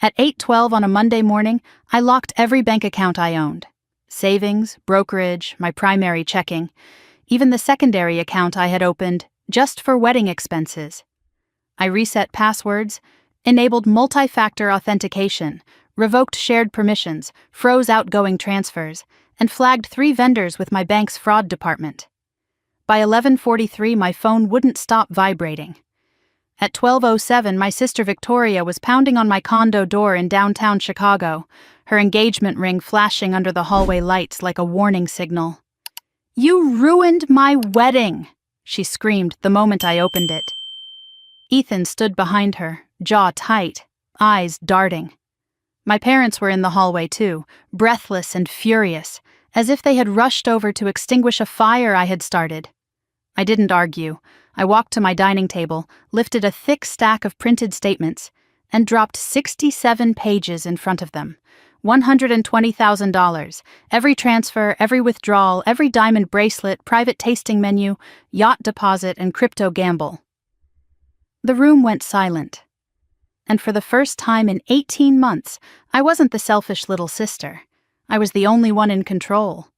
At 8:12 on a Monday morning, I locked every bank account I owned. Savings, brokerage, my primary checking, even the secondary account I had opened just for wedding expenses. I reset passwords, enabled multi-factor authentication, revoked shared permissions, froze outgoing transfers, and flagged 3 vendors with my bank's fraud department. By 11:43, my phone wouldn't stop vibrating. At 12:07, my sister Victoria was pounding on my condo door in downtown Chicago, her engagement ring flashing under the hallway lights like a warning signal. "You ruined my wedding!" she screamed the moment I opened it. Ethan stood behind her, jaw tight, eyes darting. My parents were in the hallway too, breathless and furious, as if they had rushed over to extinguish a fire I had started. I didn't argue. I walked to my dining table, lifted a thick stack of printed statements, and dropped 67 pages in front of them. $120,000, every transfer, every withdrawal, every diamond bracelet, private tasting menu, yacht deposit, and crypto gamble. The room went silent. And for the first time in 18 months, I wasn't the selfish little sister. I was the only one in control.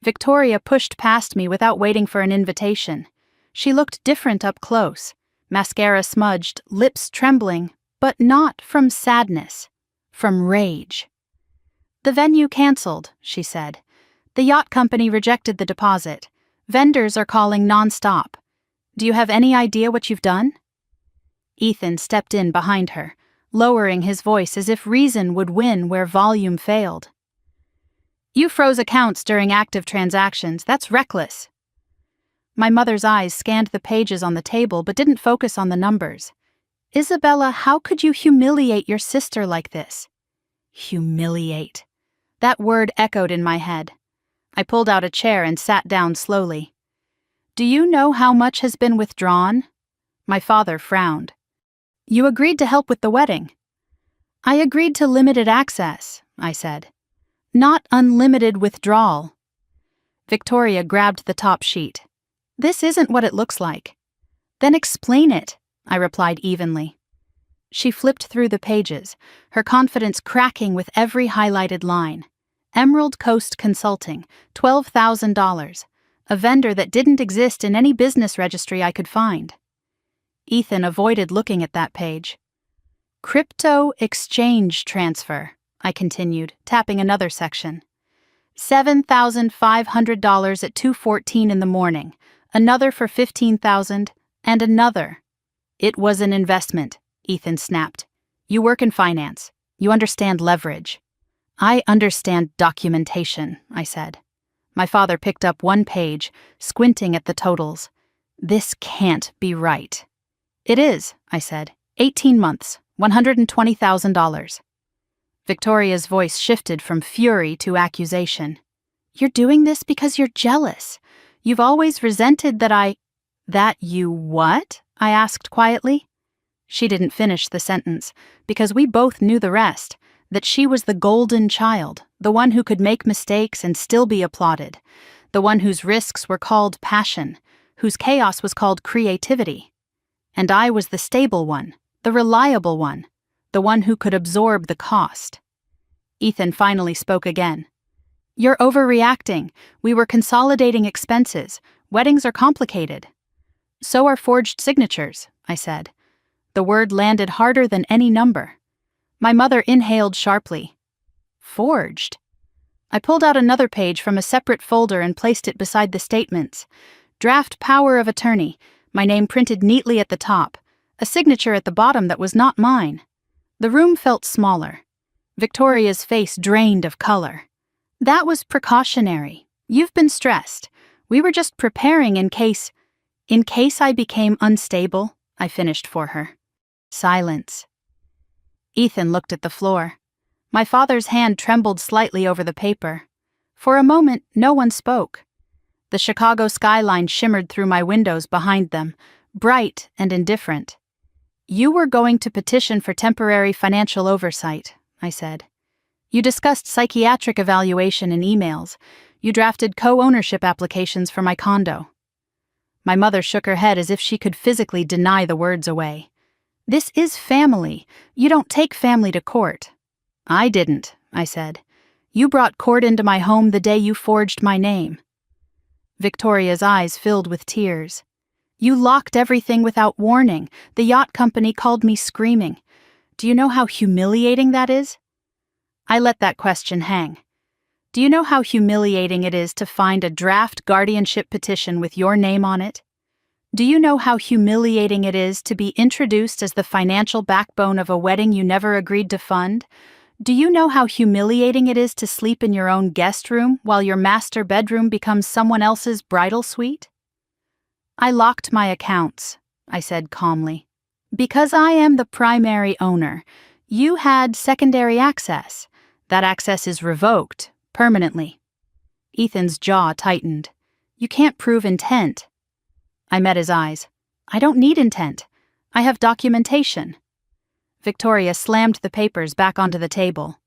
Victoria pushed past me without waiting for an invitation. She looked different up close, mascara smudged, lips trembling, but not from sadness, from rage. "The venue canceled," she said. "The yacht company rejected the deposit. Vendors are calling non-stop. Do you have any idea what you've done?" Ethan stepped in behind her, lowering his voice as if reason would win where volume failed. "You froze accounts during active transactions. That's reckless." My mother's eyes scanned the pages on the table but didn't focus on the numbers. "Isabella, how could you humiliate your sister like this?" Humiliate. That word echoed in my head. I pulled out a chair and sat down slowly. "Do you know how much has been withdrawn?" My father frowned. "You agreed to help with the wedding." "I agreed to limited access," I said. "Not unlimited withdrawal." Victoria grabbed the top sheet. "This isn't what it looks like." "Then explain it," I replied evenly. She flipped through the pages, her confidence cracking with every highlighted line. Emerald Coast Consulting, $12,000, a vendor that didn't exist in any business registry I could find. Ethan avoided looking at that page. "Crypto exchange transfer," I continued, tapping another section. $7,500 at 2:14 in the morning, another for $15,000, and another. "It was an investment," Ethan snapped. "You work in finance. You understand leverage." "I understand documentation," I said. My father picked up one page, squinting at the totals. "This can't be right." "It is," I said. 18 months, $120,000. Victoria's voice shifted from fury to accusation. "You're doing this because you're jealous. You've always resented that That you what?" I asked quietly. She didn't finish the sentence, because we both knew the rest, that she was the golden child, the one who could make mistakes and still be applauded, the one whose risks were called passion, whose chaos was called creativity. And I was the stable one, the reliable one, the one who could absorb the cost. Ethan finally spoke again. "You're overreacting. We were consolidating expenses. Weddings are complicated." "So are forged signatures," I said. The word landed harder than any number. My mother inhaled sharply. "Forged?" I pulled out another page from a separate folder and placed it beside the statements. Draft power of attorney, my name printed neatly at the top, a signature at the bottom that was not mine. The room felt smaller. Victoria's face drained of color. "That was precautionary. You've been stressed. We were just preparing in case I became unstable," I finished for her. Silence. Ethan looked at the floor. My father's hand trembled slightly over the paper. For a moment, no one spoke. The Chicago skyline shimmered through my windows behind them, bright and indifferent. "You were going to petition for temporary financial oversight," I said. "You discussed psychiatric evaluation in emails. You drafted co-ownership applications for my condo." My mother shook her head as if she could physically deny the words away. This is family. You don't take family to court. I didn't, I said. You brought court into my home the day you forged my name. Victoria's eyes filled with tears. You locked everything without warning. The yacht company called me screaming. Do you know how humiliating that is? I let that question hang. Do you know how humiliating it is to find a draft guardianship petition with your name on it? Do you know how humiliating it is to be introduced as the financial backbone of a wedding you never agreed to fund? Do you know how humiliating it is to sleep in your own guest room while your master bedroom becomes someone else's bridal suite? I locked my accounts, I said calmly. Because I am the primary owner, you had secondary access. That access is revoked, permanently. Ethan's jaw tightened. You can't prove intent. I met his eyes. I don't need intent. I have documentation. Victoria slammed the papers back onto the table.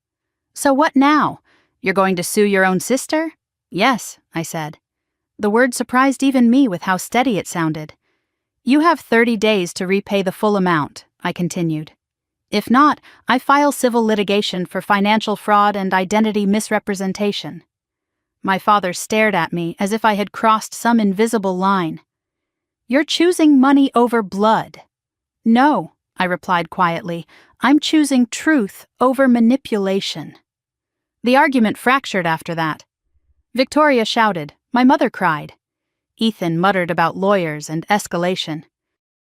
So what now? You're going to sue your own sister? Yes, I said. The word surprised even me with how steady it sounded. You have 30 days to repay the full amount, I continued. If not, I file civil litigation for financial fraud and identity misrepresentation. My father stared at me as if I had crossed some invisible line. You're choosing money over blood. No, I replied quietly. I'm choosing truth over manipulation. The argument fractured after that. Victoria shouted. My mother cried. Ethan muttered about lawyers and escalation.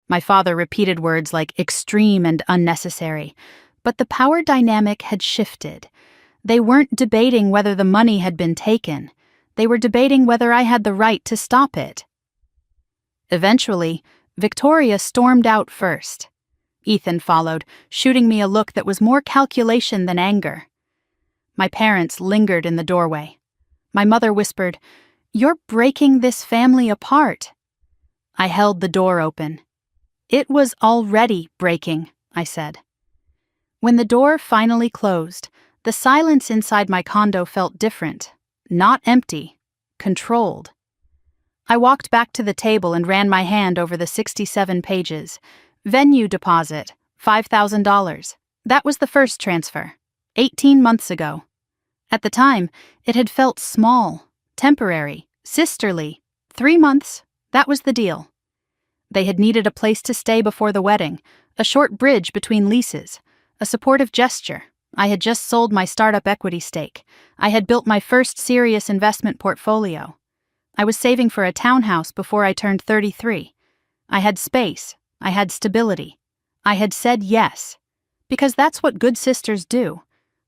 My father repeated words like extreme and unnecessary. But the power dynamic had shifted. They weren't debating whether the money had been taken. They were debating whether I had the right to stop it. Eventually, Victoria stormed out first. Ethan followed, shooting me a look that was more calculation than anger. My parents lingered in the doorway. My mother whispered, "You're breaking this family apart." I held the door open. It was already breaking, I said. When the door finally closed, the silence inside my condo felt different. Not empty, controlled. I walked back to the table and ran my hand over the 67 pages. Venue deposit, $5,000. That was the first transfer, 18 months ago. At the time, it had felt small, temporary, sisterly. 3 months, that was the deal. They had needed a place to stay before the wedding, a short bridge between leases, a supportive gesture. I had just sold my startup equity stake. I had built my first serious investment portfolio. I was saving for a townhouse before I turned 33. I had space. I had stability. I had said yes. Because that's what good sisters do.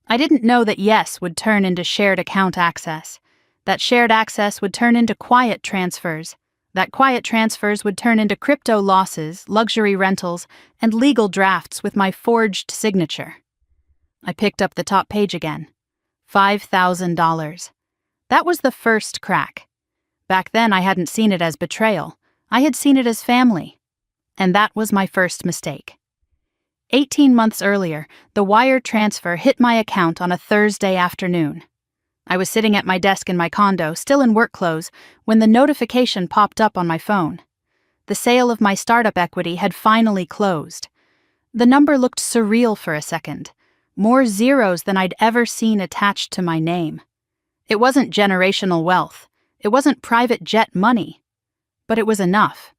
I didn't know that yes would turn into shared account access. That shared access would turn into quiet transfers. That quiet transfers would turn into crypto losses, luxury rentals, and legal drafts with my forged signature. I picked up the top page again. $5,000. That was the first crack. Back then I hadn't seen it as betrayal. I had seen it as family. And that was my first mistake. 18 months earlier, the wire transfer hit my account on a Thursday afternoon. I was sitting at my desk in my condo, still in work clothes, when the notification popped up on my phone. The sale of my startup equity had finally closed. The number looked surreal for a second. More zeros than I'd ever seen attached to my name. It wasn't generational wealth. It wasn't private jet money. But it was enough.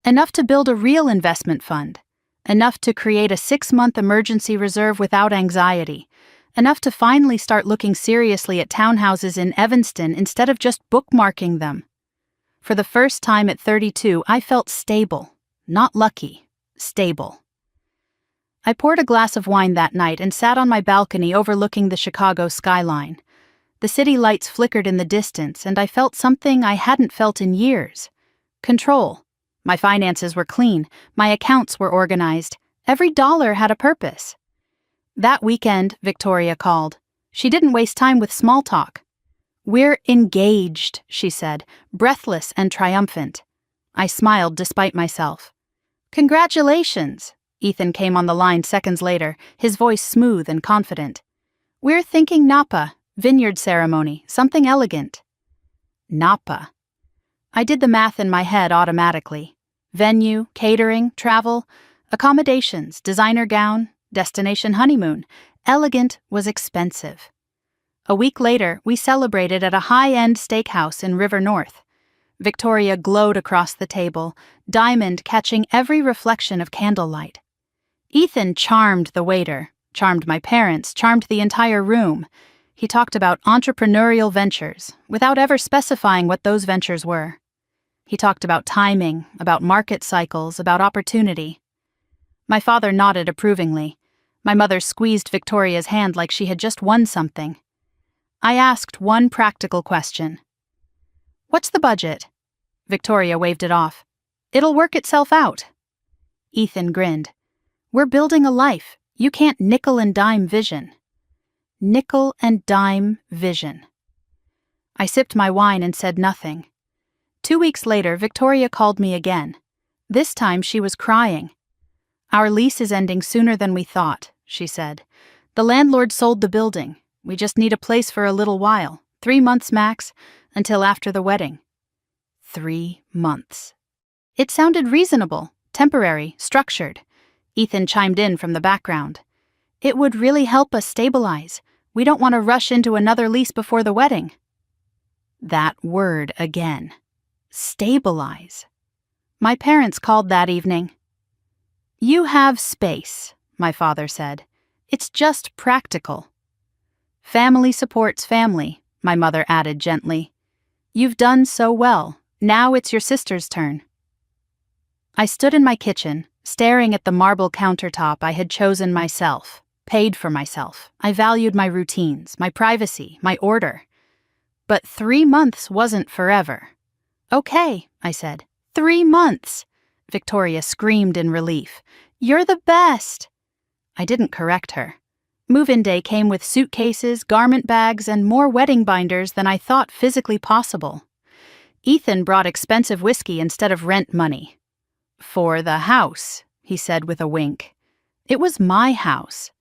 Enough to build a real investment fund. Enough to create a 6-month emergency reserve without anxiety. Enough to finally start looking seriously at townhouses in Evanston instead of just bookmarking them. For the first time at 32, I felt stable. Not lucky. Stable. I poured a glass of wine that night and sat on my balcony overlooking the Chicago skyline. The city lights flickered in the distance, and I felt something I hadn't felt in years. Control. My finances were clean. My accounts were organized. Every dollar had a purpose. That weekend, Victoria called. She didn't waste time with small talk. "We're engaged," she said, breathless and triumphant. I smiled despite myself. "Congratulations," Ethan came on the line seconds later, his voice smooth and confident. "We're thinking Napa, vineyard ceremony, something elegant." Napa. I did the math in my head automatically. Venue, catering, travel. Accommodations, designer gown, destination honeymoon. Elegant was expensive. A week later, we celebrated at a high-end steakhouse in River North. Victoria glowed across the table, diamond catching every reflection of candlelight. Ethan charmed the waiter, charmed my parents, charmed the entire room. He talked about entrepreneurial ventures, without ever specifying what those ventures were. He talked about timing, about market cycles, about opportunity. My father nodded approvingly. My mother squeezed Victoria's hand like she had just won something. I asked one practical question. "What's the budget?" Victoria waved it off. "It'll work itself out." Ethan grinned. "We're building a life. You can't nickel and dime vision." Nickel and dime vision. I sipped my wine and said nothing. 2 weeks later, Victoria called me again. This time she was crying. "Our lease is ending sooner than we thought," she said. "The landlord sold the building. We just need a place for a little while, 3 months max, until after the wedding." 3 months. It sounded reasonable, temporary, structured. Ethan chimed in from the background. "It would really help us stabilize. We don't want to rush into another lease before the wedding." That word again. Stabilize. My parents called that evening. "You have space," my father said. "It's just practical." "Family supports family," my mother added gently. "You've done so well. Now it's your sister's turn." I stood in my kitchen, staring at the marble countertop I had chosen myself, paid for myself. I valued my routines, my privacy, my order. But 3 months wasn't forever. "Okay," I said. 3 months!" Victoria screamed in relief. "You're the best!" I didn't correct her. Move-in day came with suitcases, garment bags, and more wedding binders than I thought physically possible. Ethan brought expensive whiskey instead of rent money. "For the house," he said with a wink. It was my house.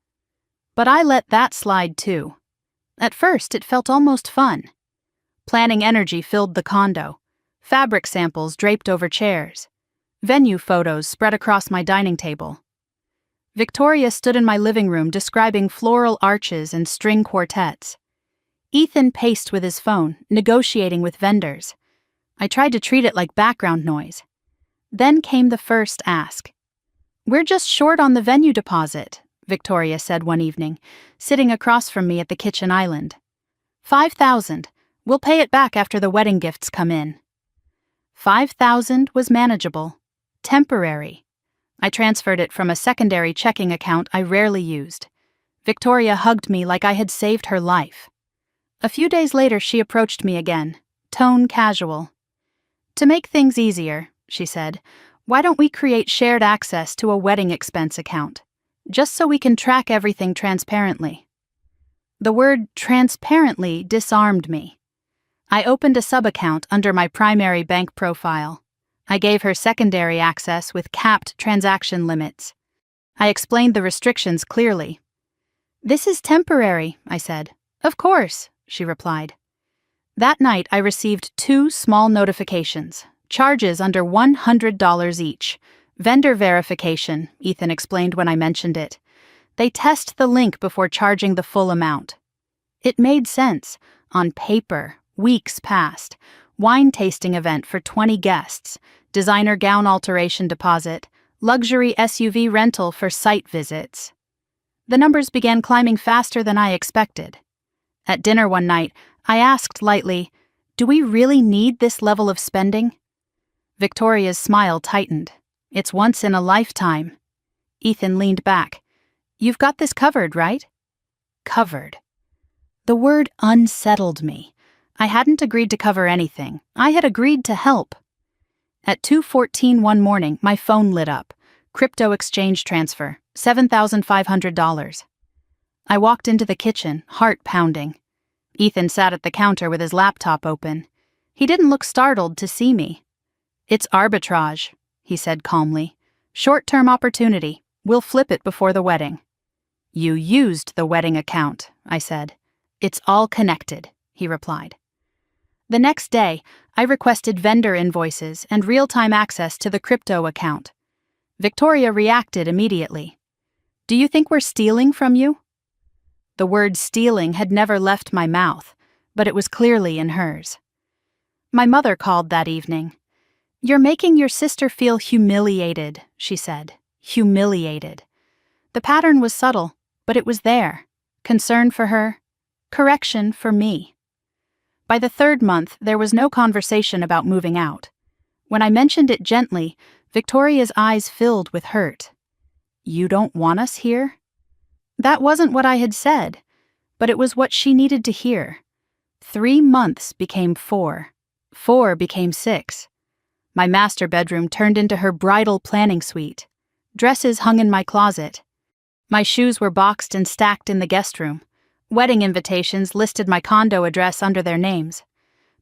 But I let that slide too. At first, it felt almost fun. Planning energy filled the condo. Fabric samples draped over chairs. Venue photos spread across my dining table. Victoria stood in my living room describing floral arches and string quartets. Ethan paced with his phone, negotiating with vendors. I tried to treat it like background noise. Then came the first ask. "We're just short on the venue deposit," Victoria said one evening, sitting across from me at the kitchen island. "5,000. We'll pay it back after the wedding gifts come in." 5,000 was manageable. Temporary. I transferred it from a secondary checking account I rarely used. Victoria hugged me like I had saved her life. A few days later, she approached me again, tone casual. "To make things easier," she said, "why don't we create shared access to a wedding expense account, just so we can track everything transparently?" The word transparently disarmed me. I opened a sub-account under my primary bank profile. I gave her secondary access with capped transaction limits. I explained the restrictions clearly. "This is temporary," I said. "Of course," she replied. That night, I received 2 small notifications, charges under $100 each. Vendor verification, Ethan explained when I mentioned it. They test the link before charging the full amount. It made sense. On paper, weeks passed. Wine tasting event for 20 guests. Designer gown alteration deposit. Luxury SUV rental for site visits. The numbers began climbing faster than I expected. At dinner one night, I asked lightly, "Do we really need this level of spending?" Victoria's smile tightened. "It's once in a lifetime." Ethan leaned back. "You've got this covered, right?" Covered. The word unsettled me. I hadn't agreed to cover anything. I had agreed to help. At 2:14 one morning, my phone lit up. Crypto exchange transfer, $7,500. I walked into the kitchen, heart pounding. Ethan sat at the counter with his laptop open. He didn't look startled to see me. "It's arbitrage," he said calmly. "Short-term opportunity. We'll flip it before the wedding." "You used the wedding account," I said. "It's all connected," he replied. The next day, I requested vendor invoices and real-time access to the crypto account. Victoria reacted immediately. "Do you think we're stealing from you?" The word stealing had never left my mouth, but it was clearly in hers. My mother called that evening. "You're making your sister feel humiliated," she said. Humiliated. The pattern was subtle, but it was there. Concern for her, correction for me. By the third month, there was no conversation about moving out. When I mentioned it gently, Victoria's eyes filled with hurt. "You don't want us here?" That wasn't what I had said, but it was what she needed to hear. 3 months became 4. 4 became 6. My master bedroom turned into her bridal planning suite. Dresses hung in my closet. My shoes were boxed and stacked in the guest room. Wedding invitations listed my condo address under their names.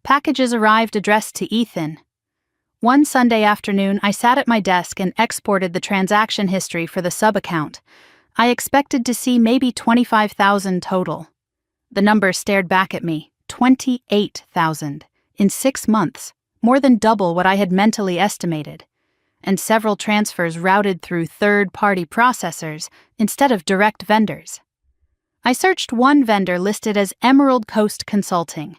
Packages arrived addressed to Ethan. One Sunday afternoon, I sat at my desk and exported the transaction history for the sub-account. I expected to see maybe $25,000 total. The number stared back at me. $28,000. In 6 months, more than double what I had mentally estimated. And several transfers routed through third-party processors instead of direct vendors. I searched one vendor listed as Emerald Coast Consulting.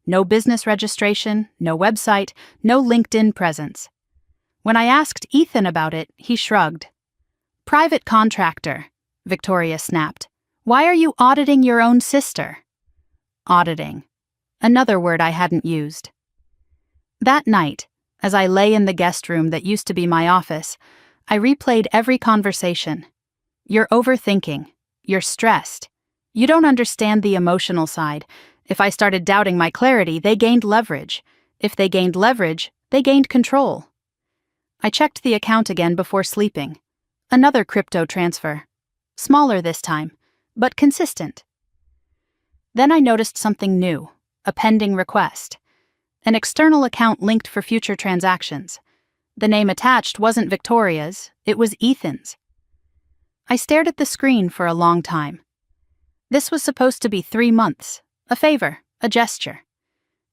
No business registration, no website, no LinkedIn presence. When I asked Ethan about it, he shrugged. "Private contractor," Victoria snapped. "Why are you auditing your own sister?" Auditing. Another word I hadn't used. That night, as I lay in the guest room that used to be my office, I replayed every conversation. "You're overthinking. You're stressed. You don't understand the emotional side. If I started doubting my clarity, they gained leverage. If they gained leverage, they gained control." I checked the account again before sleeping. Another crypto transfer. Smaller this time, but consistent. Then I noticed something new, a pending request. An external account linked for future transactions. The name attached wasn't Victoria's, it was Ethan's. I stared at the screen for a long time. This was supposed to be 3 months, a favor, a gesture.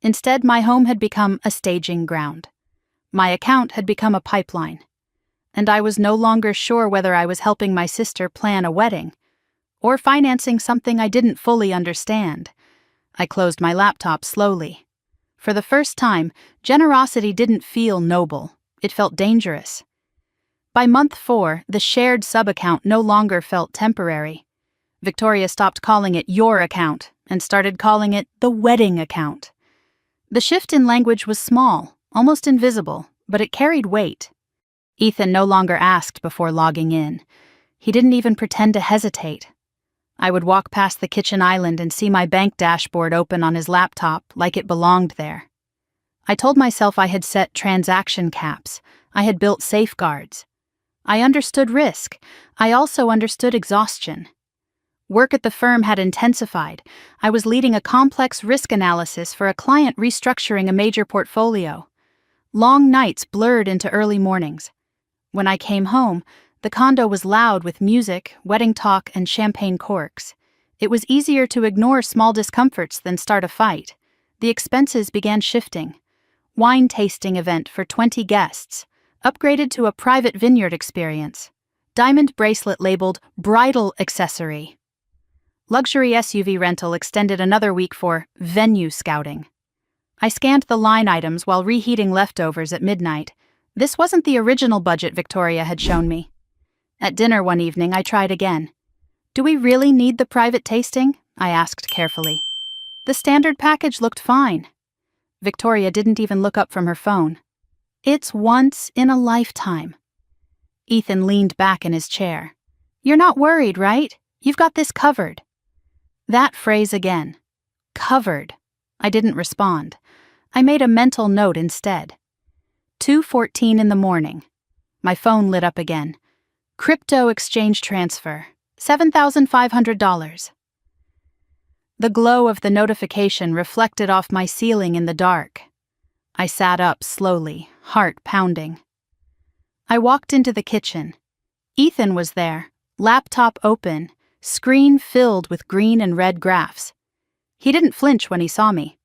Instead, my home had become a staging ground. My account had become a pipeline. And I was no longer sure whether I was helping my sister plan a wedding or financing something I didn't fully understand. I closed my laptop slowly. For the first time, generosity didn't feel noble. It felt dangerous. By month 4, the shared sub-account no longer felt temporary. Victoria stopped calling it your account and started calling it the wedding account. The shift in language was small, almost invisible, but it carried weight. Ethan no longer asked before logging in. He didn't even pretend to hesitate. I would walk past the kitchen island and see my bank dashboard open on his laptop like it belonged there. I told myself I had set transaction caps. I had built safeguards. I understood risk. I also understood exhaustion. Work at the firm had intensified. I was leading a complex risk analysis for a client restructuring a major portfolio. Long nights blurred into early mornings. When I came home, the condo was loud with music, wedding talk, and champagne corks. It was easier to ignore small discomforts than start a fight. The expenses began shifting. Wine tasting event for 20 guests, upgraded to a private vineyard experience. Diamond bracelet labeled bridal accessory. Luxury SUV rental extended another week for venue scouting. I scanned the line items while reheating leftovers at midnight. This wasn't the original budget Victoria had shown me. At dinner one evening, I tried again. "Do we really need the private tasting?" I asked carefully. The standard package looked fine. Victoria didn't even look up from her phone. "It's once in a lifetime." Ethan leaned back in his chair. "You're not worried, right? You've got this covered." That phrase again. Covered. I didn't respond. I made a mental note instead. 2:14 in the morning. My phone lit up again. Crypto exchange transfer. $7,500. The glow of the notification reflected off my ceiling in the dark. I sat up slowly, heart pounding. I walked into the kitchen. Ethan was there, laptop open, screen filled with green and red graphs. He didn't flinch when he saw me.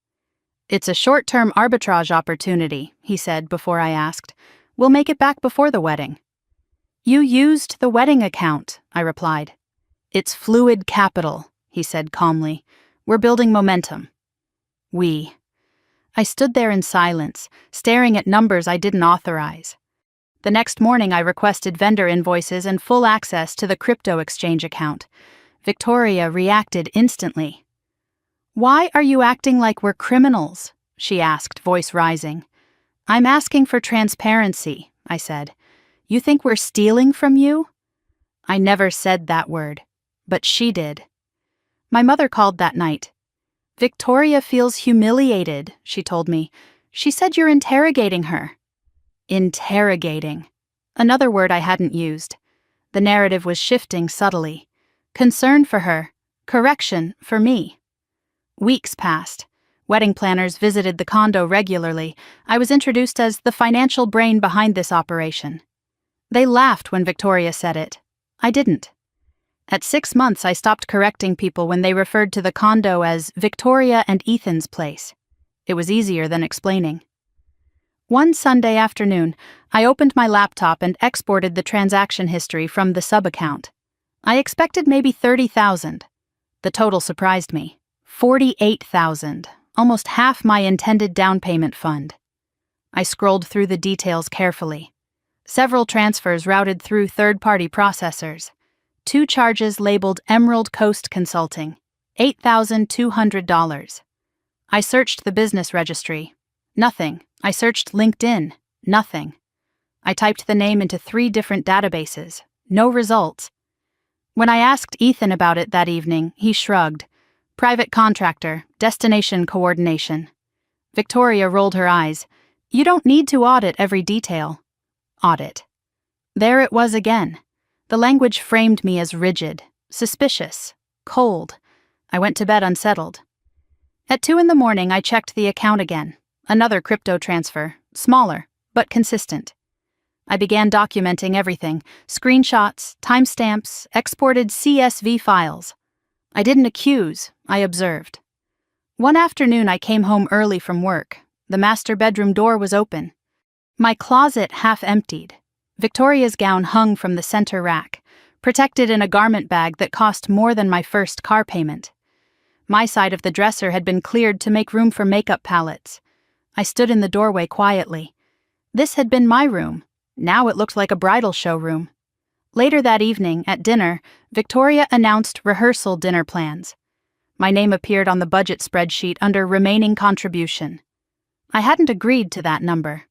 "It's a short-term arbitrage opportunity," he said before I asked. "We'll make it back before the wedding." You used the wedding account, I replied. It's fluid capital, he said calmly. We're building momentum. We. I stood there in silence, staring at numbers I didn't authorize. The next morning I requested vendor invoices and full access to the crypto exchange account. Victoria reacted instantly. Why are you acting like we're criminals? She asked, voice rising. I'm asking for transparency, I said. You think we're stealing from you? I never said that word, but she did. My mother called that night. Victoria feels humiliated, she told me. She said you're interrogating her. Interrogating. Another word I hadn't used. The narrative was shifting subtly. Concern for her. Correction for me. Weeks passed. Wedding planners visited the condo regularly. I was introduced as the financial brain behind this operation. They laughed when Victoria said it. I didn't. At 6 months, I stopped correcting people when they referred to the condo as Victoria and Ethan's place. It was easier than explaining. One Sunday afternoon, I opened my laptop and exported the transaction history from the sub-account. I expected maybe 30,000. The total surprised me. 48,000, almost half my intended down payment fund. I scrolled through the details carefully. Several transfers routed through third-party processors. 2 charges labeled Emerald Coast Consulting, $8,200. I searched the business registry. Nothing. I searched LinkedIn. Nothing. I typed the name into 3 different databases. No results. When I asked Ethan about it that evening, he shrugged. Private contractor, destination coordination. Victoria rolled her eyes. You don't need to audit every detail. Audit. There it was again. The language framed me as rigid, suspicious, cold. I went to bed unsettled. At 2 a.m, I checked the account again. Another crypto transfer, smaller, but consistent. I began documenting everything, screenshots, timestamps, exported CSV files. I didn't accuse, I observed. One afternoon I came home early from work. The master bedroom door was open. My closet half emptied. Victoria's gown hung from the center rack, protected in a garment bag that cost more than my first car payment. My side of the dresser had been cleared to make room for makeup palettes. I stood in the doorway quietly. This had been my room. Now it looked like a bridal showroom. Later that evening, at dinner, Victoria announced rehearsal dinner plans. My name appeared on the budget spreadsheet under remaining contribution. I hadn't agreed to that number.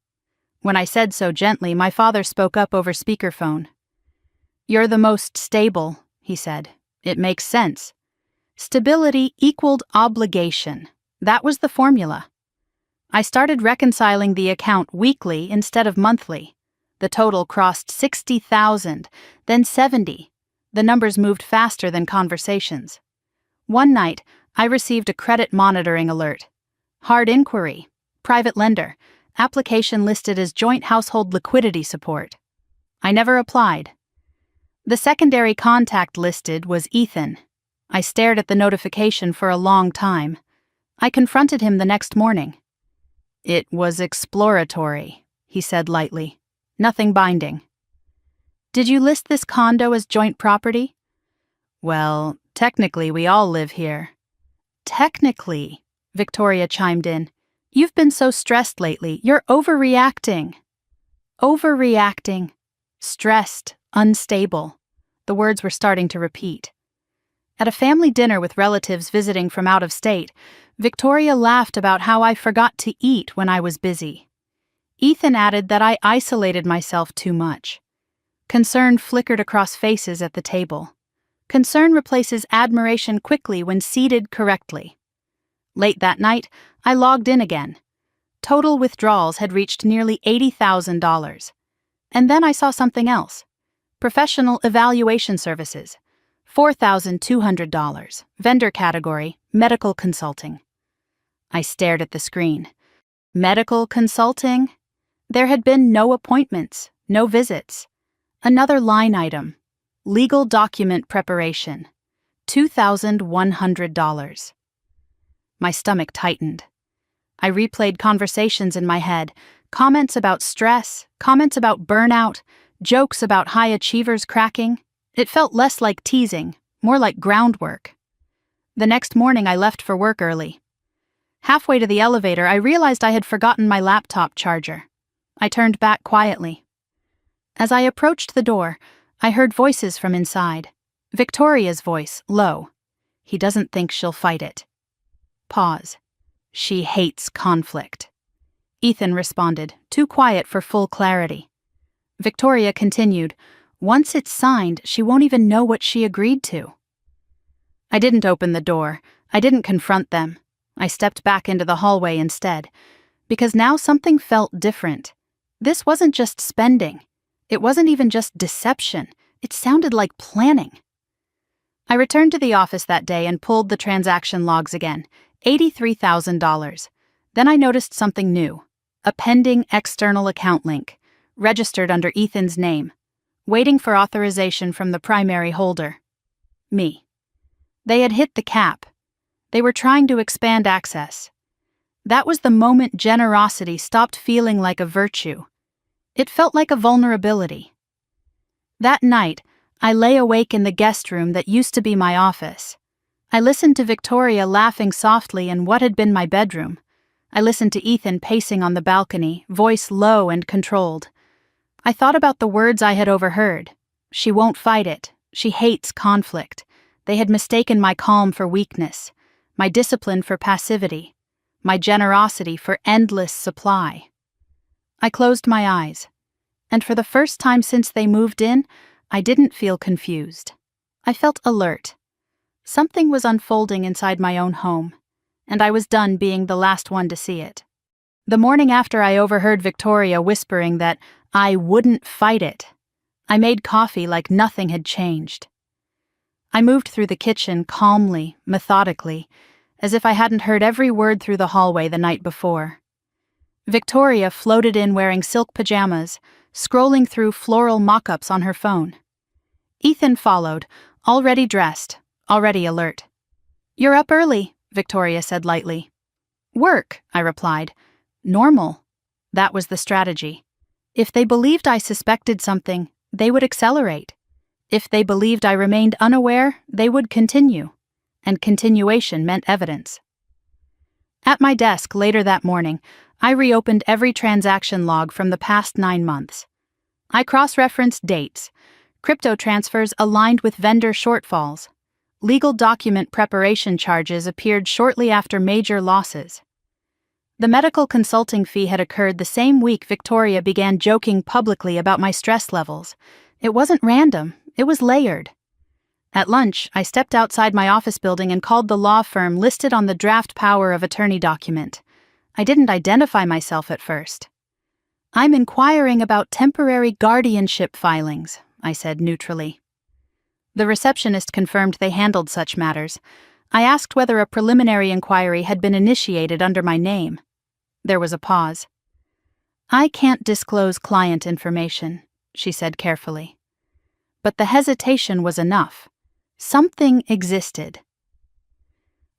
When I said so gently, my father spoke up over speakerphone. You're the most stable, he said. It makes sense. Stability equaled obligation. That was the formula. I started reconciling the account weekly instead of monthly. The total crossed 60,000, then 70. The numbers moved faster than conversations. One night, I received a credit monitoring alert. Hard inquiry. Private lender. Application listed as joint household liquidity support. I never applied. The secondary contact listed was Ethan. I stared at the notification for a long time. I confronted him the next morning. It was exploratory, he said lightly. Nothing binding. Did you list this condo as joint property? Well, technically we all live here. Technically, Victoria chimed in. You've been so stressed lately, you're overreacting. Overreacting. Stressed, unstable. The words were starting to repeat. At a family dinner with relatives visiting from out of state, Victoria laughed about how I forgot to eat when I was busy. Ethan added that I isolated myself too much. Concern flickered across faces at the table. Concern replaces admiration quickly when seated correctly. Late that night, I logged in again. Total withdrawals had reached nearly $80,000. And then I saw something else. Professional evaluation services. $4,200. Vendor category, medical consulting. I stared at the screen. Medical consulting? There had been no appointments, no visits. Another line item. Legal document preparation. $2,100. My stomach tightened. I replayed conversations in my head, comments about stress, comments about burnout, Jokes about high achievers cracking. It felt less like teasing, more like groundwork. The next morning I left for work early. Halfway to the elevator, I realized I had forgotten my laptop charger. I turned back quietly. As I approached the door, I heard voices from inside. Victoria's voice, low. He doesn't think she'll fight it. Pause. She hates conflict. Ethan responded, too quiet for full clarity. Victoria continued, once it's signed, she won't even know what she agreed to. I didn't open the door. I didn't confront them. I stepped back into the hallway instead, because now something felt different. This wasn't just spending. It wasn't even just deception. It sounded like planning. I returned to the office that day and pulled the transaction logs again, $83,000. Then I noticed something new. A pending external account link, registered under Ethan's name, waiting for authorization from the primary holder. Me. They had hit the cap. They were trying to expand access. That was the moment generosity stopped feeling like a virtue. It felt like a vulnerability. That night, I lay awake in the guest room that used to be my office. I listened to Victoria laughing softly in what had been my bedroom. I listened to Ethan pacing on the balcony, voice low and controlled. I thought about the words I had overheard. She won't fight it. She hates conflict. They had mistaken my calm for weakness, my discipline for passivity, my generosity for endless supply. I closed my eyes, and for the first time since they moved in, I didn't feel confused. I felt alert. Something was unfolding inside my own home, and I was done being the last one to see it. The morning after I overheard Victoria whispering that I wouldn't fight it, I made coffee like nothing had changed. I moved through the kitchen calmly, methodically, as if I hadn't heard every word through the hallway the night before. Victoria floated in wearing silk pajamas, scrolling through floral mock-ups on her phone. Ethan followed, already dressed, already alert. "You're up early," Victoria said lightly. "Work," I replied. "Normal." That was the strategy. If they believed I suspected something, they would accelerate. If they believed I remained unaware, they would continue. And continuation meant evidence. At my desk later that morning, I reopened every transaction log from the past 9 months. I cross-referenced dates, crypto transfers aligned with vendor shortfalls. Legal document preparation charges appeared shortly after major losses. The medical consulting fee had occurred the same week Victoria began joking publicly about my stress levels. It wasn't random, it was layered. At lunch, I stepped outside my office building and called the law firm listed on the draft power of attorney document. I didn't identify myself at first. "I'm inquiring about temporary guardianship filings," I said neutrally. The receptionist confirmed they handled such matters. I asked whether a preliminary inquiry had been initiated under my name. There was a pause. "I can't disclose client information," she said carefully. But the hesitation was enough. Something existed.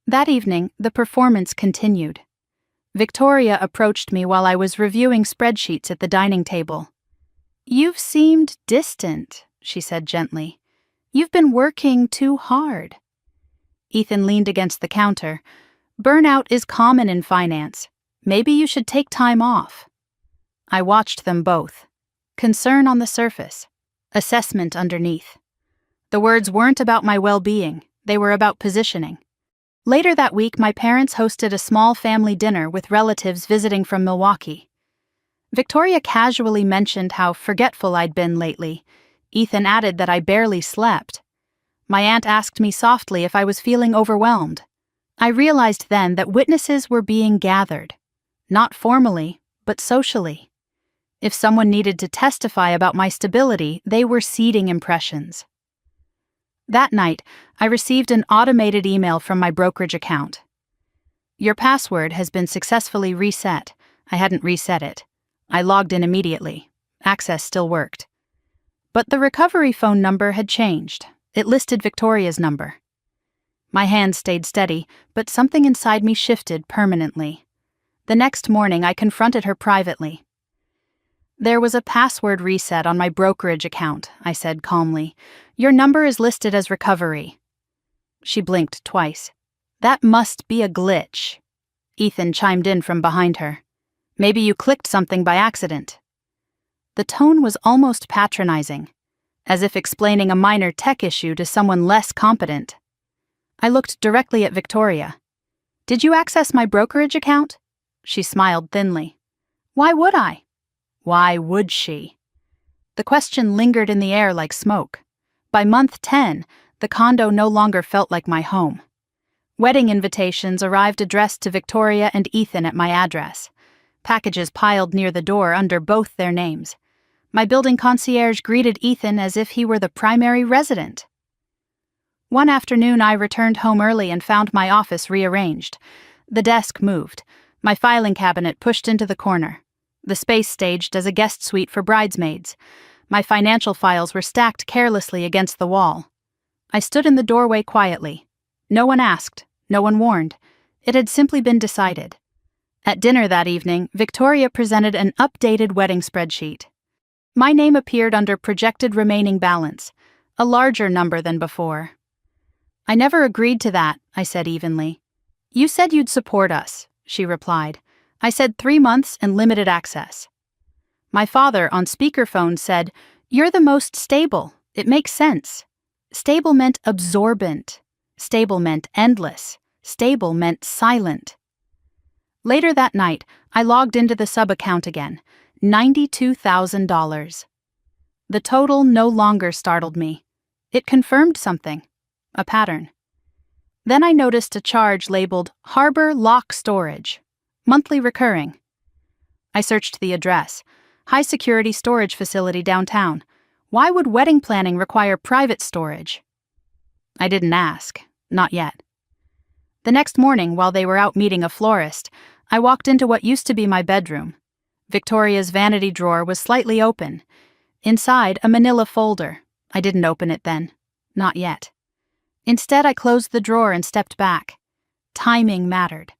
That evening, the performance continued. Victoria approached me while I was reviewing spreadsheets at the dining table. "You've seemed distant," she said gently. "You've been working too hard." Ethan leaned against the counter. "Burnout is common in finance. Maybe you should take time off." I watched them both. Concern on the surface. Assessment underneath. The words weren't about my well-being. They were about positioning. Later that week, my parents hosted a small family dinner with relatives visiting from Milwaukee. Victoria casually mentioned how forgetful I'd been lately. Ethan added that I barely slept. My aunt asked me softly if I was feeling overwhelmed. I realized then that witnesses were being gathered. Not formally, but socially. If someone needed to testify about my stability, they were seeding impressions. That night, I received an automated email from my brokerage account. "Your password has been successfully reset." I hadn't reset it. I logged in immediately. Access still worked. But the recovery phone number had changed. It listed Victoria's number. My hand stayed steady, but something inside me shifted permanently. The next morning, I confronted her privately. There was a password reset on my brokerage account, I said calmly. Your number is listed as recovery. She blinked twice. That must be a glitch. Ethan chimed in from behind her. Maybe you clicked something by accident. The tone was almost patronizing, as if explaining a minor tech issue to someone less competent. I looked directly at Victoria. Did you access my brokerage account? She smiled thinly. Why would I? Why would she? The question lingered in the air like smoke. By month 10, the condo no longer felt like my home. Wedding invitations arrived addressed to Victoria and Ethan at my address. Packages piled near the door under both their names. My building concierge greeted Ethan as if he were the primary resident. One afternoon, I returned home early and found my office rearranged. The desk moved, my filing cabinet pushed into the corner, the space staged as a guest suite for bridesmaids. My financial files were stacked carelessly against the wall. I stood in the doorway quietly. No one asked, no one warned. It had simply been decided. At dinner that evening, Victoria presented an updated wedding spreadsheet. My name appeared under projected remaining balance, a larger number than before. I never agreed to that, I said evenly. You said you'd support us, she replied. I said 3 months and limited access. My father, on speakerphone, said, You're the most stable. It makes sense. Stable meant absorbent. Stable meant endless. Stable meant silent. Later that night, I logged into the sub-account again. $92,000. The total no longer startled me. It confirmed something. A pattern. Then I noticed a charge labeled Harbor Lock Storage. Monthly recurring. I searched the address. High-security storage facility downtown. Why would wedding planning require private storage? I didn't ask. Not yet. The next morning, while they were out meeting a florist, I walked into what used to be my bedroom. Victoria's vanity drawer was slightly open. Inside, a manila folder. I didn't open it then. Not yet. Instead, I closed the drawer and stepped back. Timing mattered.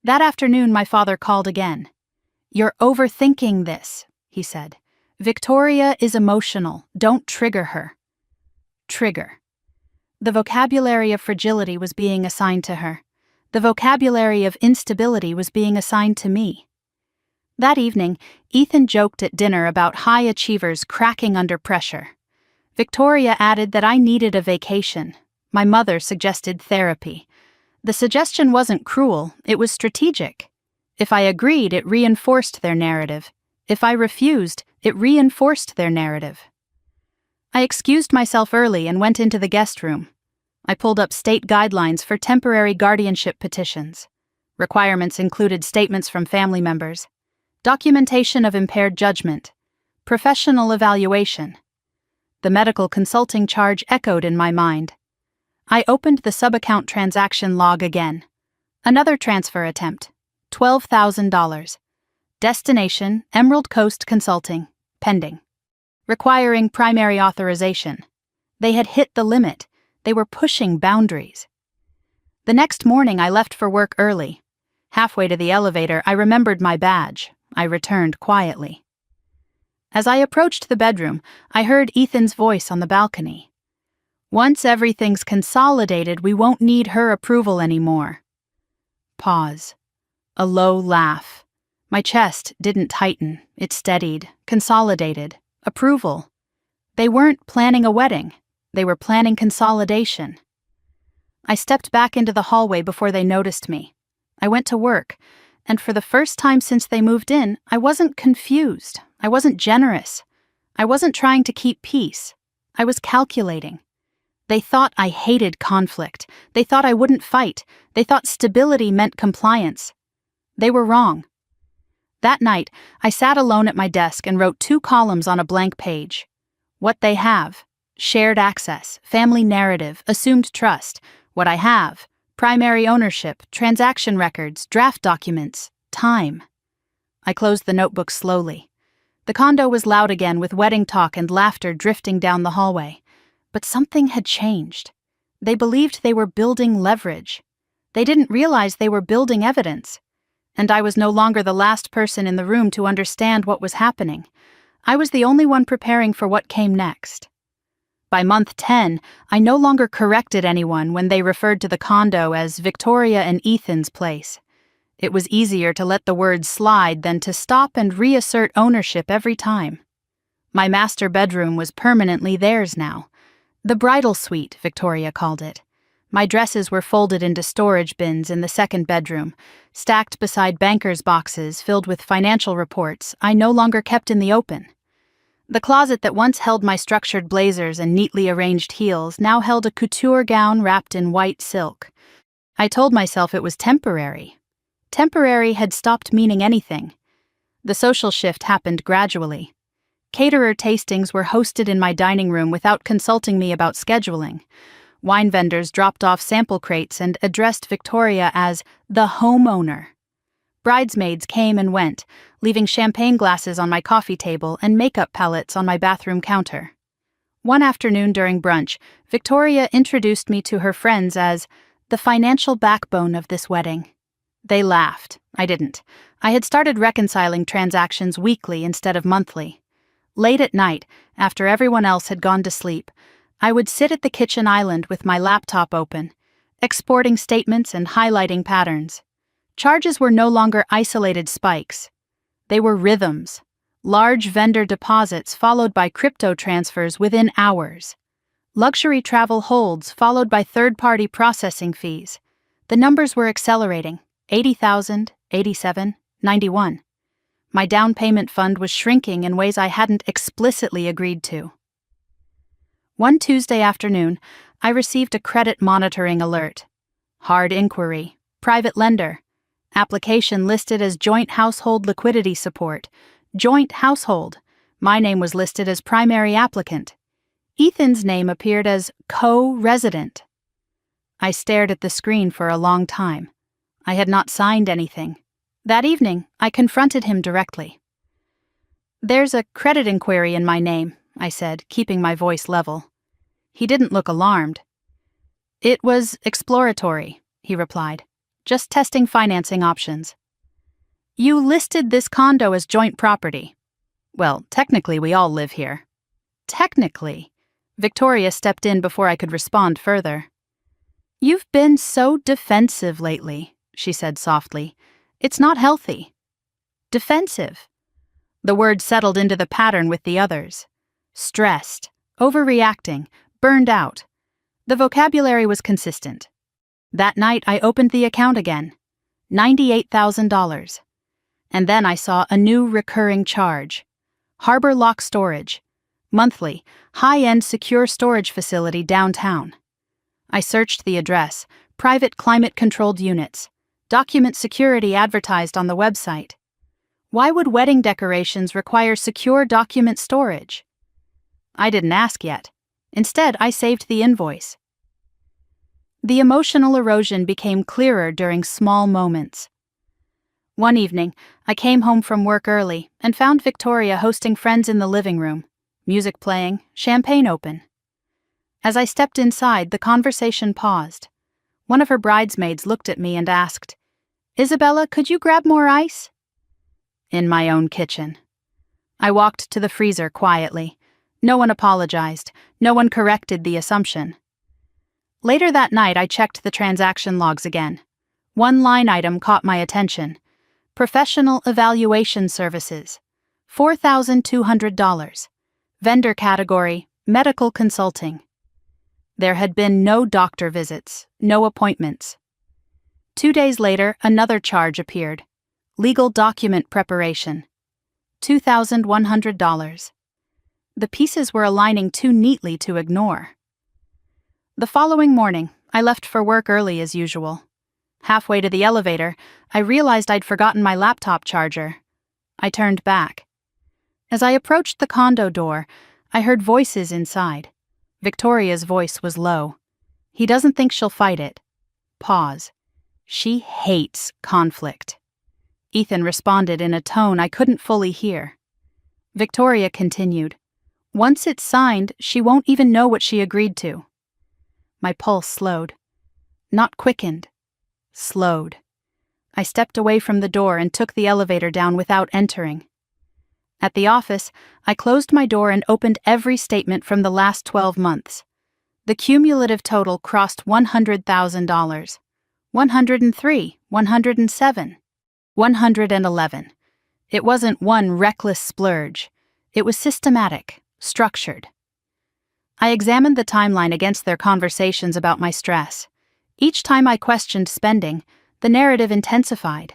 That afternoon, my father called again. You're overthinking this, he said. Victoria is emotional. Don't trigger her. Trigger. The vocabulary of fragility was being assigned to her. The vocabulary of instability was being assigned to me. That evening, Ethan joked at dinner about high achievers cracking under pressure. Victoria added that I needed a vacation. My mother suggested therapy. The suggestion wasn't cruel, it was strategic. If I agreed, it reinforced their narrative. If I refused, it reinforced their narrative. I excused myself early and went into the guest room. I pulled up state guidelines for temporary guardianship petitions. Requirements included statements from family members, documentation of impaired judgment, professional evaluation. The medical consulting charge echoed in my mind. I opened the sub-account transaction log again. Another transfer attempt. $12,000. Destination, Emerald Coast Consulting. Pending. Requiring primary authorization. They had hit the limit. They were pushing boundaries. The next morning, I left for work early. Halfway to the elevator, I remembered my badge. I returned quietly. As I approached the bedroom, I heard Ethan's voice on the balcony. Once everything's consolidated, we won't need her approval anymore. Pause. A low laugh. My chest didn't tighten. It steadied, consolidated. Approval. They weren't planning a wedding. They were planning consolidation. I stepped back into the hallway before they noticed me. I went to work, and for the first time since they moved in, I wasn't confused. I wasn't generous. I wasn't trying to keep peace. I was calculating. They thought I hated conflict. They thought I wouldn't fight. They thought stability meant compliance. They were wrong. That night, I sat alone at my desk and wrote 2 columns on a blank page. What they have. Shared access, family narrative, assumed trust. What I have. Primary ownership, transaction records, draft documents, time. I closed the notebook slowly. The condo was loud again with wedding talk and laughter drifting down the hallway. But something had changed. They believed they were building leverage. They didn't realize they were building evidence. And I was no longer the last person in the room to understand what was happening. I was the only one preparing for what came next. By month 10, I no longer corrected anyone when they referred to the condo as Victoria and Ethan's place. It was easier to let the words slide than to stop and reassert ownership every time. My master bedroom was permanently theirs now. The bridal suite, Victoria called it. My dresses were folded into storage bins in the second bedroom, stacked beside bankers' boxes filled with financial reports I no longer kept in the open. The closet that once held my structured blazers and neatly arranged heels now held a couture gown wrapped in white silk. I told myself it was temporary. Temporary had stopped meaning anything. The social shift happened gradually. Caterer tastings were hosted in my dining room without consulting me about scheduling. Wine vendors dropped off sample crates and addressed Victoria as the homeowner. Bridesmaids came and went, leaving champagne glasses on my coffee table and makeup palettes on my bathroom counter. One afternoon during brunch, Victoria introduced me to her friends as the financial backbone of this wedding. They laughed. I didn't. I had started reconciling transactions weekly instead of monthly. Late at night, after everyone else had gone to sleep, I would sit at the kitchen island with my laptop open, exporting statements and highlighting patterns. Charges were no longer isolated spikes. They were rhythms, large vendor deposits followed by crypto transfers within hours. Luxury travel holds followed by third-party processing fees. The numbers were accelerating, 80,000, 87, 91. My down payment fund was shrinking in ways I hadn't explicitly agreed to. One Tuesday afternoon, I received a credit monitoring alert. Hard inquiry, private lender. Application listed as joint household liquidity support. Joint household. My name was listed as primary applicant. Ethan's name appeared as co-resident. I stared at the screen for a long time. I had not signed anything. That evening, I confronted him directly. "There's a credit inquiry in my name," I said, keeping my voice level. He didn't look alarmed. "It was exploratory," he replied. "Just testing financing options." "You listed this condo as joint property." "Well, technically we all live here." "Technically?" Victoria stepped in before I could respond further. "You've been so defensive lately," she said softly. "It's not healthy." Defensive. The word settled into the pattern with the others. Stressed, overreacting, burned out. The vocabulary was consistent. That night I opened the account again. $98,000. And then I saw a new recurring charge. Harbor Lock Storage. Monthly, high-end secure storage facility downtown. I searched the address. Private climate-controlled units. Document security advertised on the website. Why would wedding decorations require secure document storage? I didn't ask yet. Instead, I saved the invoice. The emotional erosion became clearer during small moments. One evening, I came home from work early and found Victoria hosting friends in the living room, music playing, champagne open. As I stepped inside, the conversation paused. One of her bridesmaids looked at me and asked, "Isabella, could you grab more ice?" In my own kitchen. I walked to the freezer quietly. No one apologized. No one corrected the assumption. Later that night, I checked the transaction logs again. One line item caught my attention. Professional evaluation services. $4,200. Vendor category, medical consulting. There had been no doctor visits, no appointments. 2 days later, another charge appeared. Legal document preparation. $2,100. The pieces were aligning too neatly to ignore. The following morning, I left for work early as usual. Halfway to the elevator, I realized I'd forgotten my laptop charger. I turned back. As I approached the condo door, I heard voices inside. Victoria's voice was low. "He doesn't think she'll fight it." Pause. "She hates conflict." Ethan responded in a tone I couldn't fully hear. Victoria continued. "Once it's signed, she won't even know what she agreed to." My pulse slowed. Not quickened. Slowed. I stepped away from the door and took the elevator down without entering. At the office, I closed my door and opened every statement from the last 12 months. The cumulative total crossed $100,000. 103, 107, 111. It wasn't one reckless splurge. It was systematic, structured. I examined the timeline against their conversations about my stress. Each time I questioned spending, the narrative intensified.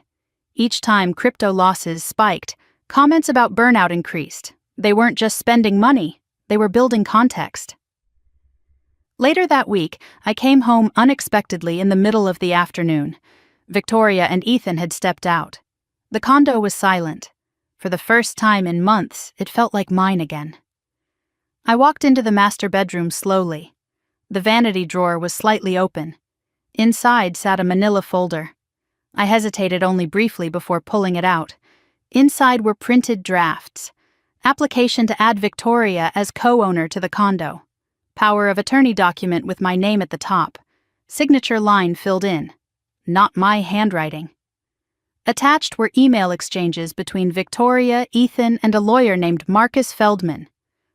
Each time crypto losses spiked, comments about burnout increased. They weren't just spending money, they were building context. Later that week, I came home unexpectedly in the middle of the afternoon. Victoria and Ethan had stepped out. The condo was silent. For the first time in months, it felt like mine again. I walked into the master bedroom slowly. The vanity drawer was slightly open. Inside sat a manila folder. I hesitated only briefly before pulling it out. Inside were printed drafts. Application to add Victoria as co-owner to the condo. Power of attorney document with my name at the top. Signature line filled in. Not my handwriting. Attached were email exchanges between Victoria, Ethan, and a lawyer named Marcus Feldman.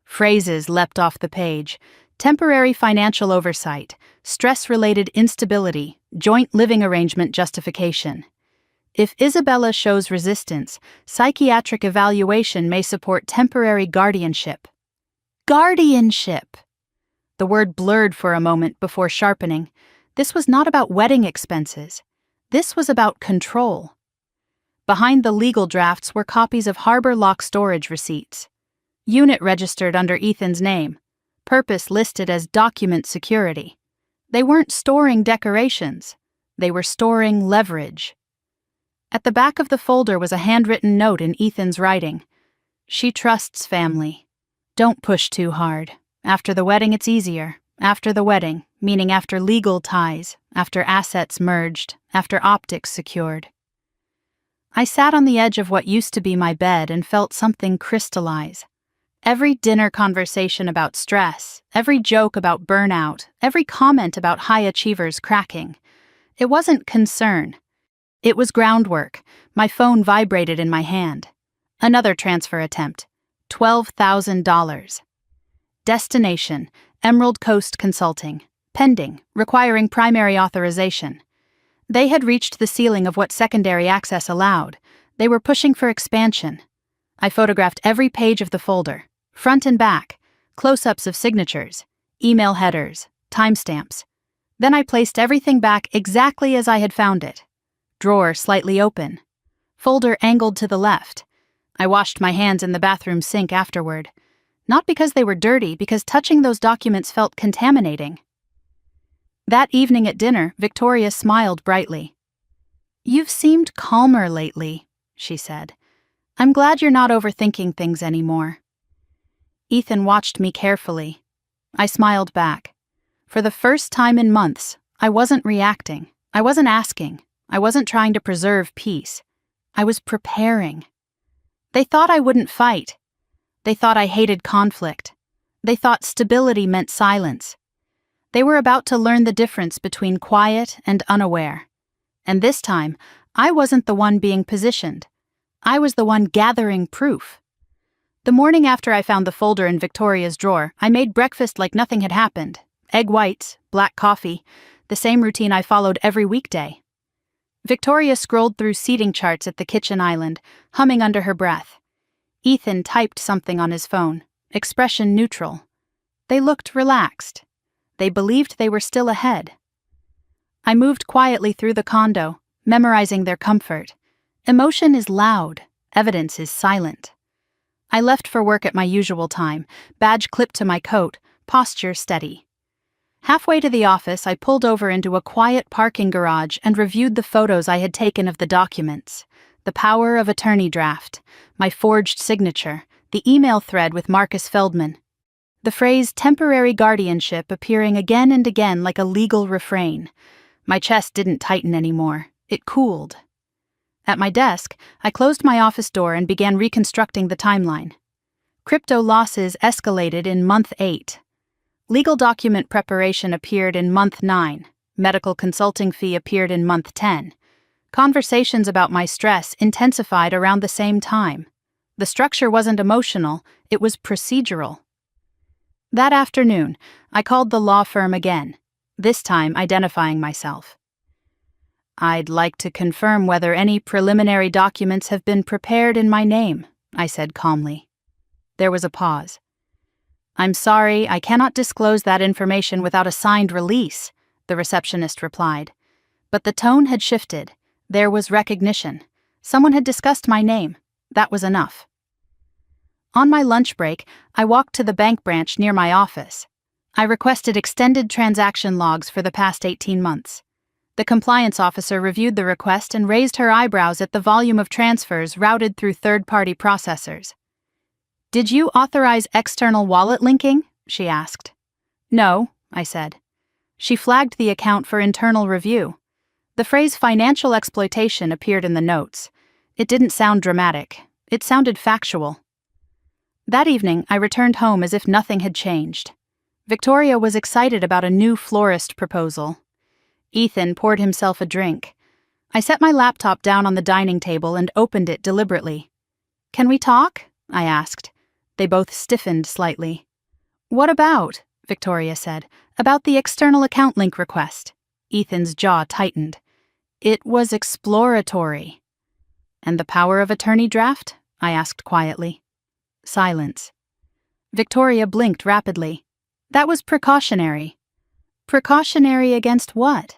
Phrases leapt off the page. Temporary financial oversight, stress-related instability, joint living arrangement justification. If Isabella shows resistance, psychiatric evaluation may support temporary guardianship. Guardianship! The word blurred for a moment before sharpening. This was not about wedding expenses. This was about control. Behind the legal drafts were copies of Harbor Lock storage receipts. Unit registered under Ethan's name. Purpose listed as document security. They weren't storing decorations. They were storing leverage. At the back of the folder was a handwritten note in Ethan's writing. She trusts family. Don't push too hard. After the wedding, it's easier. After the wedding, meaning after legal ties, after assets merged, after optics secured. I sat on the edge of what used to be my bed and felt something crystallize. Every dinner conversation about stress, every joke about burnout, every comment about high achievers cracking. It wasn't concern. It was groundwork. My phone vibrated in my hand. Another transfer attempt. $12,000. Destination, Emerald Coast Consulting. Pending, requiring primary authorization. They had reached the ceiling of what secondary access allowed. They were pushing for expansion. I photographed every page of the folder. Front and back, close-ups of signatures, email headers, timestamps. Then I placed everything back exactly as I had found it. Drawer slightly open. Folder angled to the left. I washed my hands in the bathroom sink afterward. Not because they were dirty, because touching those documents felt contaminating. That evening at dinner, Victoria smiled brightly. "You've seemed calmer lately," she said. "I'm glad you're not overthinking things anymore." Ethan watched me carefully. I smiled back. For the first time in months, I wasn't reacting. I wasn't asking. I wasn't trying to preserve peace. I was preparing. They thought I wouldn't fight. They thought I hated conflict. They thought stability meant silence. They were about to learn the difference between quiet and unaware. And this time, I wasn't the one being positioned. I was the one gathering proof. The morning after I found the folder in Victoria's drawer, I made breakfast like nothing had happened. Egg whites, black coffee, the same routine I followed every weekday. Victoria scrolled through seating charts at the kitchen island, humming under her breath. Ethan typed something on his phone, expression neutral. They looked relaxed. They believed they were still ahead. I moved quietly through the condo, memorizing their comfort. Emotion is loud, evidence is silent. I left for work at my usual time, badge clipped to my coat, posture steady. Halfway to the office, I pulled over into a quiet parking garage and reviewed the photos I had taken of the documents. The power of attorney draft, my forged signature, the email thread with Marcus Feldman. The phrase temporary guardianship appearing again and again like a legal refrain. My chest didn't tighten anymore. It cooled. At my desk, I closed my office door and began reconstructing the timeline. Crypto losses escalated in month 8. Legal document preparation appeared in month 9. Medical consulting fee appeared in month 10. Conversations about my stress intensified around the same time. The structure wasn't emotional, it was procedural. That afternoon, I called the law firm again, this time identifying myself. "I'd like to confirm whether any preliminary documents have been prepared in my name," I said calmly. There was a pause. "I'm sorry, I cannot disclose that information without a signed release," the receptionist replied. But the tone had shifted. There was recognition. Someone had discussed my name. That was enough. On my lunch break, I walked to the bank branch near my office. I requested extended transaction logs for the past 18 months. The compliance officer reviewed the request and raised her eyebrows at the volume of transfers routed through third-party processors. "Did you authorize external wallet linking?" she asked. "No," I said. She flagged the account for internal review. The phrase financial exploitation appeared in the notes. It didn't sound dramatic. It sounded factual. That evening, I returned home as if nothing had changed. Victoria was excited about a new florist proposal. Ethan poured himself a drink. I set my laptop down on the dining table and opened it deliberately. "Can we talk?" I asked. They both stiffened slightly. "What about?" Victoria said. "About the external account link request." Ethan's jaw tightened. "It was exploratory." "And the power of attorney draft?" I asked quietly. Silence. Victoria blinked rapidly. "That was precautionary." "Precautionary against what?"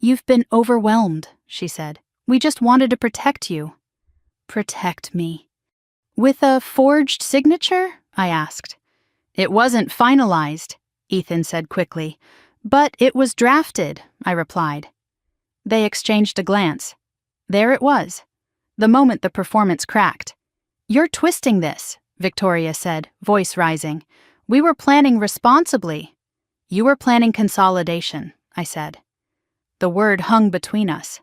"You've been overwhelmed," she said. "We just wanted to protect you." "Protect me." "With a forged signature?" I asked. "It wasn't finalized," Ethan said quickly. "But it was drafted," I replied. They exchanged a glance. There it was. The moment the performance cracked. "You're twisting this," Victoria said, voice rising. "We were planning responsibly." "You were planning consolidation," I said. The word hung between us.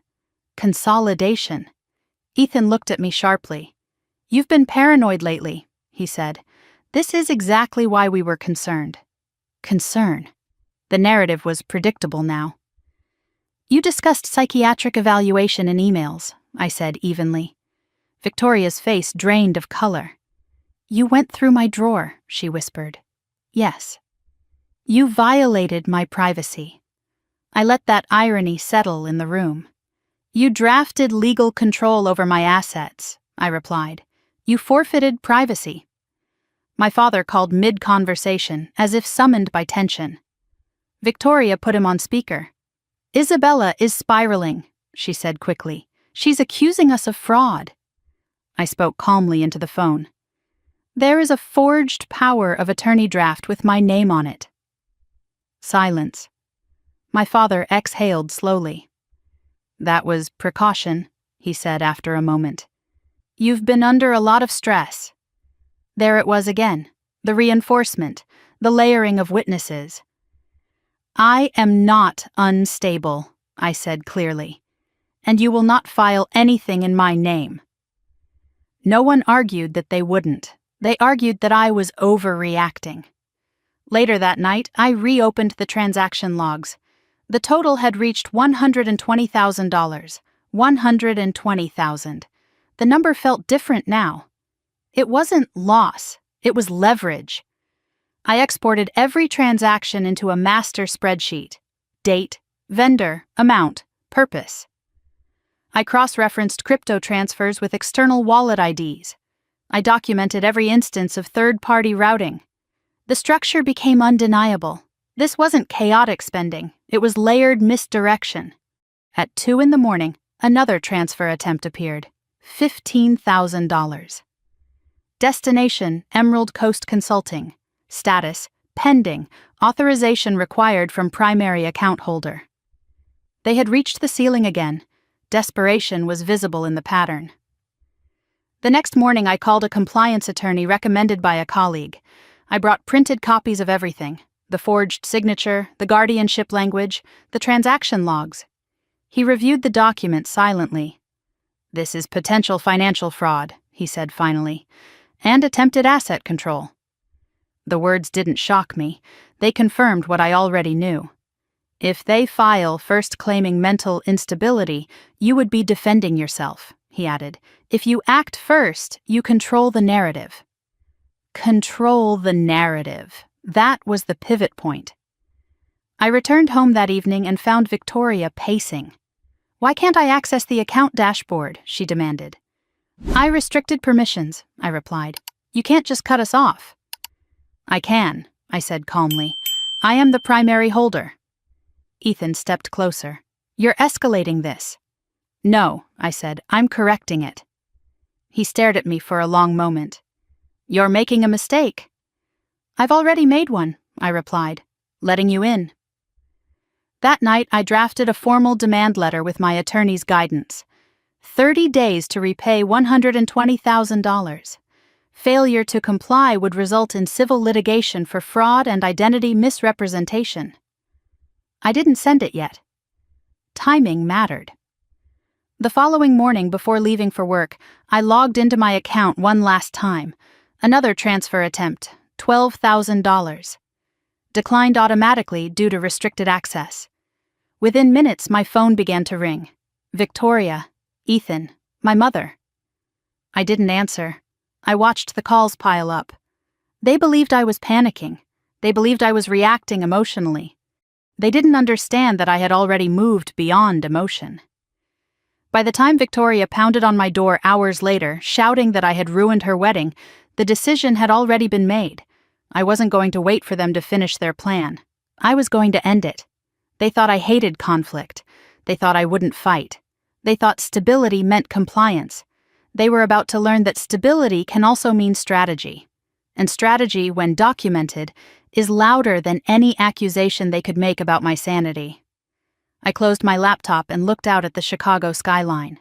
Consolidation. Ethan looked at me sharply. "You've been paranoid lately," he said. "This is exactly why we were concerned." Concern. The narrative was predictable now. "You discussed psychiatric evaluation in emails," I said evenly. Victoria's face drained of color. "You went through my drawer," she whispered. "Yes." "You violated my privacy." I let that irony settle in the room. "You drafted legal control over my assets," I replied. "You forfeited privacy." My father called mid-conversation, as if summoned by tension. Victoria put him on speaker. "Isabella is spiraling," she said quickly. "She's accusing us of fraud." I spoke calmly into the phone. "There is a forged power of attorney draft with my name on it." Silence. My father exhaled slowly. "That was precaution," he said after a moment. "You've been under a lot of stress." There it was again, the reinforcement, the layering of witnesses. "I am not unstable," I said clearly, "and you will not file anything in my name." No one argued that they wouldn't. They argued that I was overreacting. Later that night, I reopened the transaction logs. The total had reached $120,000. $120,000. The number felt different now. It wasn't loss, it was leverage. I exported every transaction into a master spreadsheet. Date, vendor, amount, purpose. I cross-referenced crypto transfers with external wallet IDs. I documented every instance of third-party routing. The structure became undeniable. This wasn't chaotic spending, it was layered misdirection. At 2 a.m, another transfer attempt appeared. $15,000. Destination, Emerald Coast Consulting. Status, pending, authorization required from primary account holder. They had reached the ceiling again. Desperation was visible in the pattern. The next morning I called a compliance attorney recommended by a colleague. I brought printed copies of everything, the forged signature, the guardianship language, the transaction logs. He reviewed the document silently. "This is potential financial fraud," he said finally, "and attempted asset control." The words didn't shock me. They confirmed what I already knew. If they file first claiming mental instability, you would be defending yourself, he added. If you act first, you control the narrative. Control the narrative. That was the pivot point. I returned home that evening and found Victoria pacing. Why can't I access the account dashboard? She demanded. I restricted permissions, I replied. You can't just cut us off. I can, I said calmly. I am the primary holder. Ethan stepped closer. You're escalating this. No, I said, I'm correcting it. He stared at me for a long moment. You're making a mistake. I've already made one, I replied, letting you in. That night, I drafted a formal demand letter with my attorney's guidance. 30 days to repay $120,000. Failure to comply would result in civil litigation for fraud and identity misrepresentation. I didn't send it yet. Timing mattered. The following morning, before leaving for work, I logged into my account one last time. Another transfer attempt, $12,000. Declined automatically due to restricted access. Within minutes, my phone began to ring. Victoria, Ethan, my mother. I didn't answer. I watched the calls pile up. They believed I was panicking. They believed I was reacting emotionally. They didn't understand that I had already moved beyond emotion. By the time Victoria pounded on my door hours later, shouting that I had ruined her wedding, the decision had already been made. I wasn't going to wait for them to finish their plan. I was going to end it. They thought I hated conflict. They thought I wouldn't fight. They thought stability meant compliance. They were about to learn that stability can also mean strategy. And strategy, when documented, is louder than any accusation they could make about my sanity. I closed my laptop and looked out at the Chicago skyline.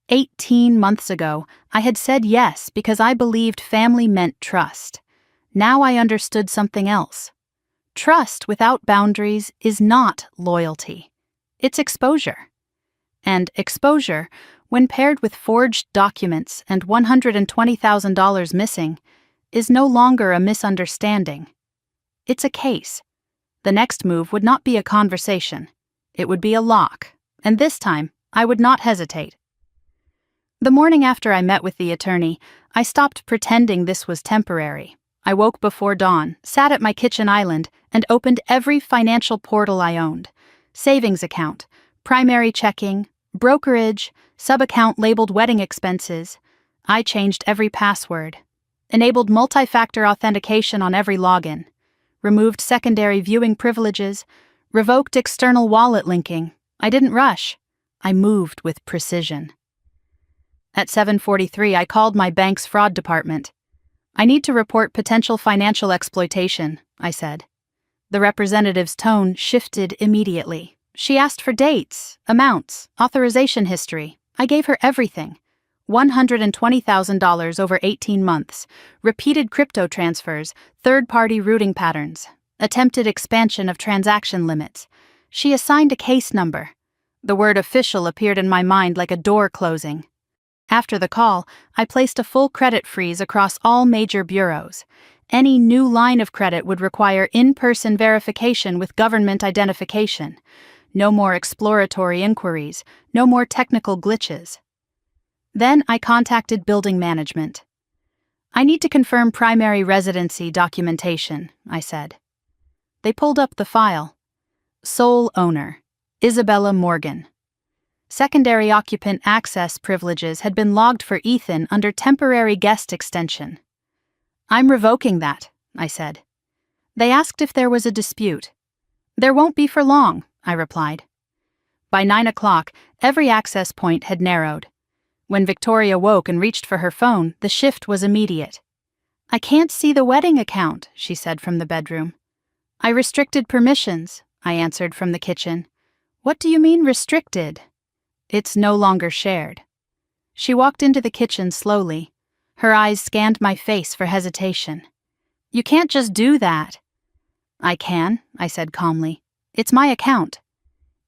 18 months ago, I had said yes because I believed family meant trust. Now I understood something else. Trust without boundaries is not loyalty. It's exposure. And exposure, when paired with forged documents and $120,000 missing, is no longer a misunderstanding. It's a case. The next move would not be a conversation. It would be a lock, and this time, I would not hesitate. The morning after I met with the attorney, I stopped pretending this was temporary. I woke before dawn, sat at my kitchen island, and opened every financial portal I owned. Savings account, primary checking, brokerage, sub-account labeled wedding expenses. I changed every password. Enabled multi-factor authentication on every login. Removed secondary viewing privileges. Revoked external wallet linking. I didn't rush. I moved with precision. At 7:43, I called my bank's fraud department. I need to report potential financial exploitation, I said. The representative's tone shifted immediately. She asked for dates, amounts, authorization history. I gave her everything. $120,000 over 18 months, repeated crypto transfers, third-party routing patterns, attempted expansion of transaction limits. She assigned a case number. The word official appeared in my mind like a door closing. After the call, I placed a full credit freeze across all major bureaus. Any new line of credit would require in-person verification with government identification. No more exploratory inquiries, no more technical glitches. Then I contacted building management. I need to confirm primary residency documentation, I said. They pulled up the file. Sole owner, Isabella Morgan. Secondary occupant access privileges had been logged for Ethan under temporary guest extension. I'm revoking that, I said. They asked if there was a dispute. There won't be for long, I replied. By 9 o'clock, every access point had narrowed. When Victoria woke and reached for her phone, the shift was immediate. I can't see the wedding account, she said from the bedroom. I restricted permissions, I answered from the kitchen. What do you mean restricted? It's no longer shared. She walked into the kitchen slowly. Her eyes scanned my face for hesitation. You can't just do that. I can, I said calmly. It's my account.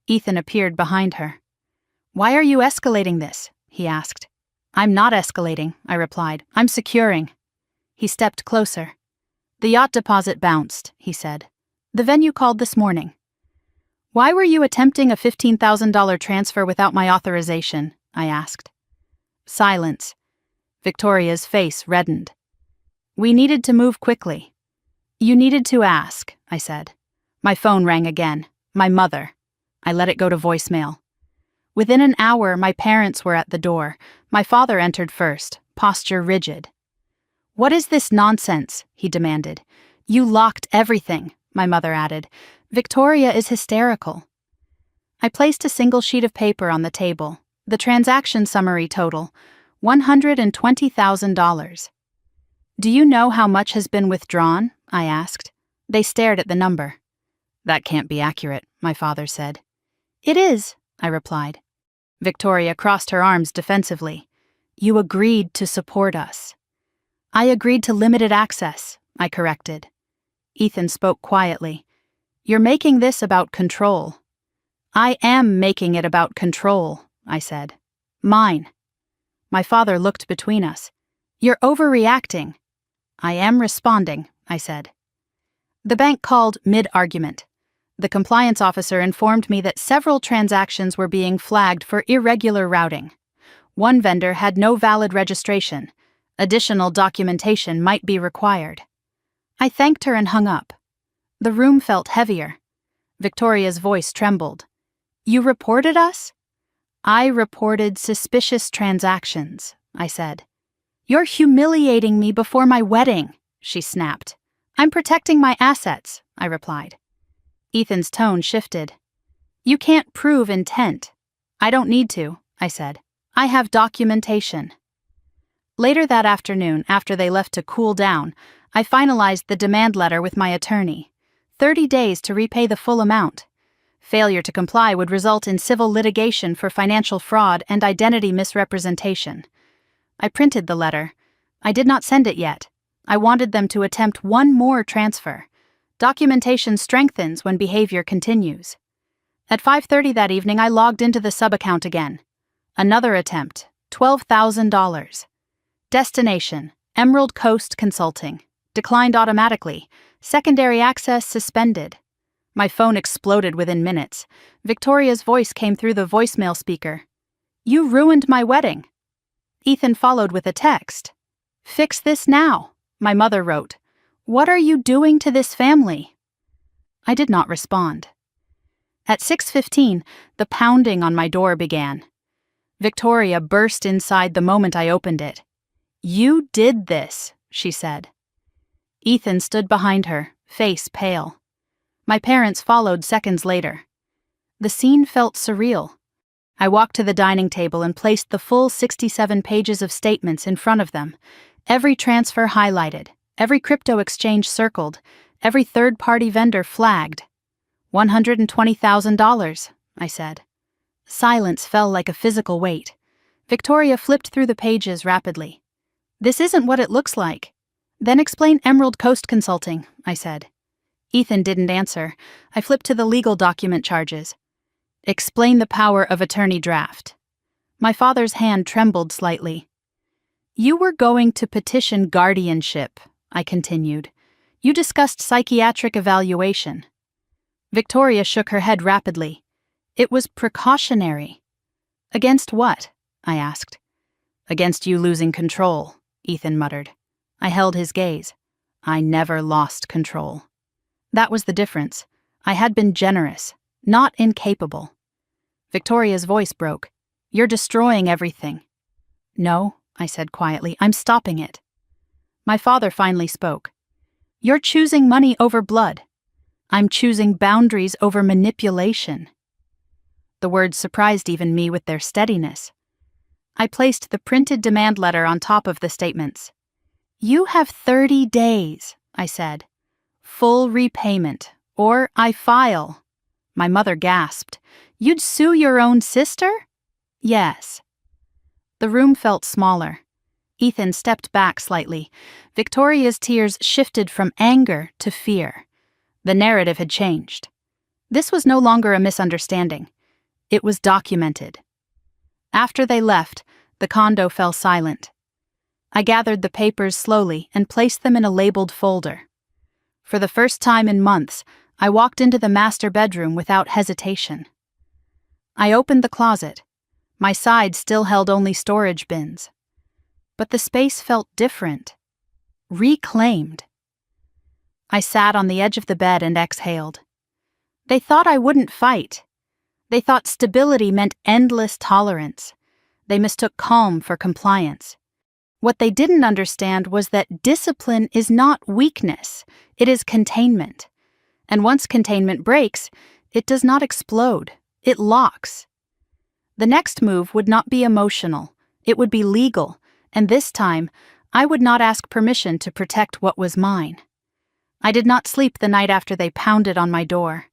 Ethan appeared behind her. Why are you escalating this? He asked. I'm not escalating, I replied. I'm securing. He stepped closer. The yacht deposit bounced, he said. The venue called this morning. Why were you attempting a $15,000 transfer without my authorization? I asked. Silence. Victoria's face reddened. We needed to move quickly. You needed to ask, I said. My phone rang again. My mother. I let it go to voicemail. Within an hour, my parents were at the door. My father entered first, posture rigid. What is this nonsense? He demanded. You locked everything, my mother added. Victoria is hysterical. I placed a single sheet of paper on the table. The transaction summary total, $120,000. Do you know how much has been withdrawn? I asked. They stared at the number. That can't be accurate, my father said. It is, I replied. Victoria crossed her arms defensively. You agreed to support us. I agreed to limited access, I corrected. Ethan spoke quietly. You're making this about control. I am making it about control, I said. Mine. My father looked between us. You're overreacting. I am responding, I said. The bank called mid-argument. The compliance officer informed me that several transactions were being flagged for irregular routing. One vendor had no valid registration. Additional documentation might be required. I thanked her and hung up. The room felt heavier. Victoria's voice trembled. You reported us? I reported suspicious transactions, I said. You're humiliating me before my wedding, she snapped. I'm protecting my assets, I replied. Ethan's tone shifted. You can't prove intent. I don't need to, I said. I have documentation. Later that afternoon, after they left to cool down, I finalized the demand letter with my attorney. 30 days to repay the full amount. Failure to comply would result in civil litigation for financial fraud and identity misrepresentation. I printed the letter. I did not send it yet. I wanted them to attempt one more transfer. Documentation strengthens when behavior continues. At 5:30 that evening, I logged into the sub-account again. Another attempt, $12,000. Destination, Emerald Coast Consulting. Declined automatically. Secondary access suspended. My phone exploded within minutes. Victoria's voice came through the voicemail speaker. You ruined my wedding. Ethan followed with a text. Fix this now, my mother wrote. What are you doing to this family? I did not respond. At 6:15, the pounding on my door began. Victoria burst inside the moment I opened it. You did this, she said. Ethan stood behind her, face pale. My parents followed seconds later. The scene felt surreal. I walked to the dining table and placed the full 67 pages of statements in front of them, every transfer highlighted, every crypto exchange circled, every third-party vendor flagged. $120,000, I said. Silence fell like a physical weight. Victoria flipped through the pages rapidly. This isn't what it looks like. Then explain Emerald Coast Consulting, I said. Ethan didn't answer. I flipped to the legal document charges. Explain the power of attorney draft. My father's hand trembled slightly. You were going to petition guardianship, I continued. You discussed psychiatric evaluation. Victoria shook her head rapidly. It was precautionary. Against what? I asked. Against you losing control, Ethan muttered. I held his gaze. I never lost control. That was the difference. I had been generous, not incapable. Victoria's voice broke. You're destroying everything. No, I said quietly, I'm stopping it. My father finally spoke. You're choosing money over blood. I'm choosing boundaries over manipulation. The words surprised even me with their steadiness. I placed the printed demand letter on top of the statements. You have 30 days, I said. Full repayment, or I file. My mother gasped. You'd sue your own sister? Yes. The room felt smaller. Ethan stepped back slightly. Victoria's tears shifted from anger to fear. The narrative had changed. This was no longer a misunderstanding. It was documented. After they left, the condo fell silent. I gathered the papers slowly and placed them in a labeled folder. For the first time in months, I walked into the master bedroom without hesitation. I opened the closet. My side still held only storage bins. But the space felt different. Reclaimed. I sat on the edge of the bed and exhaled. They thought I wouldn't fight. They thought stability meant endless tolerance. They mistook calm for compliance. What they didn't understand was that discipline is not weakness, it is containment. And once containment breaks, it does not explode, it locks. The next move would not be emotional, it would be legal, and this time, I would not ask permission to protect what was mine. I did not sleep the night after they pounded on my door.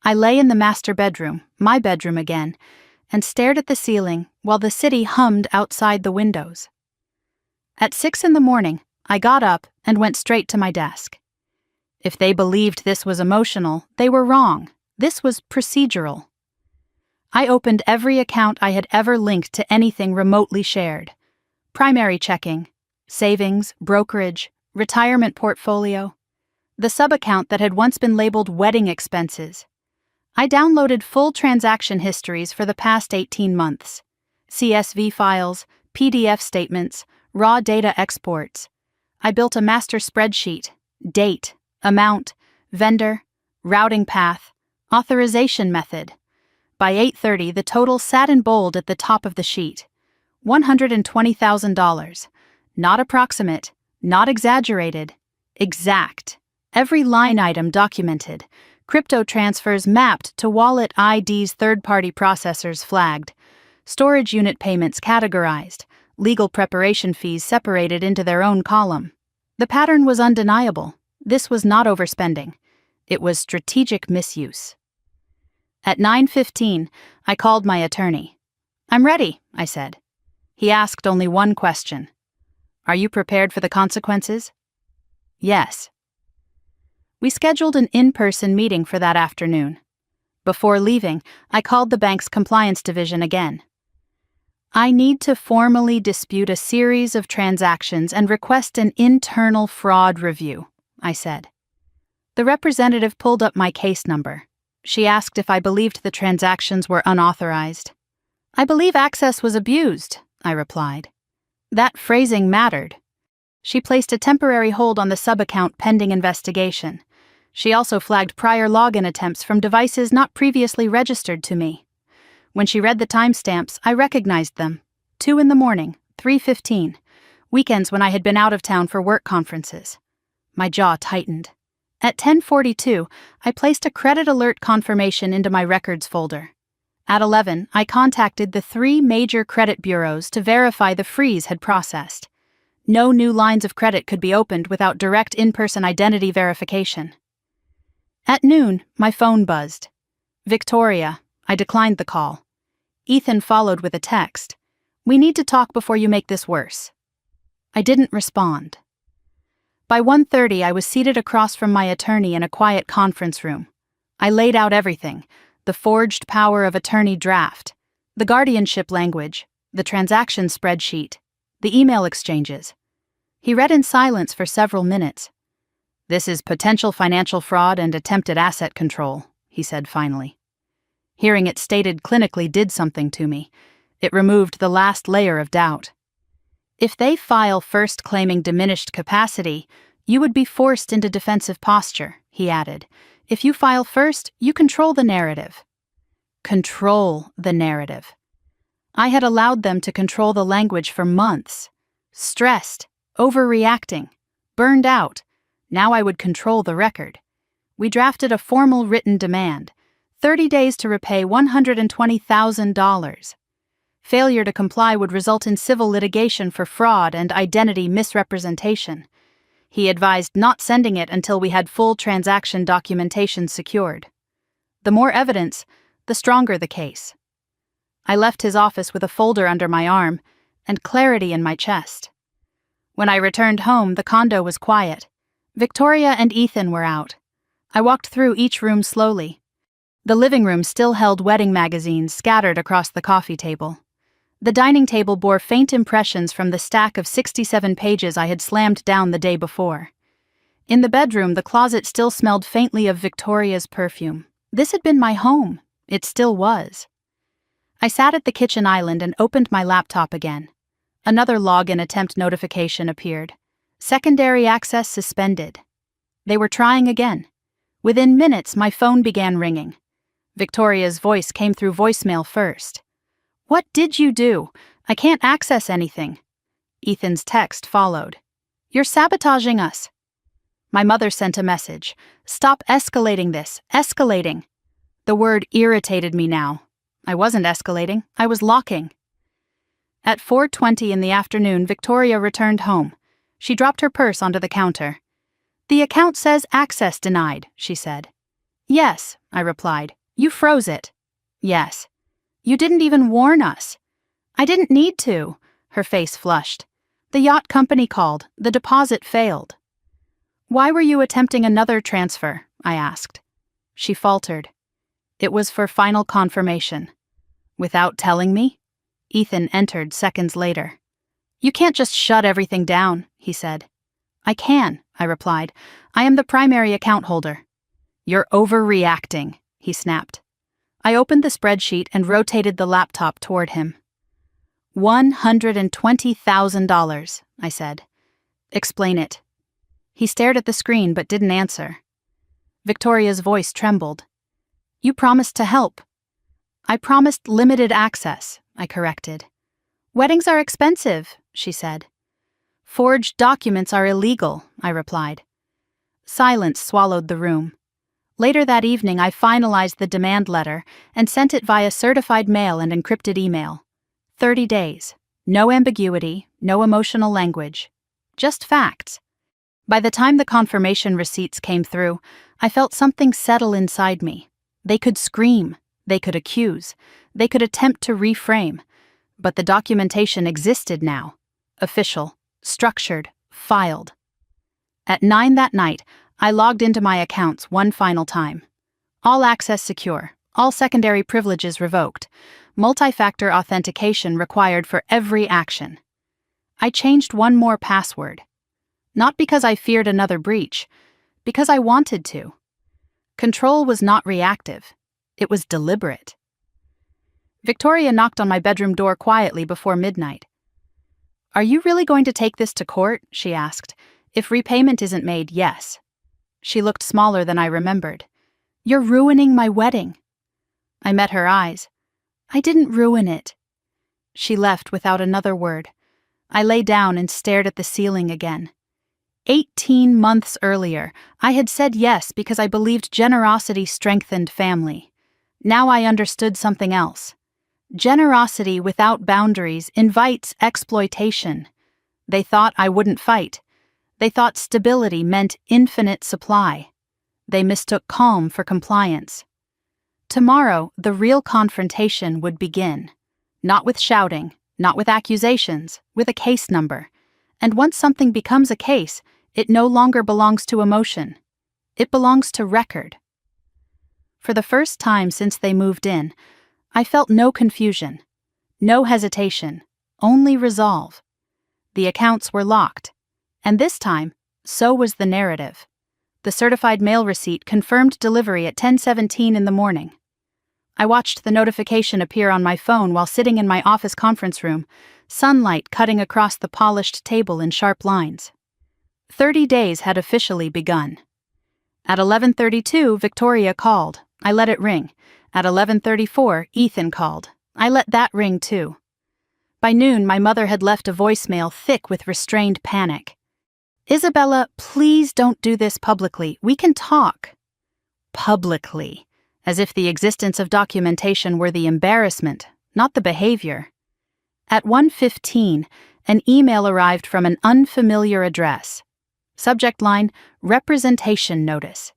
I lay in the master bedroom, my bedroom again, and stared at the ceiling while the city hummed outside the windows. At 6 a.m, I got up and went straight to my desk. If they believed this was emotional, they were wrong. This was procedural. I opened every account I had ever linked to anything remotely shared. Primary checking, savings, brokerage, retirement portfolio, the sub-account that had once been labeled wedding expenses. I downloaded full transaction histories for the past 18 months, CSV files, PDF statements, raw data exports. I built a master spreadsheet, date, amount, vendor, routing path, authorization method. By 8:30, the total sat in bold at the top of the sheet. $120,000. Not approximate, not exaggerated, exact. Every line item documented. Crypto transfers mapped to wallet IDs, third-party processors flagged. Storage unit payments categorized. Legal preparation fees separated into their own column. The pattern was undeniable. This was not overspending. It was strategic misuse. At 9:15, I called my attorney. "I'm ready," I said. He asked only one question. "Are you prepared for the consequences?" "Yes." We scheduled an in-person meeting for that afternoon. Before leaving, I called the bank's compliance division again. "I need to formally dispute a series of transactions and request an internal fraud review," I said. The representative pulled up my case number. She asked if I believed the transactions were unauthorized. "I believe access was abused," I replied. That phrasing mattered. She placed a temporary hold on the sub-account pending investigation. She also flagged prior login attempts from devices not previously registered to me. When she read the timestamps, I recognized them. 2 a.m, 3:15, weekends when I had been out of town for work conferences. My jaw tightened. At 10:42, I placed a credit alert confirmation into my records folder. At 11, I contacted the 3 major credit bureaus to verify the freeze had processed. No new lines of credit could be opened without direct in-person identity verification. At noon, my phone buzzed. "Victoria," I declined the call. Ethan followed with a text. "We need to talk before you make this worse." I didn't respond. By 1:30, I was seated across from my attorney in a quiet conference room. I laid out everything: the forged power of attorney draft, the guardianship language, the transaction spreadsheet, the email exchanges. He read in silence for several minutes. "This is potential financial fraud and attempted asset control," he said finally. Hearing it stated clinically did something to me. It removed the last layer of doubt. "If they file first claiming diminished capacity, you would be forced into defensive posture," he added. "If you file first, you control the narrative." Control the narrative. I had allowed them to control the language for months. Stressed, overreacting, burned out. Now I would control the record. We drafted a formal written demand: 30 days to repay $120,000. Failure to comply would result in civil litigation for fraud and identity misrepresentation. He advised not sending it until we had full transaction documentation secured. The more evidence, the stronger the case. I left his office with a folder under my arm and clarity in my chest. When I returned home, the condo was quiet. Victoria and Ethan were out. I walked through each room slowly. The living room still held wedding magazines scattered across the coffee table. The dining table bore faint impressions from the stack of 67 pages I had slammed down the day before. In the bedroom, the closet still smelled faintly of Victoria's perfume. This had been my home. It still was. I sat at the kitchen island and opened my laptop again. Another login attempt notification appeared. Secondary access suspended. They were trying again. Within minutes, my phone began ringing. Victoria's voice came through voicemail first. "What did you do? I can't access anything." Ethan's text followed. "You're sabotaging us." My mother sent a message. "Stop escalating this. Escalating." The word irritated me now. I wasn't escalating. I was locking. At 4:20 in the afternoon, Victoria returned home. She dropped her purse onto the counter. "The account says access denied," she said. "Yes," I replied. "You froze it." "Yes." "You didn't even warn us." "I didn't need to." Her face flushed. "The yacht company called. The deposit failed." "Why were you attempting another transfer?" I asked. She faltered. "It was for final confirmation." "Without telling me?" Ethan entered seconds later. "You can't just shut everything down," he said. "I can," I replied. "I am the primary account holder." "You're overreacting," he snapped. I opened the spreadsheet and rotated the laptop toward him. $120,000, I said. "Explain it." He stared at the screen but didn't answer. Victoria's voice trembled. "You promised to help." "I promised limited access," I corrected. "Weddings are expensive," she said. "Forged documents are illegal," I replied. Silence swallowed the room. Later that evening, I finalized the demand letter and sent it via certified mail and encrypted email. 30 days. No ambiguity, no emotional language. Just facts. By the time the confirmation receipts came through, I felt something settle inside me. They could scream, they could accuse, they could attempt to reframe, but the documentation existed now. Official, structured, filed. At 9 that night, I logged into my accounts one final time. All access secure, all secondary privileges revoked, multi-factor authentication required for every action. I changed one more password. Not because I feared another breach, because I wanted to. Control was not reactive. It was deliberate. Victoria knocked on my bedroom door quietly before midnight. "Are you really going to take this to court?" she asked. "If repayment isn't made, yes." She looked smaller than I remembered. "You're ruining my wedding." I met her eyes. "I didn't ruin it." She left without another word. I lay down and stared at the ceiling again. 18 months earlier, I had said yes because I believed generosity strengthened family. Now I understood something else. Generosity without boundaries invites exploitation. They thought I wouldn't fight. They thought stability meant infinite supply. They mistook calm for compliance. Tomorrow, the real confrontation would begin. Not with shouting, not with accusations, with a case number. And once something becomes a case, it no longer belongs to emotion. It belongs to record. For the first time since they moved in, I felt no confusion, no hesitation, only resolve. The accounts were locked. And this time, so was the narrative. The certified mail receipt confirmed delivery at 10:17 in the morning. I watched the notification appear on my phone while sitting in my office conference room, sunlight cutting across the polished table in sharp lines. 30 days had officially begun. At 11:32, Victoria called. I let it ring. At 11:34, Ethan called. I let that ring too. By noon, my mother had left a voicemail thick with restrained panic. "Isabella, please don't do this publicly. We can talk." Publicly, as if the existence of documentation were the embarrassment, not the behavior. At 1:15, an email arrived from an unfamiliar address. Subject line, representation notice.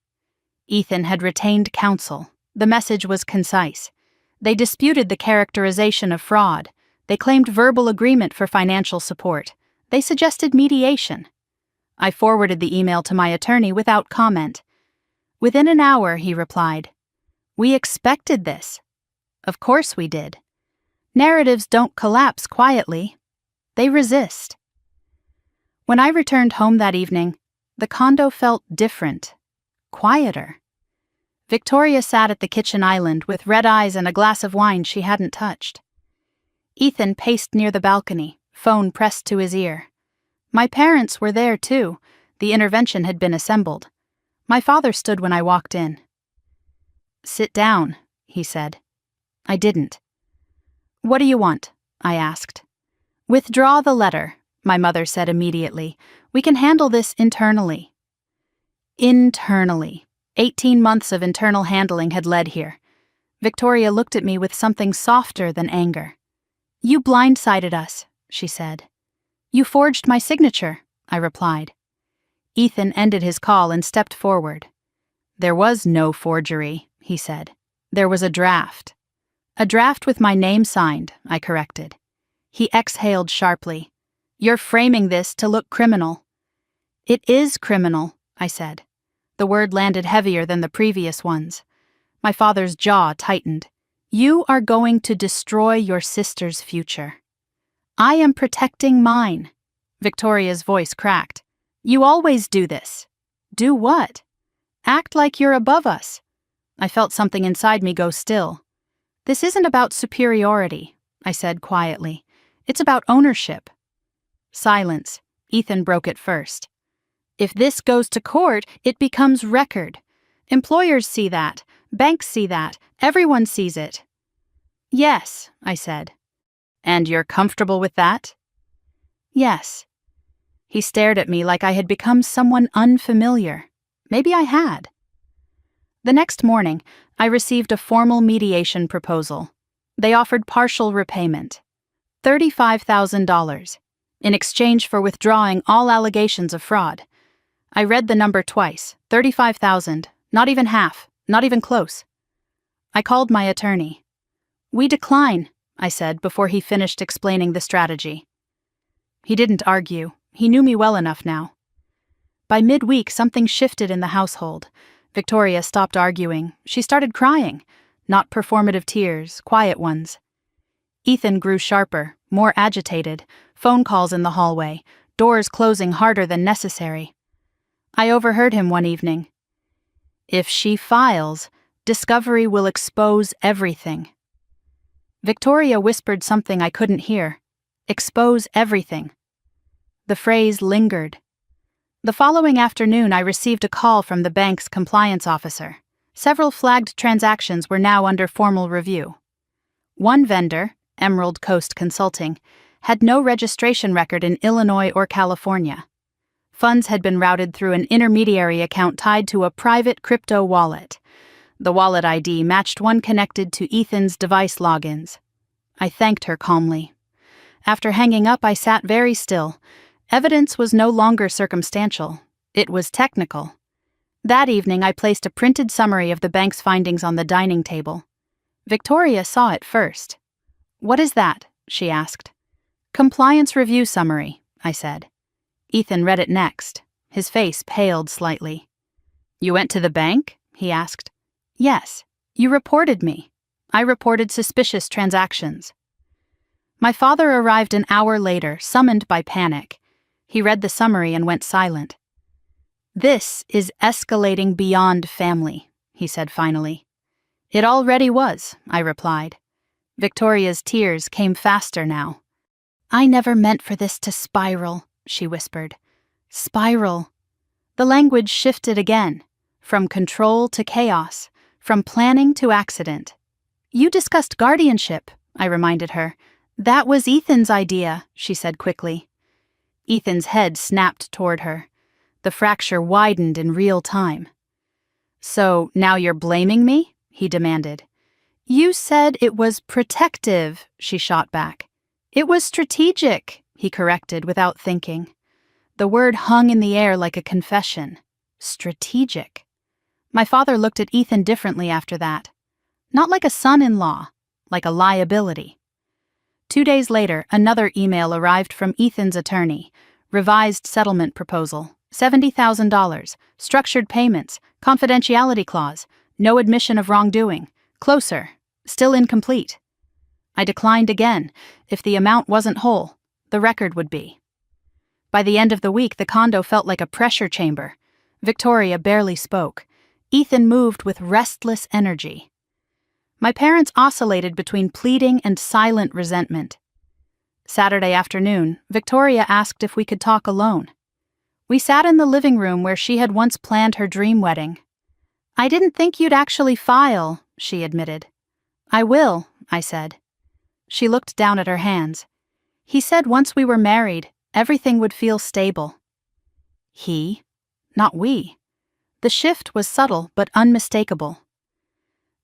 Ethan had retained counsel. The message was concise. They disputed the characterization of fraud. They claimed verbal agreement for financial support. They suggested mediation. I forwarded the email to my attorney without comment. Within an hour, he replied, "We expected this." Of course we did. Narratives don't collapse quietly. They resist. When I returned home that evening, The condo felt different, quieter. Victoria sat at the kitchen island with red eyes and a glass of wine she hadn't touched. Ethan paced near the balcony, phone pressed to his ear. My parents were there too. The intervention had been assembled. My father stood when I walked in. "Sit down," he said. I didn't. "What do you want?" I asked. "Withdraw the letter," my mother said immediately. "We can handle this internally." Internally. 18 months of internal handling had led here. Victoria looked at me with something softer than anger. "You blindsided us," she said. "You forged my signature," I replied. Ethan ended his call and stepped forward. "There was no forgery," he said. "There was a draft." "A draft with my name signed," I corrected. He exhaled sharply. "You're framing this to look criminal." "It is criminal," I said. The word landed heavier than the previous ones. My father's jaw tightened. "You are going to destroy your sister's future." "I am protecting mine." Victoria's voice cracked. "You always do this." "Do what?" "Act like you're above us." I felt something inside me go still. "This isn't about superiority," I said quietly. "It's about ownership." Silence. Ethan broke it first. "If this goes to court, it becomes record. Employers see that. Banks see that. Everyone sees it." "Yes," I said. "And you're comfortable with that?" "Yes." He stared at me like I had become someone unfamiliar. Maybe I had. The next morning, I received a formal mediation proposal. They offered partial repayment, $35,000, in exchange for withdrawing all allegations of fraud. I read the number twice, 35,000, not even half, not even close. I called my attorney. "We decline," I said before he finished explaining the strategy. He didn't argue. He knew me well enough now. By midweek, something shifted in the household. Victoria stopped arguing. She started crying. Not performative tears, quiet ones. Ethan grew sharper, more agitated, phone calls in the hallway, doors closing harder than necessary. I overheard him one evening. "If she files, discovery will expose everything." Victoria whispered something I couldn't hear. "Expose everything." The phrase lingered. The following afternoon, I received a call from the bank's compliance officer. Several flagged transactions were now under formal review. One vendor, Emerald Coast Consulting, had no registration record in Illinois or California. Funds had been routed through an intermediary account tied to a private crypto wallet. The wallet ID matched one connected to Ethan's device logins. I thanked her calmly. After hanging up, I sat very still. Evidence was no longer circumstantial. It was technical. That evening, I placed a printed summary of the bank's findings on the dining table. Victoria saw it first. "What is that?" she asked. "Compliance review summary," I said. Ethan read it next. His face paled slightly. "You went to the bank?" he asked. "Yes. You reported me. I reported suspicious transactions." My father arrived an hour later, summoned by panic. He read the summary and went silent. "This is escalating beyond family," he said finally. "It already was," I replied. Victoria's tears came faster now. "I never meant for this to spiral," she whispered. "Spiral." The language shifted again, from control to chaos, from planning to accident. "You discussed guardianship," I reminded her. "That was Ethan's idea," she said quickly. Ethan's head snapped toward her. The fracture widened in real time. "So now you're blaming me?" he demanded. "You said it was protective," she shot back. "It was strategic," he corrected without thinking. The word hung in the air like a confession. Strategic. My father looked at Ethan differently after that. Not like a son-in-law, like a liability. 2 days later, another email arrived from Ethan's attorney. Revised settlement proposal, $70,000, structured payments, confidentiality clause, no admission of wrongdoing, closer, still incomplete. I declined again. If the amount wasn't whole, the record would be. By the end of the week, the condo felt like a pressure chamber. Victoria barely spoke. Ethan moved with restless energy. My parents oscillated between pleading and silent resentment. Saturday afternoon, Victoria asked if we could talk alone. We sat in the living room where she had once planned her dream wedding. "I didn't think you'd actually file," she admitted. "I will," I said. She looked down at her hands. "He said once we were married, everything would feel stable." He? Not we. The shift was subtle but unmistakable.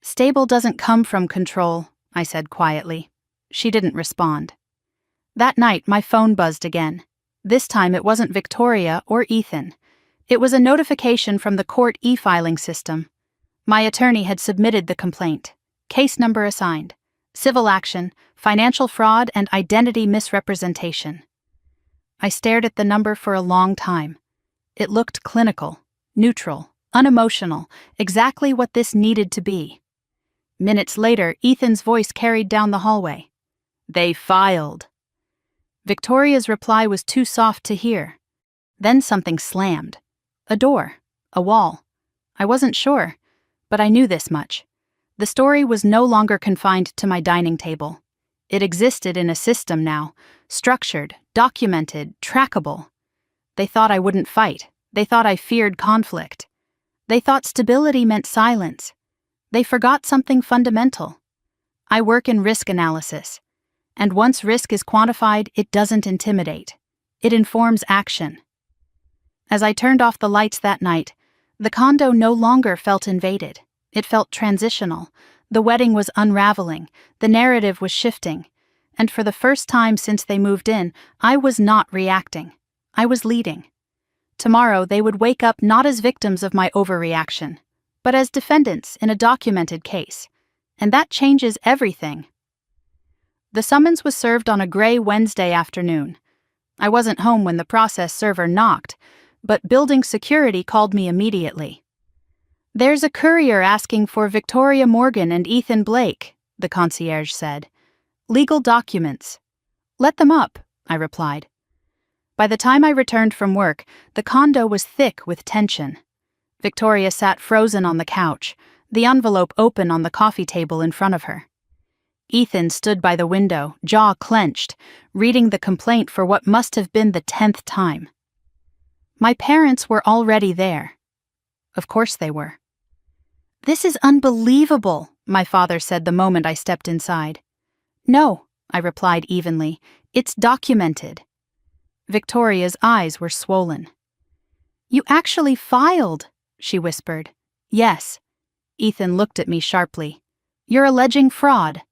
"Stable doesn't come from control," I said quietly. She didn't respond. That night, my phone buzzed again. This time it wasn't Victoria or Ethan. It was a notification from the court e-filing system. My attorney had submitted the complaint. Case number assigned. Civil action, financial fraud, and identity misrepresentation. I stared at the number for a long time. It looked clinical, neutral, unemotional, exactly what this needed to be. Minutes later, Ethan's voice carried down the hallway. "They filed." Victoria's reply was too soft to hear. Then something slammed. A door. A wall. I wasn't sure, but I knew this much. The story was no longer confined to my dining table. It existed in a system now, structured, documented, trackable. They thought I wouldn't fight. They thought I feared conflict. They thought stability meant silence. They forgot something fundamental. I work in risk analysis. And once risk is quantified, it doesn't intimidate. It informs action. As I turned off the lights that night, the condo no longer felt invaded. It felt transitional. The wedding was unraveling. The narrative was shifting. And for the first time since they moved in, I was not reacting. I was leading. Tomorrow they would wake up not as victims of my overreaction, but as defendants in a documented case. And that changes everything. The summons was served on a gray Wednesday afternoon. I wasn't home when the process server knocked, but building security called me immediately. "There's a courier asking for Victoria Morgan and Ethan Blake," the concierge said. "Legal documents." "Let them up," I replied. By the time I returned from work, the condo was thick with tension. Victoria sat frozen on the couch, the envelope open on the coffee table in front of her. Ethan stood by the window, jaw clenched, reading the complaint for what must have been the 10th time. My parents were already there. Of course they were. "This is unbelievable," my father said the moment I stepped inside. "No," I replied evenly, "it's documented." Victoria's eyes were swollen. "You actually filed," she whispered. "Yes." Ethan looked at me sharply. "You're alleging fraud."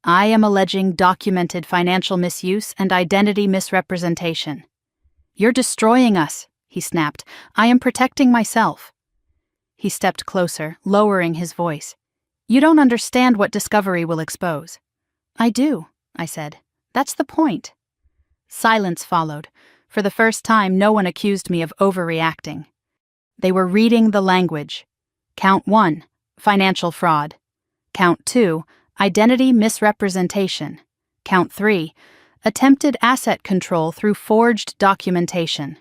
"I am alleging documented financial misuse and identity misrepresentation." "You're destroying us," he snapped. "I am protecting myself." He stepped closer, lowering his voice. "You don't understand what discovery will expose." "I do," I said. "That's the point." Silence followed. For the first time, no one accused me of overreacting. They were reading the language. Count 1, financial fraud. Count 2, identity misrepresentation. Count 3, attempted asset control through forged documentation.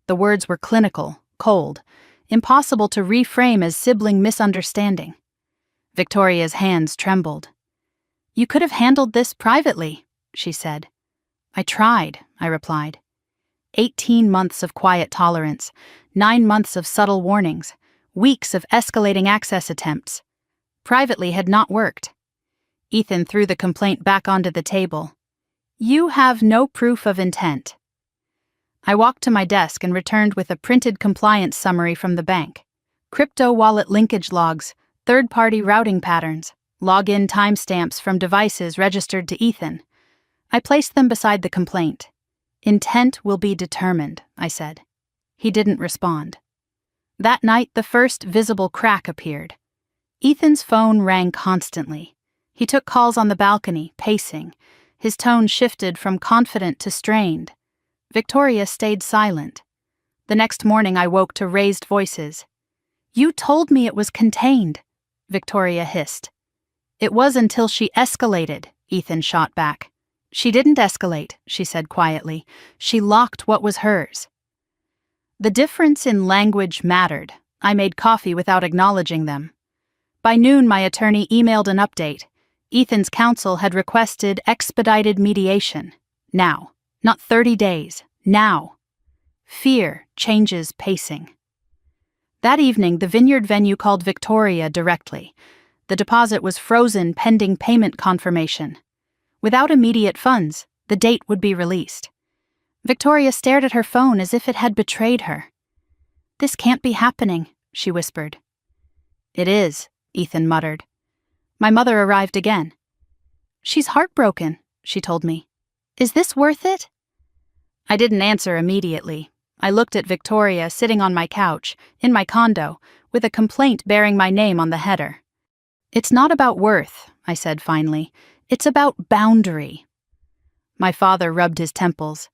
The words were clinical, cold, impossible to reframe as sibling misunderstanding. Victoria's hands trembled. "You could have handled this privately," she said. "I tried," I replied. 18 months of quiet tolerance, 9 months of subtle warnings, weeks of escalating access attempts. Privately had not worked. Ethan threw the complaint back onto the table. "You have no proof of intent." I walked to my desk and returned with a printed compliance summary from the bank. Crypto wallet linkage logs, third-party routing patterns, login timestamps from devices registered to Ethan. I placed them beside the complaint. "Intent will be determined," I said. He didn't respond. That night, the first visible crack appeared. Ethan's phone rang constantly. He took calls on the balcony, pacing. His tone shifted from confident to strained. Victoria stayed silent. The next morning I woke to raised voices. "You told me it was contained," Victoria hissed. "It was until she escalated," Ethan shot back. She didn't escalate, she said quietly. She locked what was hers. The difference in language mattered. I made coffee without acknowledging them. By noon, my attorney emailed an update. Ethan's counsel had requested expedited mediation. Now. Not 30 days. Now. Fear changes pacing. That evening, the vineyard venue called Victoria directly. The deposit was frozen pending payment confirmation. Without immediate funds, the date would be released. Victoria stared at her phone as if it had betrayed her. "This can't be happening," she whispered. "It is," Ethan muttered. My mother arrived again. "She's heartbroken," she told me. "Is this worth it?" I didn't answer immediately. I looked at Victoria sitting on my couch, in my condo, with a complaint bearing my name on the header. "It's not about worth," I said finally. "It's about boundary." My father rubbed his temples.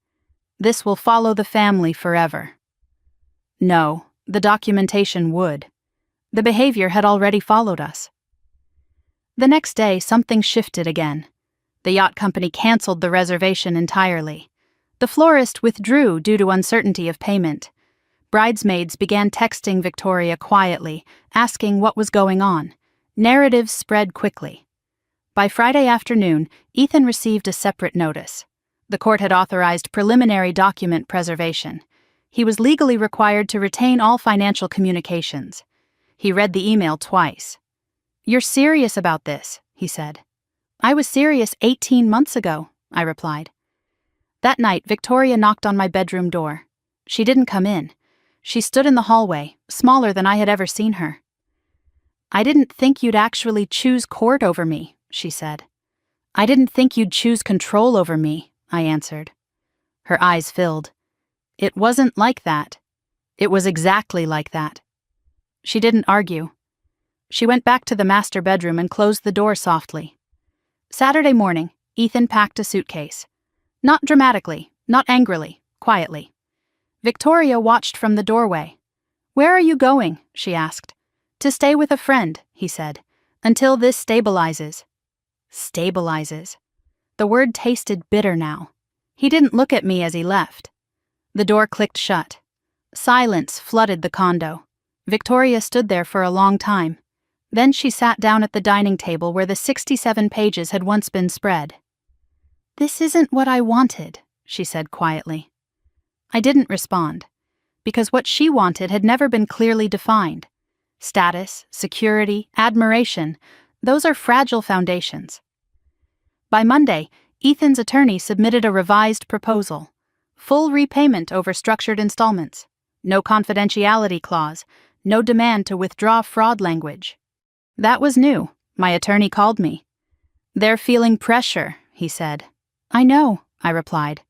"This will follow the family forever." No, the documentation would. The behavior had already followed us. The next day, something shifted again. The yacht company canceled the reservation entirely. The florist withdrew due to uncertainty of payment. Bridesmaids began texting Victoria quietly, asking what was going on. Narratives spread quickly. By Friday afternoon, Ethan received a separate notice. The court had authorized preliminary document preservation. He was legally required to retain all financial communications. He read the email twice. "You're serious about this," he said. "I was serious 18 months ago," I replied. That night, Victoria knocked on my bedroom door. She didn't come in. She stood in the hallway, smaller than I had ever seen her. "I didn't think you'd actually choose court over me," she said. "I didn't think you'd choose control over me," I answered. Her eyes filled. "It wasn't like that. It was exactly like that." She didn't argue. She went back to the master bedroom and closed the door softly. Saturday morning, Ethan packed a suitcase. Not dramatically, not angrily, quietly. Victoria watched from the doorway. "Where are you going?" she asked. "To stay with a friend," he said, "until this stabilizes." Stabilizes. The word tasted bitter now. He didn't look at me as he left. The door clicked shut. Silence flooded the condo. Victoria stood there for a long time. Then she sat down at the dining table where the 67 pages had once been spread. "This isn't what I wanted," she said quietly. I didn't respond, because what she wanted had never been clearly defined. Status, security, admiration, those are fragile foundations. By Monday, Ethan's attorney submitted a revised proposal. Full repayment over structured installments. No confidentiality clause. No demand to withdraw fraud language. That was new. My attorney called me. "They're feeling pressure," he said. "I know," I replied.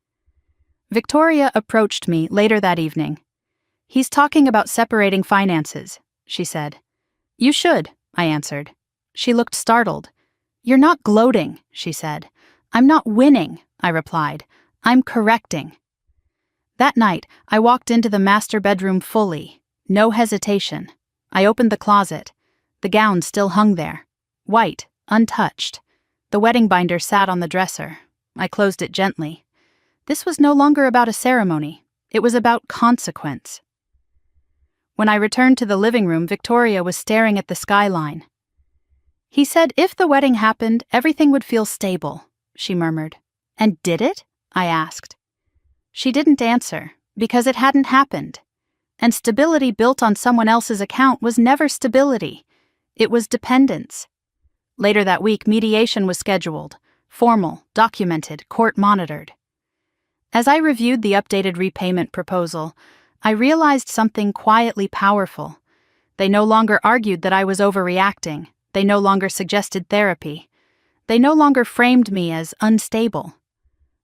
Victoria approached me later that evening. "He's talking about separating finances," she said. "You should," I answered. She looked startled. "You're not gloating," she said. "I'm not winning," I replied. "I'm correcting." That night, I walked into the master bedroom fully. No hesitation. I opened the closet. The gown still hung there. White, untouched. The wedding binder sat on the dresser. I closed it gently. This was no longer about a ceremony. It was about consequence. When I returned to the living room, Victoria was staring at the skyline. "He said if the wedding happened, everything would feel stable," she murmured. "And did it?" I asked. She didn't answer, because it hadn't happened. And stability built on someone else's account was never stability. It was dependence. Later that week, mediation was scheduled. Formal, documented, court-monitored. As I reviewed the updated repayment proposal, I realized something quietly powerful. They no longer argued that I was overreacting. They no longer suggested therapy. They no longer framed me as unstable.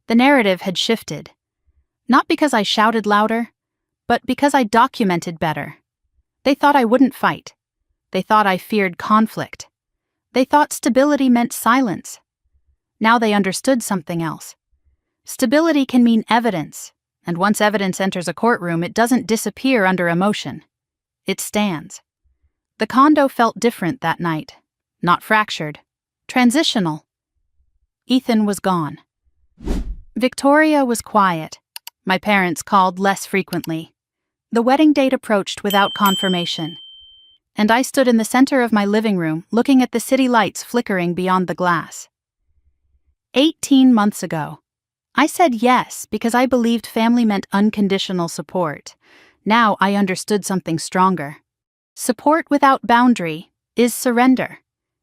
The narrative had shifted. Not because I shouted louder, but because I documented better. They thought I wouldn't fight. They thought I feared conflict. They thought stability meant silence. Now they understood something else. Stability can mean evidence, and once evidence enters a courtroom, it doesn't disappear under emotion. It stands. The condo felt different that night. Not fractured. Transitional. Ethan was gone. Victoria was quiet. My parents called less frequently. The wedding date approached without confirmation, and I stood in the center of my living room looking at the city lights flickering beyond the glass. 18 months ago, I said yes because I believed family meant unconditional support. Now I understood something stronger. Support without boundary is surrender,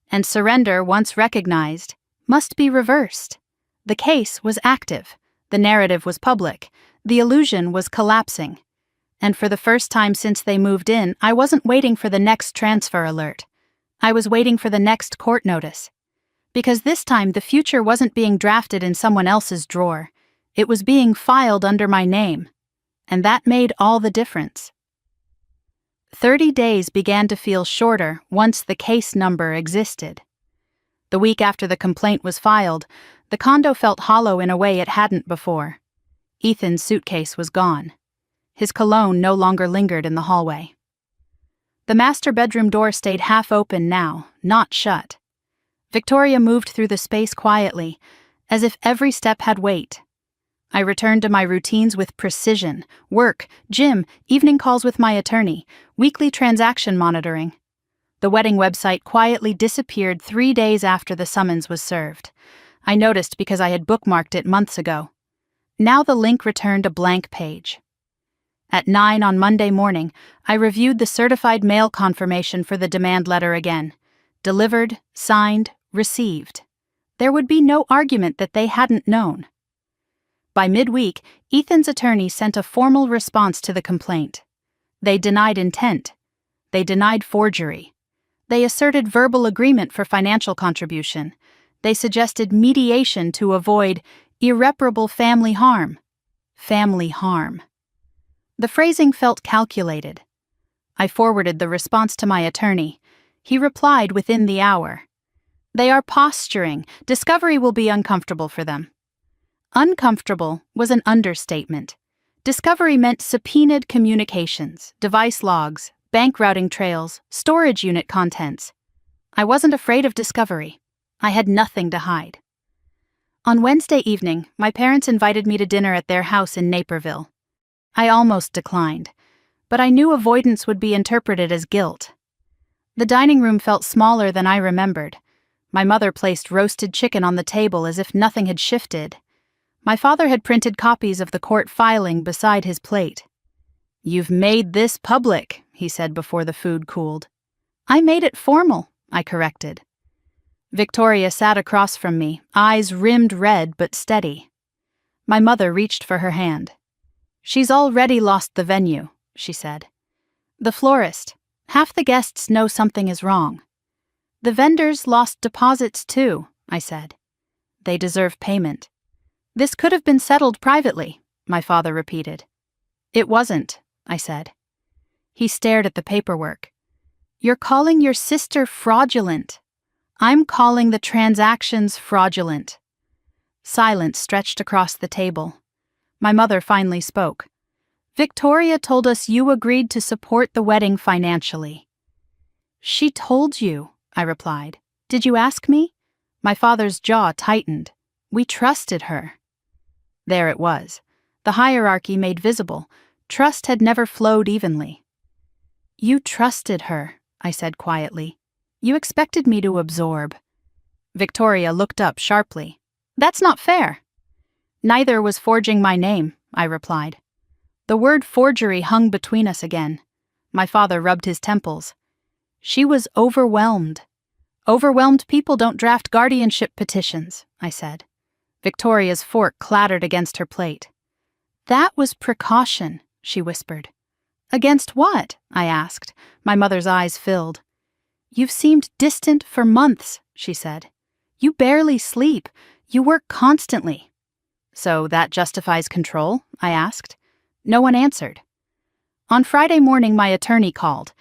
and surrender, once recognized, must be reversed. The case was active, the narrative was public, the illusion was collapsing. And for the first time since they moved in, I wasn't waiting for the next transfer alert. I was waiting for the next court notice. Because this time the future wasn't being drafted in someone else's drawer. It was being filed under my name. And that made all the difference. 30 days began to feel shorter once the case number existed. The week after the complaint was filed, the condo felt hollow in a way it hadn't before. Ethan's suitcase was gone. His cologne no longer lingered in the hallway. The master bedroom door stayed half open now, not shut. Victoria moved through the space quietly, as if every step had weight. I returned to my routines with precision: work, gym, evening calls with my attorney, weekly transaction monitoring. The wedding website quietly disappeared 3 days after the summons was served. I noticed because I had bookmarked it months ago. Now the link returned a blank page. At 9 on Monday morning, I reviewed the certified mail confirmation for the demand letter again. Delivered, signed, received. There would be no argument that they hadn't known. By midweek, Ethan's attorney sent a formal response to the complaint. They denied intent. They denied forgery. They asserted verbal agreement for financial contribution. They suggested mediation to avoid irreparable family harm. Family harm. The phrasing felt calculated. I forwarded the response to my attorney. He replied within the hour. They are posturing. Discovery will be uncomfortable for them. Uncomfortable was an understatement. Discovery meant subpoenaed communications, device logs, bank routing trails, storage unit contents. I wasn't afraid of discovery. I had nothing to hide. On Wednesday evening, my parents invited me to dinner at their house in Naperville. I almost declined, but I knew avoidance would be interpreted as guilt. The dining room felt smaller than I remembered. My mother placed roasted chicken on the table as if nothing had shifted. My father had printed copies of the court filing beside his plate. "You've made this public," he said before the food cooled. "I made it formal," I corrected. Victoria sat across from me, eyes rimmed red but steady. My mother reached for her hand. "She's already lost the venue," she said. "The florist. Half the guests know something is wrong." "The vendors lost deposits too," I said. "They deserve payment." "This could have been settled privately," my father repeated. "It wasn't," I said. He stared at the paperwork. "You're calling your sister fraudulent. I'm calling the transactions fraudulent." Silence stretched across the table. My mother finally spoke. "Victoria told us you agreed to support the wedding financially." "She told you," I replied. "Did you ask me?" My father's jaw tightened. "We trusted her." There it was. The hierarchy made visible. Trust had never flowed evenly. "You trusted her," I said quietly. "You expected me to absorb." Victoria looked up sharply. "That's not fair." "Neither was forging my name," I replied. The word forgery hung between us again. My father rubbed his temples. "She was overwhelmed." "Overwhelmed people don't draft guardianship petitions," I said. Victoria's fork clattered against her plate. "That was precaution," she whispered. "Against what?" I asked. My mother's eyes filled. "You've seemed distant for months," she said. "You barely sleep. You work constantly." "So that justifies control?" I asked. No one answered. On Friday morning, my attorney called.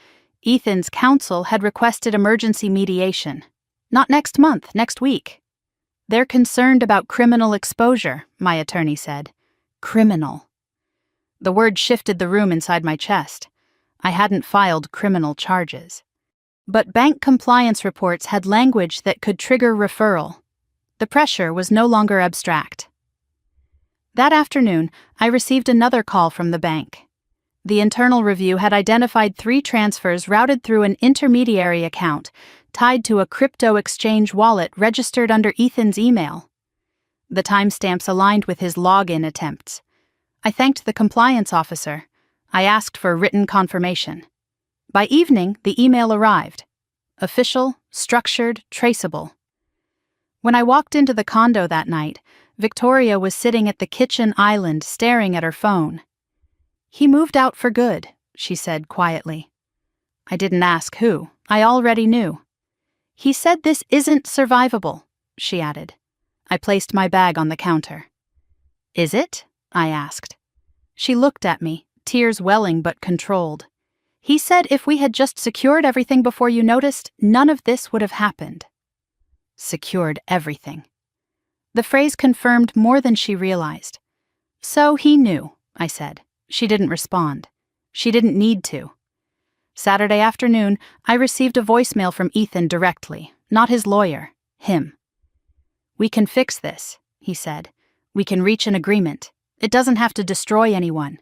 Ethan's counsel had requested emergency mediation. "Not next month, next week." "They're concerned about criminal exposure," my attorney said. Criminal. The word shifted the room inside my chest. I hadn't filed criminal charges. But bank compliance reports had language that could trigger referral. The pressure was no longer abstract. That afternoon, I received another call from the bank. The internal review had identified 3 transfers routed through an intermediary account tied to a crypto exchange wallet registered under Ethan's email. The timestamps aligned with his login attempts. I thanked the compliance officer. I asked for written confirmation. By evening, the email arrived. Official, structured, traceable. When I walked into the condo that night, Victoria was sitting at the kitchen island staring at her phone. "He moved out for good," she said quietly. I didn't ask who. I already knew. "He said this isn't survivable," she added. I placed my bag on the counter. "Is it?" I asked. She looked at me, tears welling but controlled. "He said if we had just secured everything before you noticed, none of this would have happened." Secured everything. The phrase confirmed more than she realized. "So he knew," I said. She didn't respond. She didn't need to. Saturday afternoon, I received a voicemail from Ethan directly, not his lawyer, him. "We can fix this," he said. "We can reach an agreement. It doesn't have to destroy anyone."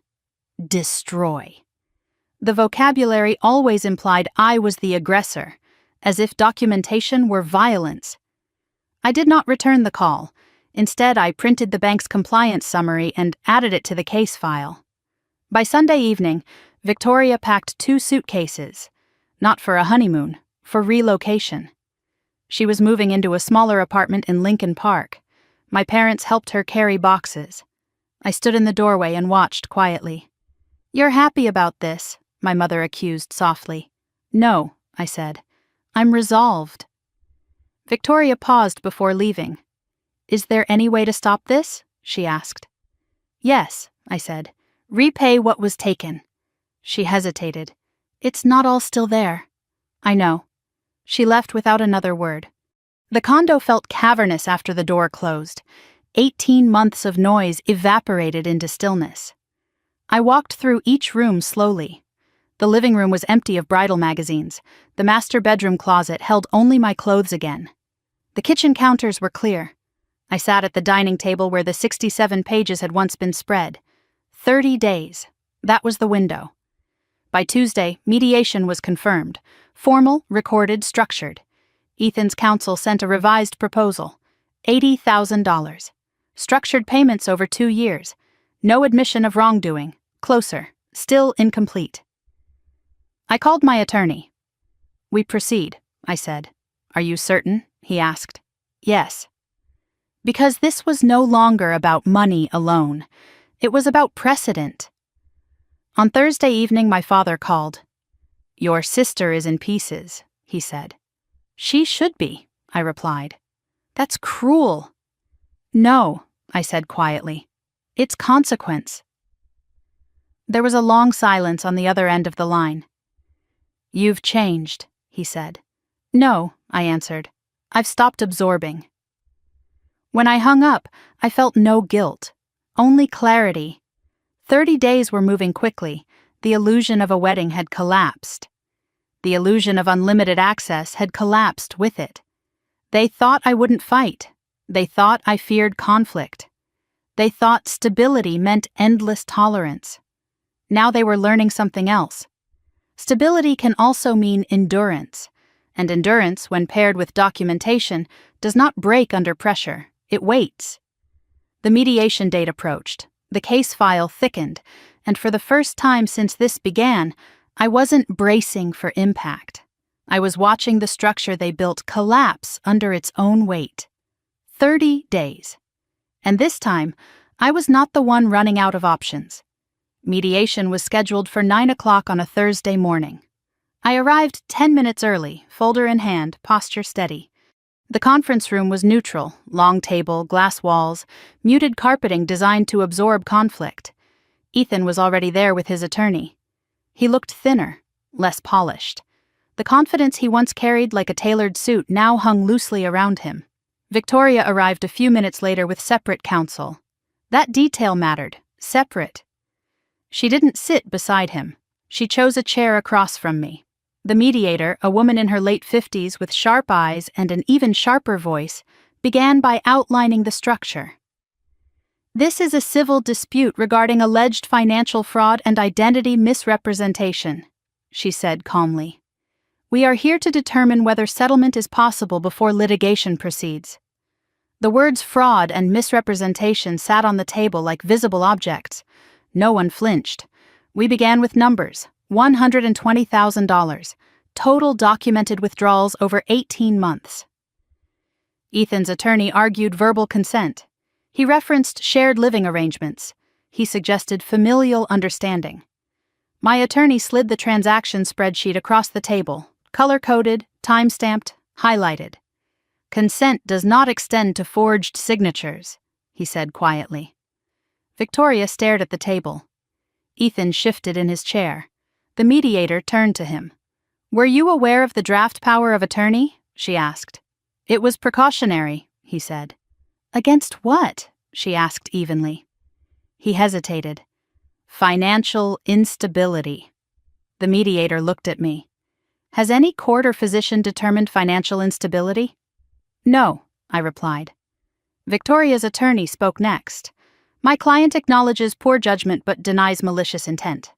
Destroy. The vocabulary always implied I was the aggressor, as if documentation were violence. I did not return the call. Instead, I printed the bank's compliance summary and added it to the case file. By Sunday evening, Victoria packed 2 suitcases, not for a honeymoon, for relocation. She was moving into a smaller apartment in Lincoln Park. My parents helped her carry boxes. I stood in the doorway and watched quietly. "You're happy about this," my mother accused softly. "No," I said. "I'm resolved." Victoria paused before leaving. "Is there any way to stop this?" she asked. "Yes," I said. "Repay what was taken." She hesitated. "It's not all still there." "I know." She left without another word. The condo felt cavernous after the door closed. 18 months of noise evaporated into stillness. I walked through each room slowly. The living room was empty of bridal magazines. The master bedroom closet held only my clothes again. The kitchen counters were clear. I sat at the dining table where the 67 pages had once been spread. 30 days. That was the window. By Tuesday, mediation was confirmed. Formal, recorded, structured. Ethan's counsel sent a revised proposal. $80,000. Structured payments over 2 years. No admission of wrongdoing. Closer. Still incomplete. I called my attorney. "We proceed," I said. "Are you certain?" he asked. "Yes." Because this was no longer about money alone. It was about precedent. On Thursday evening, my father called. "Your sister is in pieces," he said. "She should be," I replied. "That's cruel." "No," I said quietly. "It's consequence." There was a long silence on the other end of the line. "You've changed," he said. "No," I answered. "I've stopped absorbing." When I hung up, I felt no guilt, only clarity. 30 days were moving quickly. The illusion of a wedding had collapsed. The illusion of unlimited access had collapsed with it. They thought I wouldn't fight. They thought I feared conflict. They thought stability meant endless tolerance. Now they were learning something else. Stability can also mean endurance, and endurance, when paired with documentation, does not break under pressure. It waits. The mediation date approached. The case file thickened, and for the first time since this began, I wasn't bracing for impact. I was watching the structure they built collapse under its own weight. 30 days. And this time, I was not the one running out of options. Mediation was scheduled for 9 o'clock on a Thursday morning. I arrived 10 minutes early, folder in hand, posture steady. The conference room was neutral, long table, glass walls, muted carpeting designed to absorb conflict. Ethan was already there with his attorney. He looked thinner, less polished. The confidence he once carried like a tailored suit now hung loosely around him. Victoria arrived a few minutes later with separate counsel. That detail mattered, separate. She didn't sit beside him. She chose a chair across from me. The mediator, a woman in her late 50s with sharp eyes and an even sharper voice, began by outlining the structure. This is a civil dispute regarding alleged financial fraud and identity misrepresentation, she said calmly. We are here to determine whether settlement is possible before litigation proceeds. The words fraud and misrepresentation sat on the table like visible objects. No one flinched. We began with numbers: $120,000, total documented withdrawals over 18 months. Ethan's attorney argued verbal consent. He referenced shared living arrangements. He suggested familial understanding. My attorney slid the transaction spreadsheet across the table, color-coded, time-stamped, highlighted. Consent does not extend to forged signatures, he said quietly. Victoria stared at the table. Ethan shifted in his chair. The mediator turned to him. Were you aware of the draft power of attorney? She asked. It was precautionary, he said. Against what? She asked evenly. He hesitated. Financial instability. The mediator looked at me. Has any court or physician determined financial instability? No, I replied. Victoria's attorney spoke next. My client acknowledges poor judgment but denies malicious intent.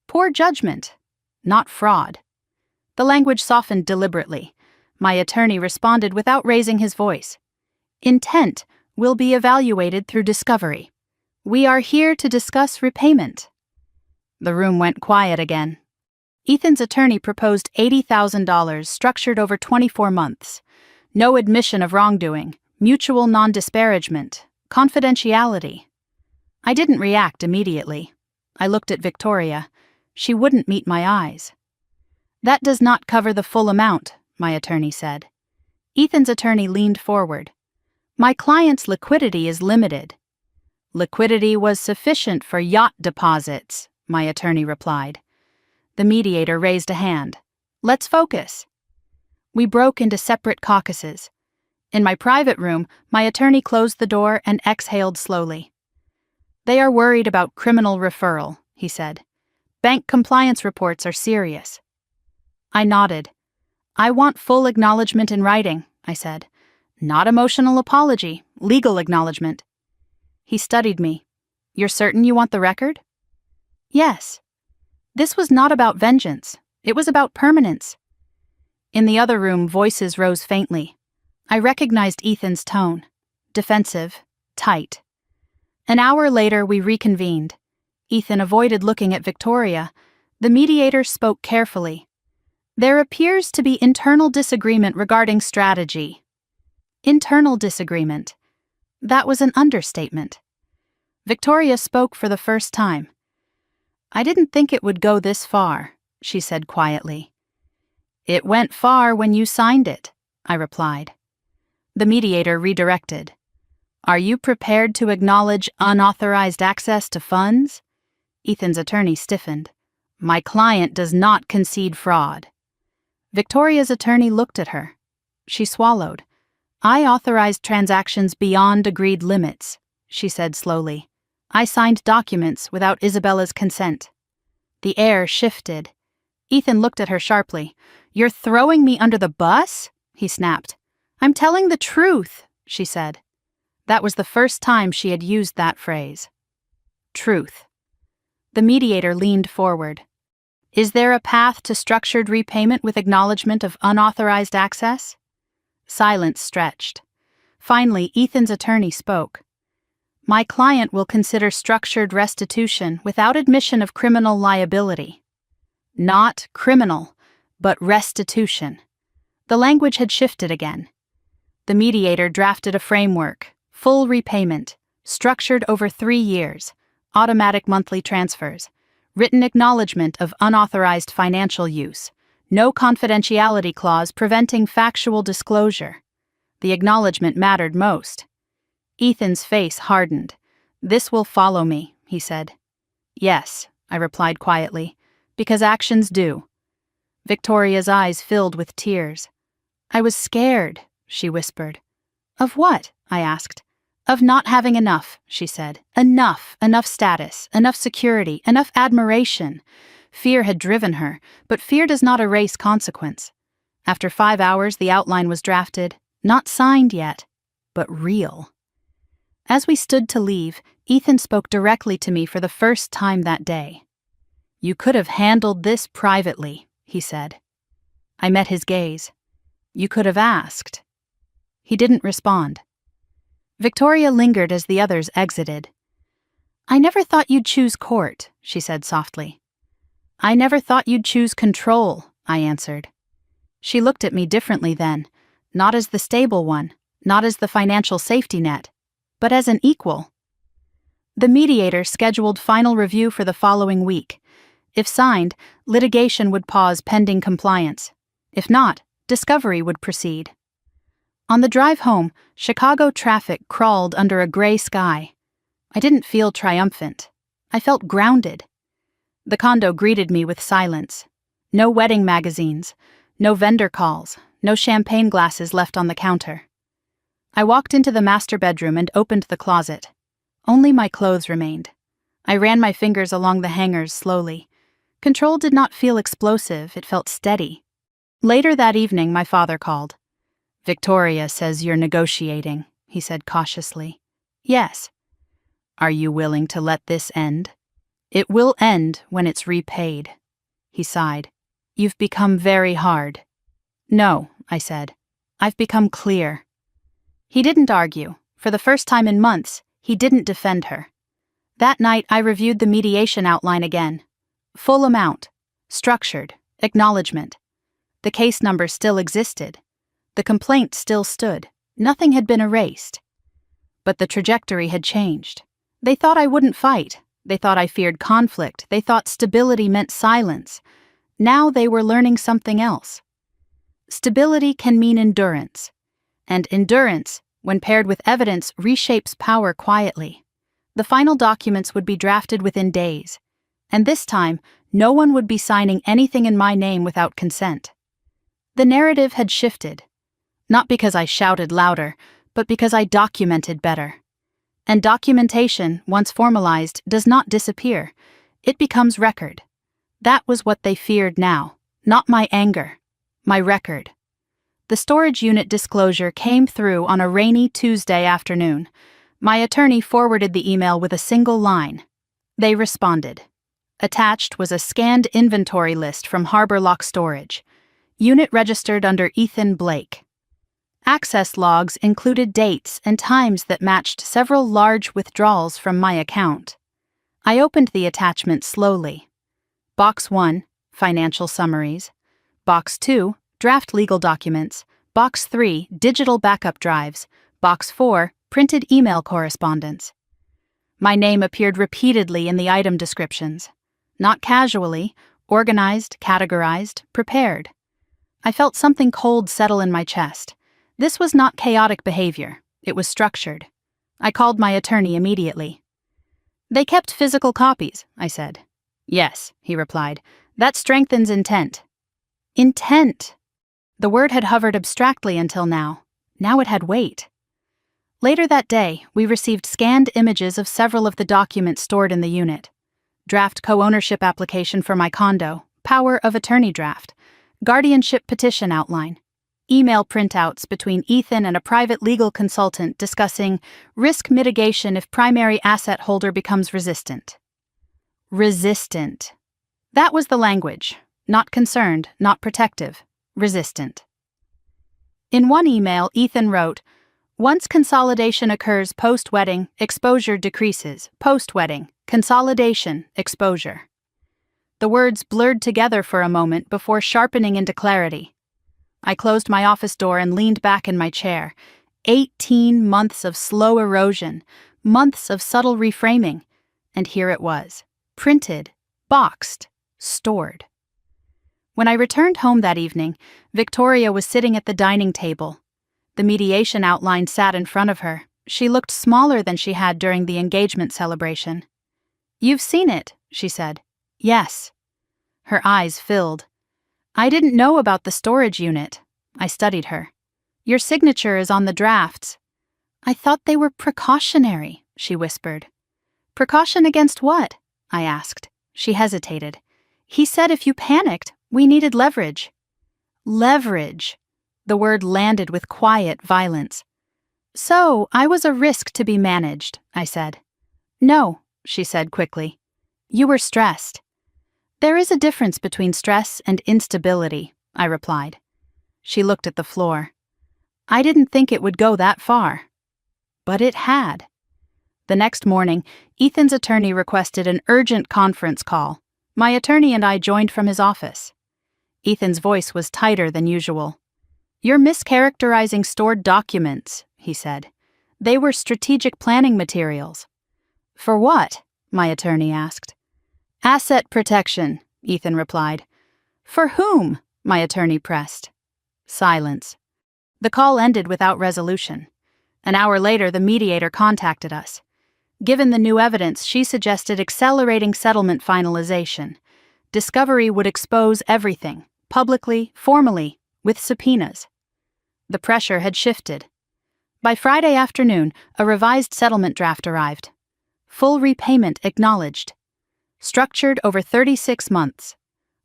Poor judgment, not fraud. The language softened deliberately. My attorney responded without raising his voice. Intent will be evaluated through discovery. We are here to discuss repayment. The room went quiet again. Ethan's attorney proposed $80,000 structured over 24 months. No admission of wrongdoing, mutual non-disparagement, confidentiality. I didn't react immediately. I looked at Victoria. She wouldn't meet my eyes. That does not cover the full amount, my attorney said. Ethan's attorney leaned forward. My client's liquidity is limited. Liquidity was sufficient for yacht deposits, my attorney replied. The mediator raised a hand. Let's focus. We broke into separate caucuses. In my private room, my attorney closed the door and exhaled slowly. They are worried about criminal referral, he said. Bank compliance reports are serious. I nodded. I want full acknowledgement in writing, I said. Not emotional apology, legal acknowledgement. He studied me. You're certain you want the record? Yes. This was not about vengeance. It was about permanence. In the other room, voices rose faintly. I recognized Ethan's tone. Defensive, tight. An hour later, we reconvened. Ethan avoided looking at Victoria. The mediator spoke carefully. There appears to be internal disagreement regarding strategy. Internal disagreement. That was an understatement. Victoria spoke for the first time. I didn't think it would go this far, she said quietly. It went far when you signed it, I replied. The mediator redirected. Are you prepared to acknowledge unauthorized access to funds? Ethan's attorney stiffened. My client does not concede fraud. Victoria's attorney looked at her. She swallowed. I authorized transactions beyond agreed limits, she said slowly. I signed documents without Isabella's consent. The air shifted. Ethan looked at her sharply. You're throwing me under the bus? He snapped. I'm telling the truth, she said. That was the first time she had used that phrase. Truth. The mediator leaned forward. Is there a path to structured repayment with acknowledgement of unauthorized access? Silence stretched. Finally, Ethan's attorney spoke. My client will consider structured restitution without admission of criminal liability. Not criminal, but restitution. The language had shifted again. The mediator drafted a framework, full repayment, structured over 3 years, automatic monthly transfers, written acknowledgement of unauthorized financial use, no confidentiality clause preventing factual disclosure. The acknowledgement mattered most. Ethan's face hardened. This will follow me, he said. Yes, I replied quietly, because actions do. Victoria's eyes filled with tears. I was scared, she whispered. Of what? I asked. Of not having enough, she said. Enough status, enough security, enough admiration. Fear had driven her, but fear does not erase consequence. After 5 hours, the outline was drafted, not signed yet, but real. As we stood to leave, Ethan spoke directly to me for the first time that day. "You could have handled this privately," he said. I met his gaze. "You could have asked." He didn't respond. Victoria lingered as the others exited. "I never thought you'd choose court," she said softly. "I never thought you'd choose control," I answered. She looked at me differently then, not as the stable one, not as the financial safety net, but as an equal. The mediator scheduled final review for the following week. If signed, litigation would pause pending compliance. If not, discovery would proceed. On the drive home, Chicago traffic crawled under a gray sky. I didn't feel triumphant. I felt grounded. The condo greeted me with silence. No wedding magazines, no vendor calls, no champagne glasses left on the counter. I walked into the master bedroom and opened the closet. Only my clothes remained. I ran my fingers along the hangers slowly. Control did not feel explosive, it felt steady. Later that evening, my father called. "Victoria says you're negotiating," he said cautiously. "Yes." "Are you willing to let this end?" "It will end when it's repaid." He sighed. "You've become very hard." "No," I said. "I've become clear." He didn't argue. For the first time in months, he didn't defend her. That night, I reviewed the mediation outline again. Full amount. Structured. Acknowledgement. The case number still existed. The complaint still stood. Nothing had been erased. But the trajectory had changed. They thought I wouldn't fight. They thought I feared conflict. They thought stability meant silence. Now they were learning something else. Stability can mean endurance. And endurance, when paired with evidence, reshapes power quietly. The final documents would be drafted within days. And this time, no one would be signing anything in my name without consent. The narrative had shifted. Not because I shouted louder, but because I documented better. And documentation, once formalized, does not disappear. It becomes record. That was what they feared now, not my anger, my record. The storage unit disclosure came through on a rainy Tuesday afternoon. My attorney forwarded the email with a single line. They responded. Attached was a scanned inventory list from Harbor Lock Storage. Unit registered under Ethan Blake. Access logs included dates and times that matched several large withdrawals from my account. I opened the attachment slowly. Box 1, financial summaries. Box 2, draft legal documents. Box 3, digital backup drives. Box 4, printed email correspondence. My name appeared repeatedly in the item descriptions. Not casually, organized, categorized, prepared. I felt something cold settle in my chest. This was not chaotic behavior. It was structured. I called my attorney immediately. "They kept physical copies," I said. "Yes," he replied. "That strengthens intent." Intent! The word had hovered abstractly until now. Now it had weight. Later that day, we received scanned images of several of the documents stored in the unit. Draft co-ownership application for my condo, power of attorney draft, guardianship petition outline, email printouts between Ethan and a private legal consultant discussing risk mitigation if primary asset holder becomes resistant. Resistant. That was the language. Not concerned, not protective. Resistant. In one email, Ethan wrote, "Once consolidation occurs post-wedding, exposure decreases. Post-wedding, consolidation, exposure." The words blurred together for a moment before sharpening into clarity. I closed my office door and leaned back in my chair. 18 months of slow erosion, months of subtle reframing, and here it was, printed, boxed, stored. When I returned home that evening, Victoria was sitting at the dining table. The mediation outline sat in front of her. She looked smaller than she had during the engagement celebration. "You've seen it," she said. "Yes." Her eyes filled. "I didn't know about the storage unit." I studied her. "Your signature is on the drafts." "I thought they were precautionary," she whispered. "Precaution against what?" I asked. She hesitated. "He said if you panicked, we needed leverage." Leverage. The word landed with quiet violence. So, I was a risk to be managed, I said. No, she said quickly. You were stressed. There is a difference between stress and instability, I replied. She looked at the floor. I didn't think it would go that far. But it had. The next morning, Ethan's attorney requested an urgent conference call. My attorney and I joined from his office. Ethan's voice was tighter than usual. You're mischaracterizing stored documents, he said. They were strategic planning materials. For what? My attorney asked. Asset protection, Ethan replied. For whom? My attorney pressed. Silence. The call ended without resolution. An hour later, the mediator contacted us. Given the new evidence, she suggested accelerating settlement finalization. Discovery would expose everything, publicly, formally, with subpoenas. The pressure had shifted. By Friday afternoon, a revised settlement draft arrived. Full repayment acknowledged. Structured over 36 months.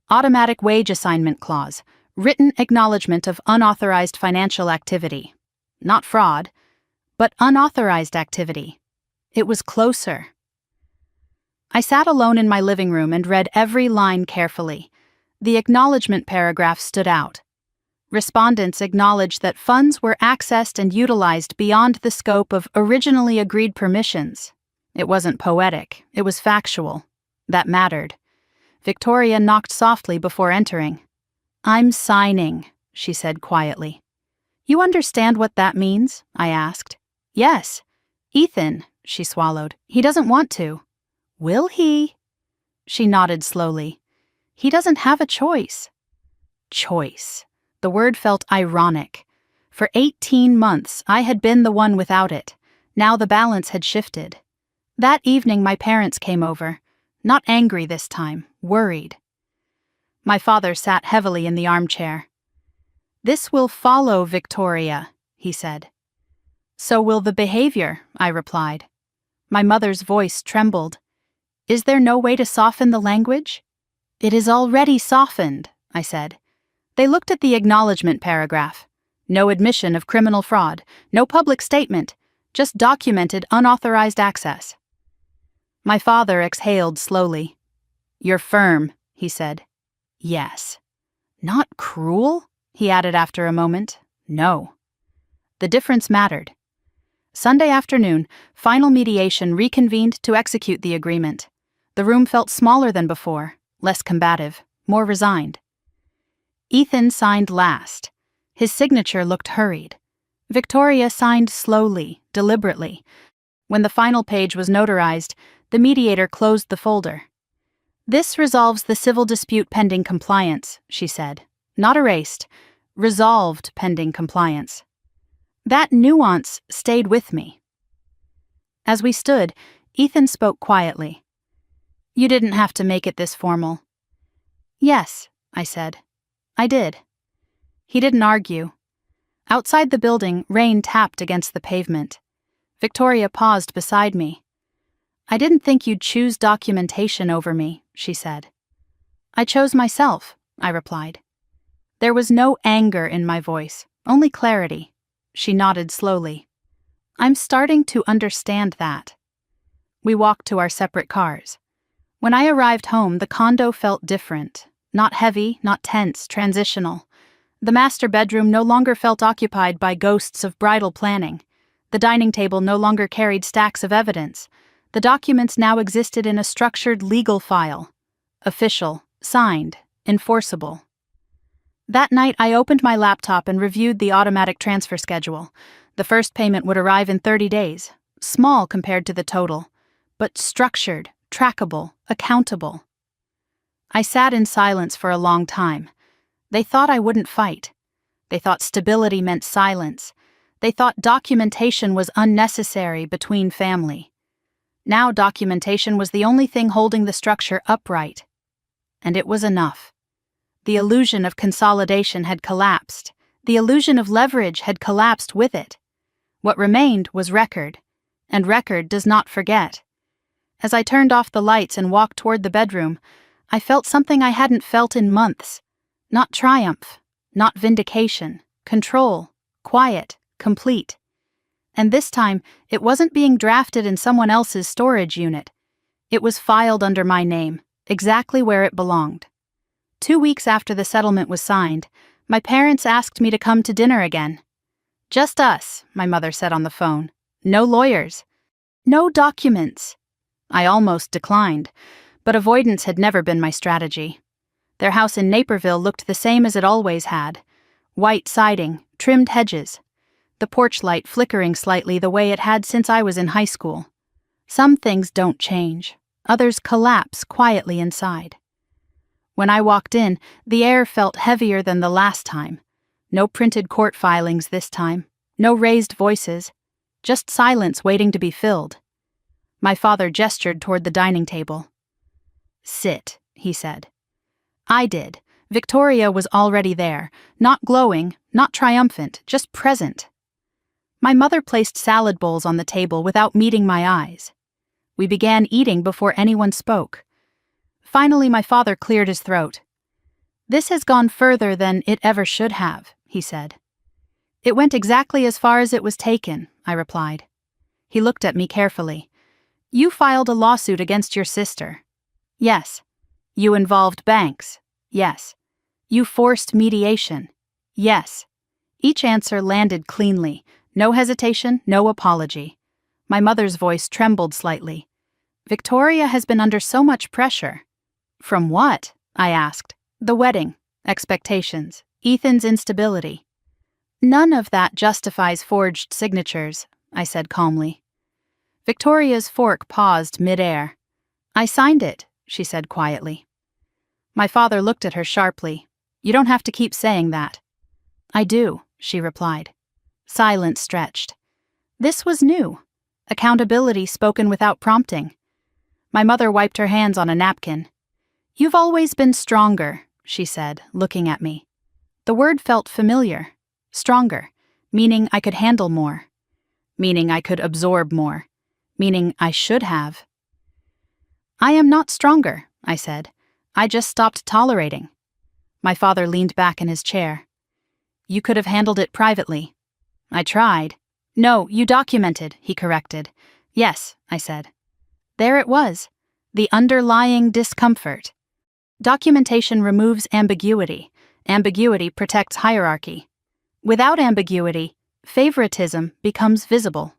Automatic wage assignment clause. Written acknowledgement of unauthorized financial activity. Not fraud, but unauthorized activity. It was closer. I sat alone in my living room and read every line carefully. The acknowledgement paragraph stood out. Respondents acknowledged that funds were accessed and utilized beyond the scope of originally agreed permissions. It wasn't poetic, it was factual. That mattered. Victoria knocked softly before entering. I'm signing, she said quietly. You understand what that means? I asked. Yes. Ethan, she swallowed. He doesn't want to. Will he? She nodded slowly. He doesn't have a choice. Choice. The word felt ironic. For 18 months, I had been the one without it. Now the balance had shifted. That evening, my parents came over. Not angry this time, worried. My father sat heavily in the armchair. This will follow, Victoria, he said. So will the behavior, I replied. My mother's voice trembled. Is there no way to soften the language? It is already softened, I said. They looked at the acknowledgement paragraph. No admission of criminal fraud, no public statement, just documented unauthorized access. My father exhaled slowly. You're firm, he said. Yes. Not cruel? He added after a moment. No. The difference mattered. Sunday afternoon, final mediation reconvened to execute the agreement. The room felt smaller than before, less combative, more resigned. Ethan signed last. His signature looked hurried. Victoria signed slowly, deliberately. When the final page was notarized, the mediator closed the folder. This resolves the civil dispute pending compliance, she said. Not erased, resolved pending compliance. That nuance stayed with me. As we stood, Ethan spoke quietly. You didn't have to make it this formal. Yes, I said. I did. He didn't argue. Outside the building, rain tapped against the pavement. Victoria paused beside me. I didn't think you'd choose documentation over me, she said. I chose myself, I replied. There was no anger in my voice, only clarity. She nodded slowly. I'm starting to understand that. We walked to our separate cars. When I arrived home, the condo felt different. Not heavy, not tense, transitional. The master bedroom no longer felt occupied by ghosts of bridal planning. The dining table no longer carried stacks of evidence. The documents now existed in a structured legal file. Official, signed, enforceable. That night, I opened my laptop and reviewed the automatic transfer schedule. The first payment would arrive in 30 days, small compared to the total, but structured, trackable, accountable. I sat in silence for a long time. They thought I wouldn't fight. They thought stability meant silence. They thought documentation was unnecessary between family. Now documentation was the only thing holding the structure upright. And it was enough. The illusion of consolidation had collapsed. The illusion of leverage had collapsed with it. What remained was record, and record does not forget. As I turned off the lights and walked toward the bedroom, I felt something I hadn't felt in months. Not triumph, not vindication, control, quiet, complete. And this time, it wasn't being drafted in someone else's storage unit. It was filed under my name, exactly where it belonged. 2 weeks after the settlement was signed, my parents asked me to come to dinner again. "Just us," my mother said on the phone. "No lawyers. No documents." I almost declined, but avoidance had never been my strategy. Their house in Naperville looked the same as it always had. White siding, trimmed hedges. The porch light flickering slightly the way it had since I was in high school. Some things don't change. Others collapse quietly inside. When I walked in, the air felt heavier than the last time. No printed court filings this time. No raised voices. Just silence waiting to be filled. My father gestured toward the dining table. "Sit," he said. I did. Victoria was already there, not glowing, not triumphant, just present. My mother placed salad bowls on the table without meeting my eyes. We began eating before anyone spoke. Finally, my father cleared his throat. "This has gone further than it ever should have," he said. "It went exactly as far as it was taken," I replied. He looked at me carefully. "You filed a lawsuit against your sister." "Yes." "You involved banks." "Yes." "You forced mediation." "Yes." Each answer landed cleanly. No hesitation, no apology. My mother's voice trembled slightly. "Victoria has been under so much pressure." "From what?" I asked. "The wedding, expectations, Ethan's instability." "None of that justifies forged signatures," I said calmly. Victoria's fork paused mid-air. "I signed it," she said quietly. My father looked at her sharply. "You don't have to keep saying that." "I do," she replied. Silence stretched. This was new. Accountability spoken without prompting. My mother wiped her hands on a napkin. "You've always been stronger," she said, looking at me. The word felt familiar. Stronger, meaning I could handle more. Meaning I could absorb more. Meaning I should have. "I am not stronger," I said. "I just stopped tolerating." My father leaned back in his chair. "You could have handled it privately." I tried. "No, you documented," he corrected. "Yes," I said. There it was. The underlying discomfort. Documentation removes ambiguity. Ambiguity protects hierarchy. Without ambiguity, favoritism becomes visible.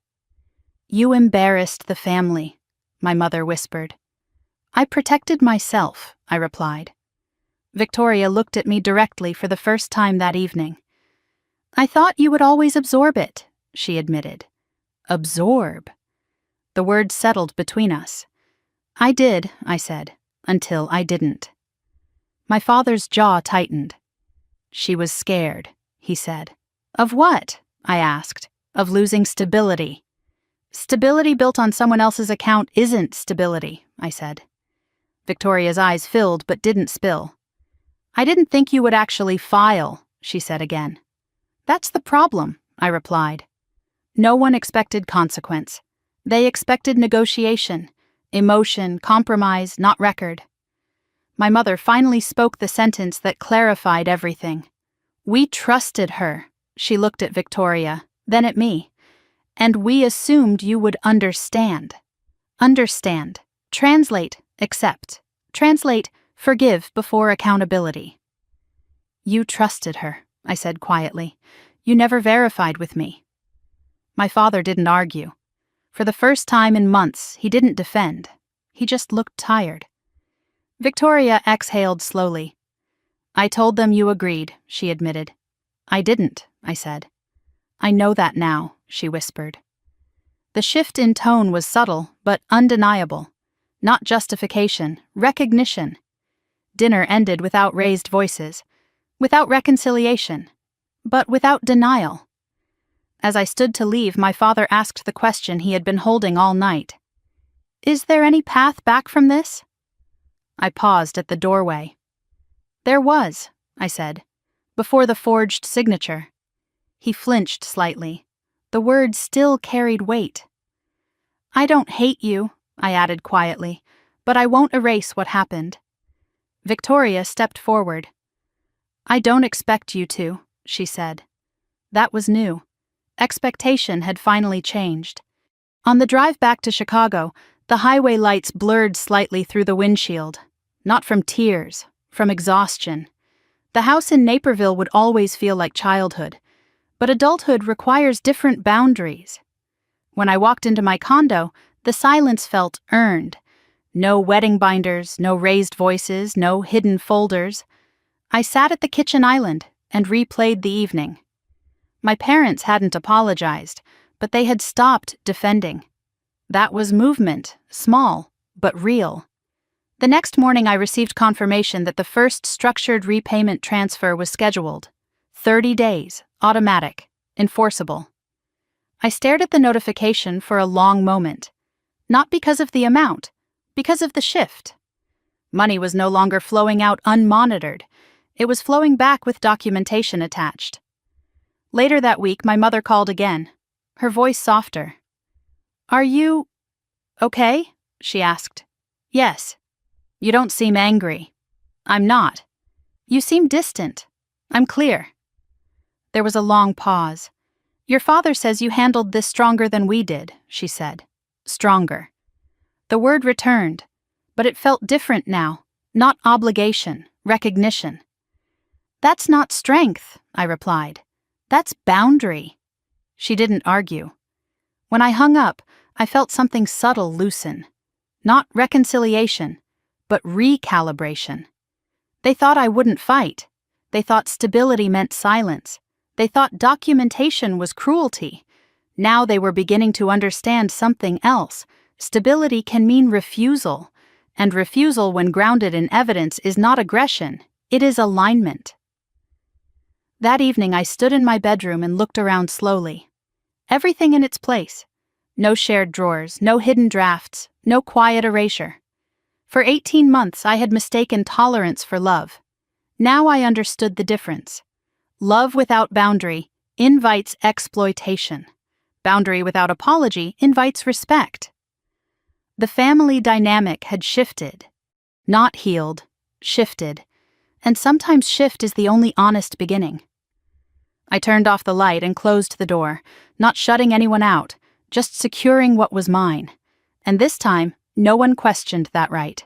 "You embarrassed the family," my mother whispered. "I protected myself," I replied. Victoria looked at me directly for the first time that evening. "I thought you would always absorb it," she admitted. Absorb. The word settled between us. "I did," I said, "until I didn't." My father's jaw tightened. "She was scared," he said. "Of what?" I asked. "Of losing stability." "Stability built on someone else's account isn't stability," I said. Victoria's eyes filled but didn't spill. "I didn't think you would actually file," she said again. "That's the problem," I replied. No one expected consequence. They expected negotiation, emotion, compromise, not record. My mother finally spoke the sentence that clarified everything. "We trusted her." She looked at Victoria, then at me. "And we assumed you would understand." Understand. Translate, accept. Translate, forgive before accountability. "You trusted her," I said quietly. "You never verified with me." My father didn't argue. For the first time in months, he didn't defend. He just looked tired. Victoria exhaled slowly. "I told them you agreed," she admitted. "I didn't," I said. "I know that now," she whispered. The shift in tone was subtle, but undeniable. Not justification, recognition. Dinner ended without raised voices, without reconciliation, but without denial. As I stood to leave, my father asked the question he had been holding all night. "Is there any path back from this?" I paused at the doorway. "There was," I said, "before the forged signature." He flinched slightly. The word still carried weight. "I don't hate you," I added quietly, "but I won't erase what happened." Victoria stepped forward. "I don't expect you to," she said. That was new. Expectation had finally changed. On the drive back to Chicago, the highway lights blurred slightly through the windshield. Not from tears, from exhaustion. The house in Naperville would always feel like childhood, but adulthood requires different boundaries. When I walked into my condo, the silence felt earned. No wedding binders, no raised voices, no hidden folders. I sat at the kitchen island and replayed the evening. My parents hadn't apologized, but they had stopped defending. That was movement, small, but real. The next morning I received confirmation that the first structured repayment transfer was scheduled. 30 days, automatic, enforceable. I stared at the notification for a long moment. Not because of the amount, because of the shift. Money was no longer flowing out unmonitored. It was flowing back with documentation attached. Later that week, my mother called again, her voice softer. "Are you okay?" she asked. "Yes." "You don't seem angry." "I'm not." "You seem distant." "I'm clear." There was a long pause. "Your father says you handled this stronger than we did," she said. Stronger. The word returned, but it felt different now, not obligation, recognition. "That's not strength," I replied. "That's boundary." She didn't argue. When I hung up, I felt something subtle loosen. Not reconciliation, but recalibration. They thought I wouldn't fight. They thought stability meant silence. They thought documentation was cruelty. Now they were beginning to understand something else. Stability can mean refusal, and refusal when grounded in evidence is not aggression, it is alignment. That evening I stood in my bedroom and looked around slowly. Everything in its place. No shared drawers, no hidden drafts, no quiet erasure. For 18 months I had mistaken tolerance for love. Now I understood the difference. Love without boundary invites exploitation. Boundary without apology invites respect. The family dynamic had shifted. Not healed, shifted. And sometimes shift is the only honest beginning. I turned off the light and closed the door, not shutting anyone out, just securing what was mine. And this time, no one questioned that right.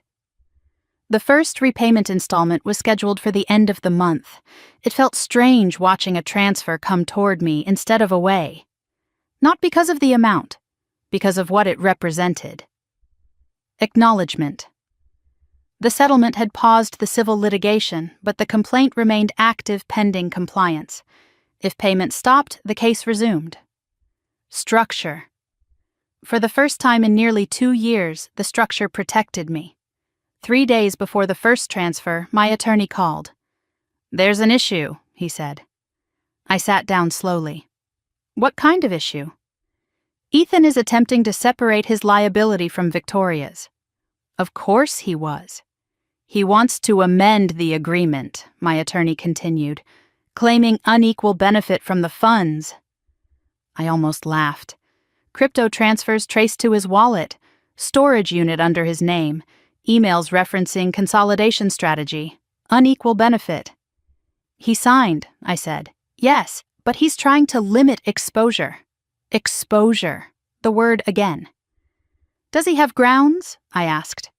The first repayment installment was scheduled for the end of the month. It felt strange watching a transfer come toward me instead of away. Not because of the amount, because of what it represented. Acknowledgement. The settlement had paused the civil litigation, but the complaint remained active pending compliance. If payment stopped, the case resumed. Structure. For the first time in nearly 2 years, the structure protected me. 3 days before the first transfer, my attorney called. "There's an issue," he said. I sat down slowly. "What kind of issue?" "Ethan is attempting to separate his liability from Victoria's." Of course he was. "He wants to amend the agreement," my attorney continued, "claiming unequal benefit from the funds." I almost laughed. Crypto transfers traced to his wallet, storage unit under his name, emails referencing consolidation strategy, unequal benefit. "He signed," I said. "Yes, but he's trying to limit exposure." Exposure. The word again. "Does he have grounds?" I asked.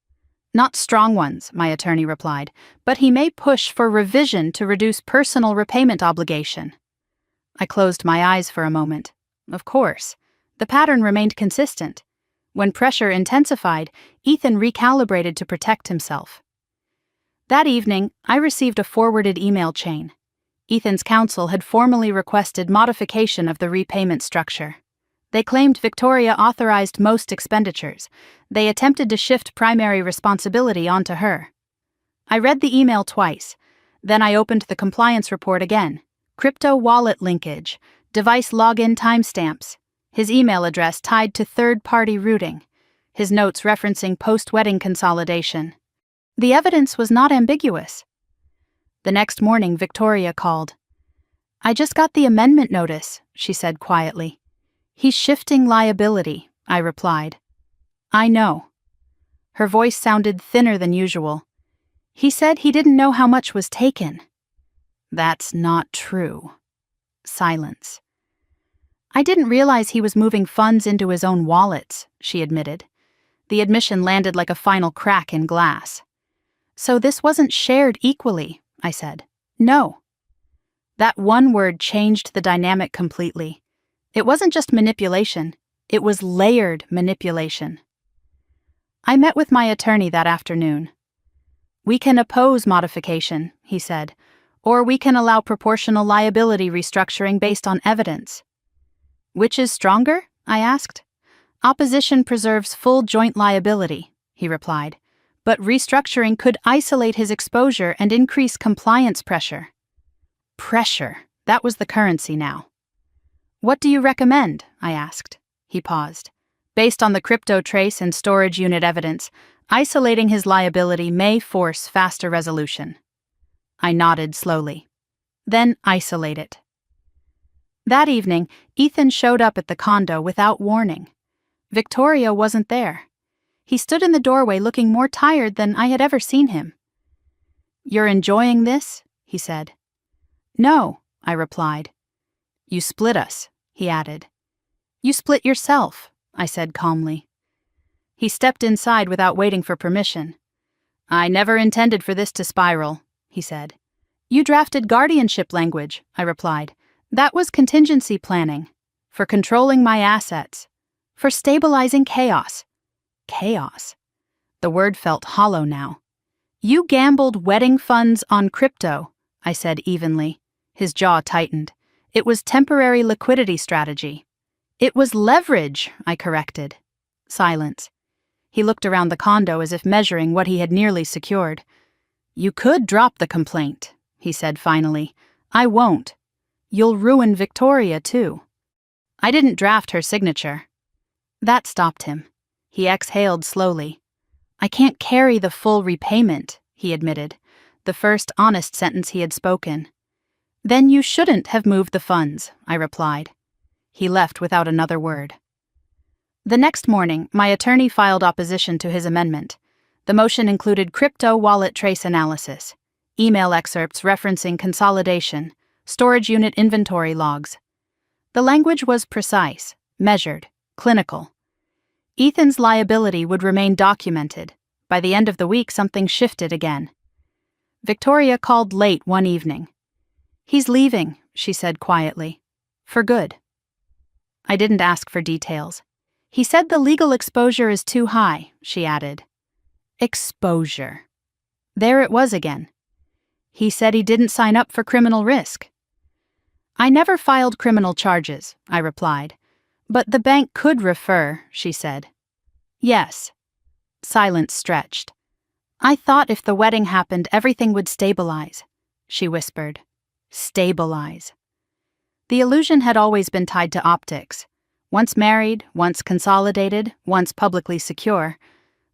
"Not strong ones," my attorney replied, "but he may push for revision to reduce personal repayment obligation." I closed my eyes for a moment. Of course. The pattern remained consistent. When pressure intensified, Ethan recalibrated to protect himself. That evening, I received a forwarded email chain. Ethan's counsel had formally requested modification of the repayment structure. They claimed Victoria authorized most expenditures. They attempted to shift primary responsibility onto her. I read the email twice. Then I opened the compliance report again. Crypto wallet linkage, device login timestamps, his email address tied to third-party routing, his notes referencing post-wedding consolidation. The evidence was not ambiguous. The next morning, Victoria called. "I just got the amendment notice," she said quietly. "He's shifting liability," I replied. "I know." Her voice sounded thinner than usual. "He said he didn't know how much was taken." "That's not true." Silence. I didn't realize he was moving funds into his own wallets, she admitted. The admission landed like a final crack in glass. So this wasn't shared equally, I said. No. That one word changed the dynamic completely. It wasn't just manipulation, it was layered manipulation. I met with my attorney that afternoon. We can oppose modification, he said, or we can allow proportional liability restructuring based on evidence. Which is stronger? I asked. Opposition preserves full joint liability, he replied, but restructuring could isolate his exposure and increase compliance pressure. Pressure, that was the currency now. What do you recommend? I asked. He paused. Based on the crypto trace and storage unit evidence, isolating his liability may force faster resolution. I nodded slowly. Then isolate it. That evening, Ethan showed up at the condo without warning. Victoria wasn't there. He stood in the doorway looking more tired than I had ever seen him. "You're enjoying this?" he said. "No," I replied. "You split us," he added. "You split yourself," I said calmly. He stepped inside without waiting for permission. "I never intended for this to spiral," he said. "You drafted guardianship language," I replied. "That was contingency planning. For controlling my assets. For stabilizing chaos." Chaos. The word felt hollow now. "You gambled wedding funds on crypto," I said evenly. His jaw tightened. "It was temporary liquidity strategy." "It was leverage," I corrected. Silence. He looked around the condo as if measuring what he had nearly secured. "You could drop the complaint," he said finally. "I won't. You'll ruin Victoria, too." I didn't draft her signature. That stopped him. He exhaled slowly. "I can't carry the full repayment," he admitted, the first honest sentence he had spoken. "Then you shouldn't have moved the funds," I replied. He left without another word. The next morning, my attorney filed opposition to his amendment. The motion included crypto wallet trace analysis, email excerpts referencing consolidation, storage unit inventory logs. The language was precise, measured, clinical. Ethan's liability would remain documented. By the end of the week, something shifted again. Victoria called late one evening. "He's leaving," she said quietly. "For good." I didn't ask for details. "He said the legal exposure is too high," she added. Exposure. There it was again. "He said he didn't sign up for criminal risk." "I never filed criminal charges," I replied. "But the bank could refer," she said. "Yes." Silence stretched. "I thought if the wedding happened, everything would stabilize," she whispered. Stabilize. The illusion had always been tied to optics. Once married, once consolidated, once publicly secure.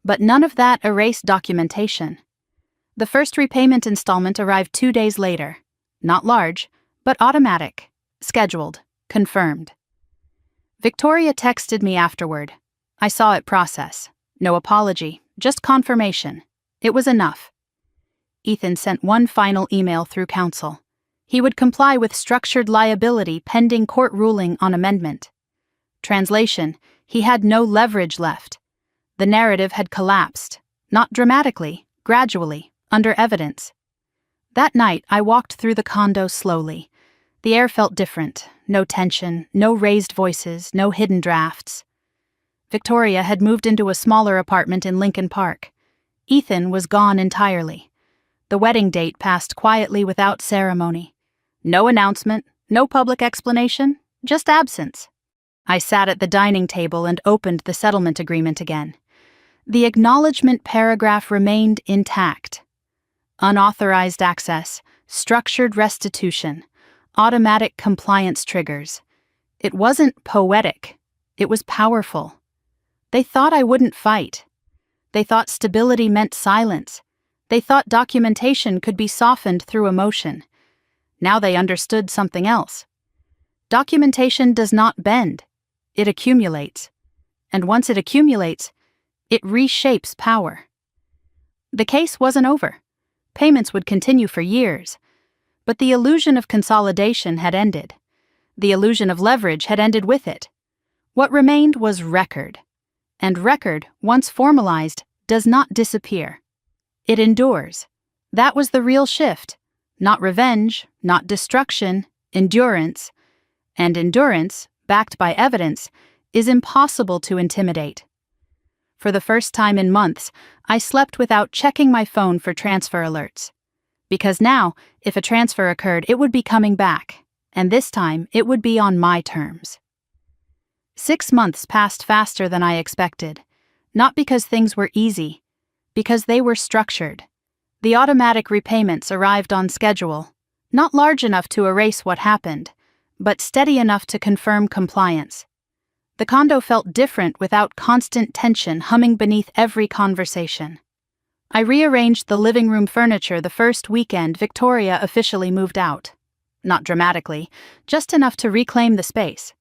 But none of that erased documentation. The first repayment installment arrived 2 days later. Not large, but automatic. Scheduled. Confirmed. Victoria texted me afterward. I saw it process. No apology, just confirmation. It was enough. Ethan sent one final email through counsel. He would comply with structured liability pending court ruling on amendment. Translation: he had no leverage left. The narrative had collapsed, not dramatically, gradually, under evidence. That night, I walked through the condo slowly. The air felt different. No tension, no raised voices, no hidden drafts. Victoria had moved into a smaller apartment in Lincoln Park. Ethan was gone entirely. The wedding date passed quietly without ceremony. No announcement, no public explanation, just absence. I sat at the dining table and opened the settlement agreement again. The acknowledgement paragraph remained intact. Unauthorized access, structured restitution, automatic compliance triggers. It wasn't poetic. It was powerful. They thought I wouldn't fight. They thought stability meant silence. They thought documentation could be softened through emotion. Now they understood something else. Documentation does not bend. It accumulates. And once it accumulates, it reshapes power. The case wasn't over. Payments would continue for years. But the illusion of consolidation had ended. The illusion of leverage had ended with it. What remained was record. And record, once formalized, does not disappear. It endures. That was the real shift. Not revenge, not destruction, endurance. And endurance, backed by evidence, is impossible to intimidate. For the first time in months, I slept without checking my phone for transfer alerts. Because now, if a transfer occurred, it would be coming back, and this time it would be on my terms. 6 months passed faster than I expected, not because things were easy, because they were structured. The automatic repayments arrived on schedule, not large enough to erase what happened, but steady enough to confirm compliance. The condo felt different without constant tension humming beneath every conversation. I rearranged the living room furniture the first weekend Victoria officially moved out. Not dramatically, just enough to reclaim the space.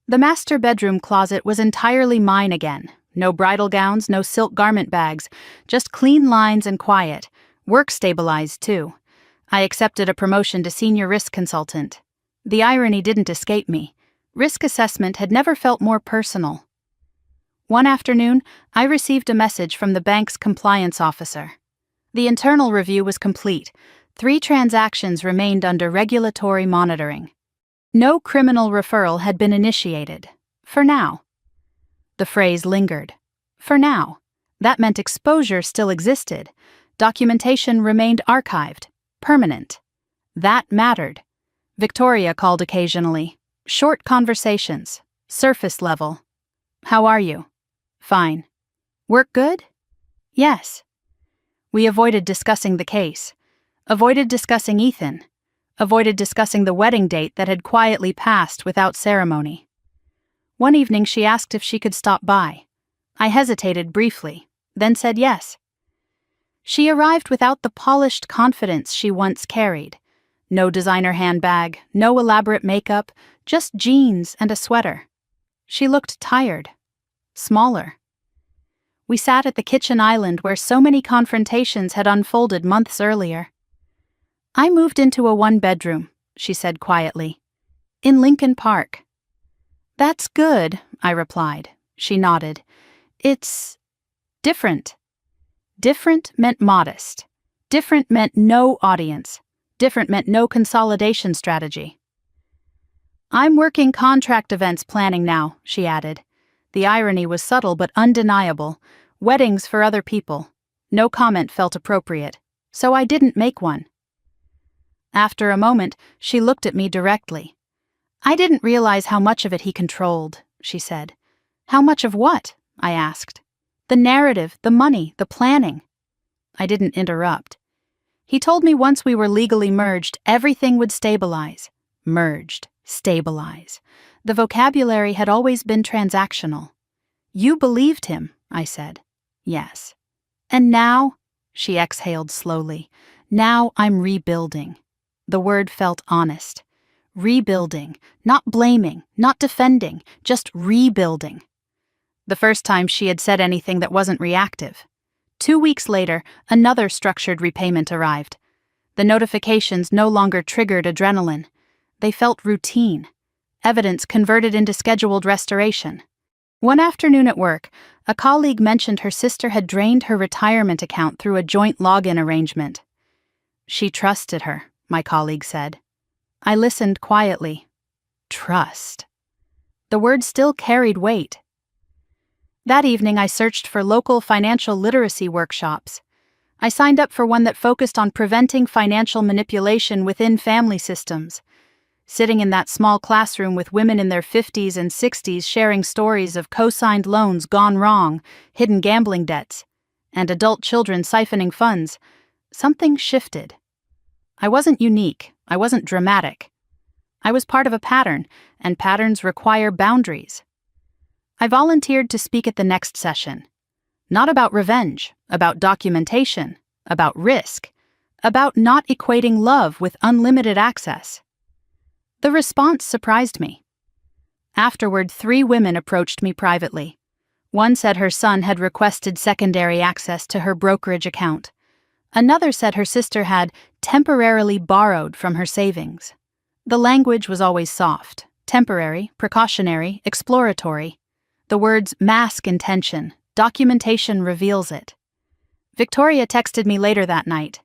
The master bedroom closet was entirely mine again. No bridal gowns, no silk garment bags, just clean lines and quiet. Work stabilized, too. I accepted a promotion to senior risk consultant. The irony didn't escape me. Risk assessment had never felt more personal. One afternoon, I received a message from the bank's compliance officer. The internal review was complete. 3 transactions remained under regulatory monitoring. No criminal referral had been initiated. For now. The phrase lingered. For now. That meant exposure still existed. Documentation remained archived. Permanent. That mattered. Victoria called occasionally. Short conversations. Surface level. How are you? Fine. Work good? Yes. We avoided discussing the case. Avoided discussing Ethan. Avoided discussing the wedding date that had quietly passed without ceremony. One evening she asked if she could stop by. I hesitated briefly, then said yes. She arrived without the polished confidence she once carried. No designer handbag, no elaborate makeup, just jeans and a sweater. She looked tired. Smaller. We sat at the kitchen island where so many confrontations had unfolded months earlier. I moved into a 1-bedroom, she said quietly. In Lincoln Park. That's good, I replied. She nodded. It's different. Different meant modest. Different meant no audience. Different meant no consolidation strategy. I'm working contract events planning now, she added. The irony was subtle but undeniable. Weddings for other people. No comment felt appropriate, so I didn't make one. After a moment, she looked at me directly. I didn't realize how much of it he controlled, she said. How much of what? I asked. The narrative, the money, the planning. I didn't interrupt. He told me once we were legally merged, everything would stabilize. Merged, stabilize. The vocabulary had always been transactional. You believed him, I said. Yes. And now, she exhaled slowly, now I'm rebuilding. The word felt honest. Rebuilding, not blaming, not defending, just rebuilding. The first time she had said anything that wasn't reactive. 2 weeks later, another structured repayment arrived. The notifications no longer triggered adrenaline. They felt routine. Evidence converted into scheduled restoration. One afternoon at work, a colleague mentioned her sister had drained her retirement account through a joint login arrangement. She trusted her, my colleague said. I listened quietly. Trust. The word still carried weight. That evening I searched for local financial literacy workshops. I signed up for one that focused on preventing financial manipulation within family systems. Sitting in that small classroom with women in their 50s and 60s sharing stories of co-signed loans gone wrong, hidden gambling debts, and adult children siphoning funds, something shifted. I wasn't unique. I wasn't dramatic. I was part of a pattern, and patterns require boundaries. I volunteered to speak at the next session. Not about revenge, about documentation, about risk, about not equating love with unlimited access. The response surprised me. Afterward, 3 women approached me privately. One said her son had requested secondary access to her brokerage account. Another said her sister had temporarily borrowed from her savings. The language was always soft, temporary, precautionary, exploratory. The words mask intention, documentation reveals it. Victoria texted me later that night.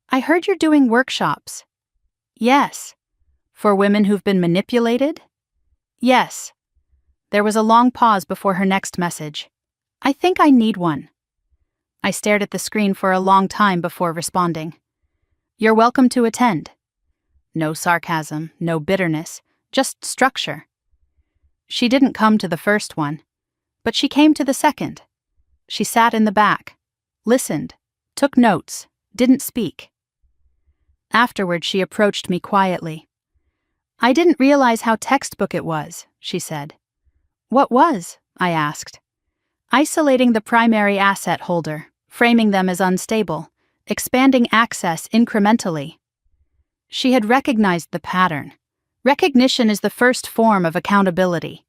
"I heard you're doing workshops." "Yes." "For women who've been manipulated?" "Yes." There was a long pause before her next message. "I think I need one." I stared at the screen for a long time before responding. "You're welcome to attend." No sarcasm, no bitterness, just structure. She didn't come to the first one, but she came to the second. She sat in the back, listened, took notes, didn't speak. Afterward, she approached me quietly. "I didn't realize how textbook it was," she said. "What was?" I asked. "Isolating the primary asset holder, framing them as unstable, expanding access incrementally." She had recognized the pattern. Recognition is the first form of accountability.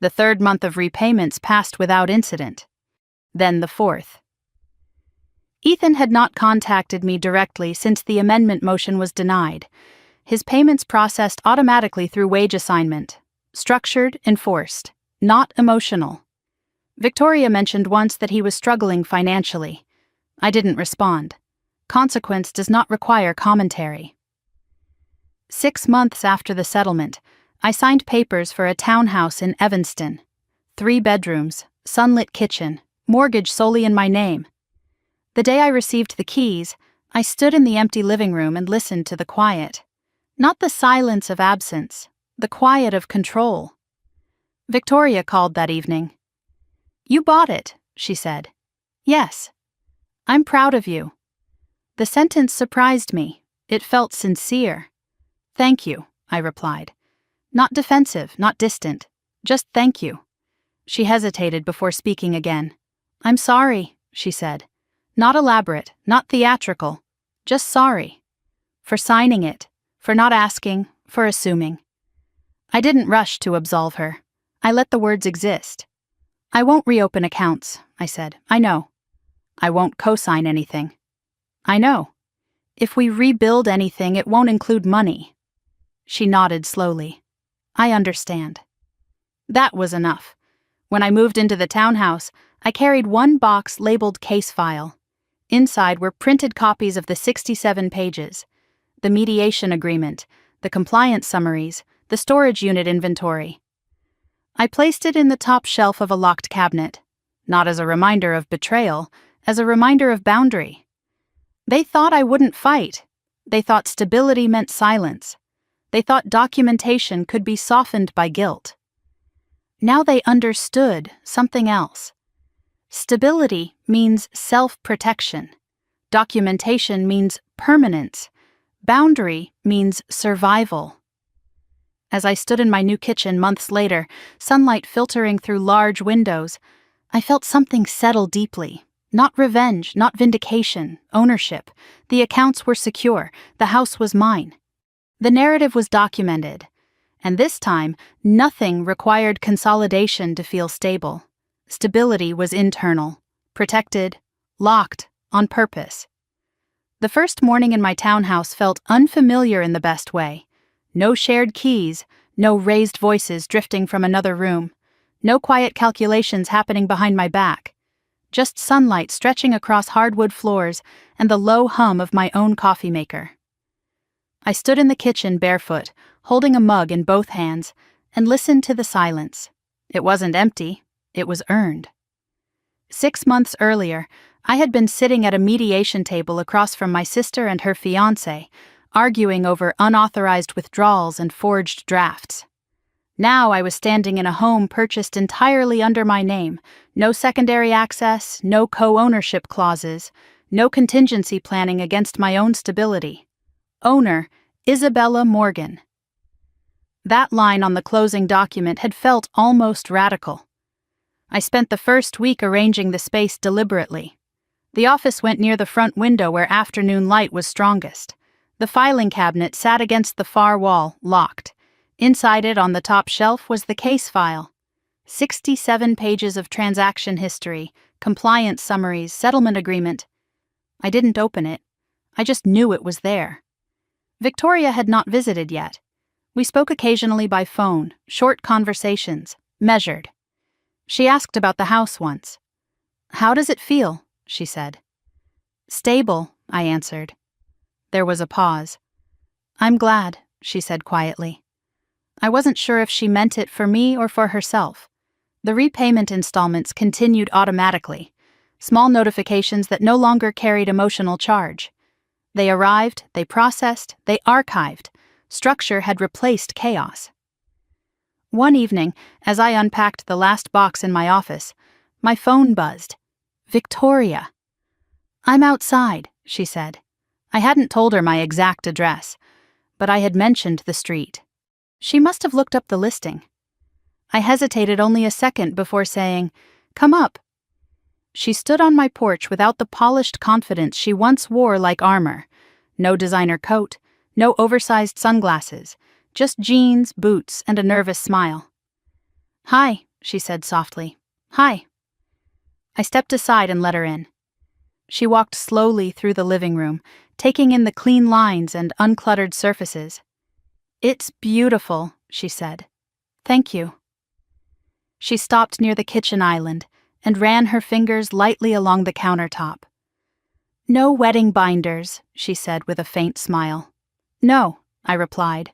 The third month of repayments passed without incident. Then the fourth. Ethan had not contacted me directly since the amendment motion was denied. His payments processed automatically through wage assignment. Structured, enforced, not emotional. Victoria mentioned once that he was struggling financially. I didn't respond. Consequence does not require commentary. 6 months after the settlement, I signed papers for a townhouse in Evanston. 3 bedrooms, sunlit kitchen, mortgage solely in my name. The day I received the keys, I stood in the empty living room and listened to the quiet. Not the silence of absence, the quiet of control. Victoria called that evening. "You bought it," she said. "Yes." "I'm proud of you." The sentence surprised me. It felt sincere. "Thank you," I replied. Not defensive, not distant. Just thank you. She hesitated before speaking again. "I'm sorry," she said. Not elaborate, not theatrical. Just sorry. For signing it, for not asking, for assuming. I didn't rush to absolve her. I let the words exist. "I won't reopen accounts," I said. "I know." "I won't co-sign anything." "I know." "If we rebuild anything, it won't include money." She nodded slowly. "I understand." That was enough. When I moved into the townhouse, I carried one box labeled case file. Inside were printed copies of the 67 pages, the mediation agreement, the compliance summaries, the storage unit inventory. I placed it in the top shelf of a locked cabinet, not as a reminder of betrayal, as a reminder of boundary. They thought I wouldn't fight. They thought stability meant silence. They thought documentation could be softened by guilt. Now they understood something else. Stability means self-protection. Documentation means permanence. Boundary means survival. As I stood in my new kitchen months later, sunlight filtering through large windows, I felt something settle deeply. Not revenge, not vindication, ownership. The accounts were secure. The house was mine. The narrative was documented. And this time, nothing required consolidation to feel stable. Stability was internal, protected, locked, on purpose. The first morning in my townhouse felt unfamiliar in the best way. No shared keys, no raised voices drifting from another room, no quiet calculations happening behind my back. Just sunlight stretching across hardwood floors and the low hum of my own coffee maker. I stood in the kitchen barefoot, holding a mug in both hands, and listened to the silence. It wasn't empty, it was earned. 6 months earlier, I had been sitting at a mediation table across from my sister and her fiancé, arguing over unauthorized withdrawals and forged drafts. Now I was standing in a home purchased entirely under my name, no secondary access, no co-ownership clauses, no contingency planning against my own stability. Owner, Isabella Morgan. That line on the closing document had felt almost radical. I spent the first week arranging the space deliberately. The office went near the front window where afternoon light was strongest. The filing cabinet sat against the far wall, locked. Inside it, on the top shelf, was the case file. 67 pages of transaction history, compliance summaries, settlement agreement. I didn't open it. I just knew it was there. Victoria had not visited yet. We spoke occasionally by phone, short conversations, measured. She asked about the house once. "How does it feel?" she said. "Stable," I answered. There was a pause. "I'm glad," she said quietly. I wasn't sure if she meant it for me or for herself. The repayment installments continued automatically, small notifications that no longer carried emotional charge. They arrived, they processed, they archived. Structure had replaced chaos. One evening, as I unpacked the last box in my office, my phone buzzed. Victoria. "I'm outside," she said. I hadn't told her my exact address, but I had mentioned the street. She must have looked up the listing. I hesitated only a second before saying, "Come up." She stood on my porch without the polished confidence she once wore like armor. No designer coat, no oversized sunglasses, just jeans, boots, and a nervous smile. "Hi," she said softly. "Hi." I stepped aside and let her in. She walked slowly through the living room, taking in the clean lines and uncluttered surfaces. "It's beautiful," she said. "Thank you." She stopped near the kitchen island and ran her fingers lightly along the countertop. "No wedding binders," she said with a faint smile. "No," I replied.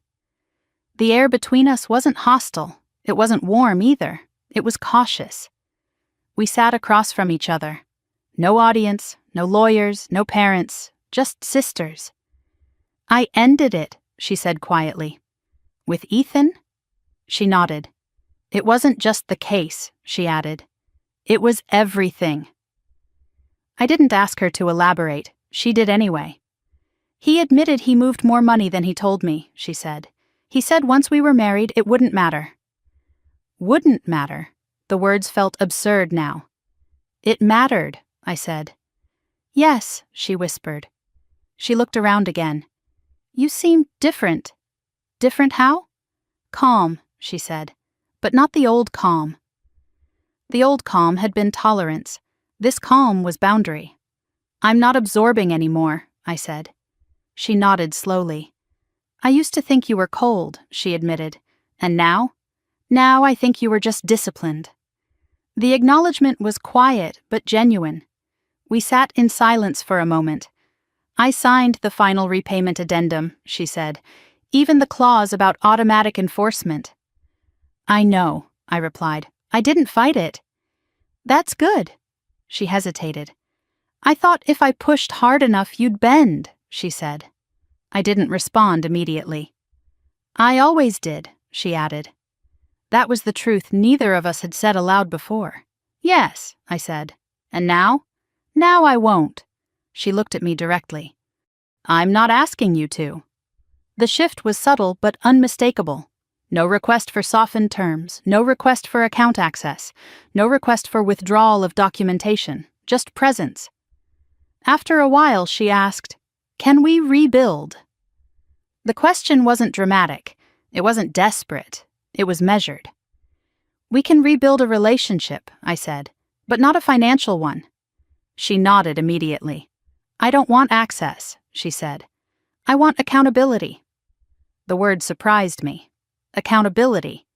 The air between us wasn't hostile. It wasn't warm either. It was cautious. We sat across from each other. No audience, no lawyers, no parents, just sisters. "I ended it," she said quietly. "With Ethan?" She nodded. "It wasn't just the case," she added. "It was everything." I didn't ask her to elaborate. She did anyway. "He admitted he moved more money than he told me," she said. "He said once we were married, it wouldn't matter." Wouldn't matter. The words felt absurd now. "It mattered," I said. "Yes," she whispered. She looked around again. "You seem different." "Different how?" "Calm," she said. "But not the old calm." The old calm had been tolerance. This calm was boundary. "I'm not absorbing anymore," I said. She nodded slowly. "I used to think you were cold," she admitted. "And now? Now I think you were just disciplined." The acknowledgement was quiet but genuine. We sat in silence for a moment. "I signed the final repayment addendum," she said, "even the clause about automatic enforcement." "I know," I replied. "I didn't fight it." "That's good." She hesitated. "I thought if I pushed hard enough you'd bend," she said. I didn't respond immediately. "I always did," she added. That was the truth neither of us had said aloud before. "Yes," I said. "And now?" "Now I won't." She looked at me directly. "I'm not asking you to." The shift was subtle but unmistakable. No request for softened terms, no request for account access, no request for withdrawal of documentation, just presence. After a while, she asked, "Can we rebuild?" The question wasn't dramatic. It wasn't desperate. It was measured. "We can rebuild a relationship," I said, "but not a financial one." She nodded immediately. "I don't want access," she said. "I want accountability." The word surprised me. Accountability.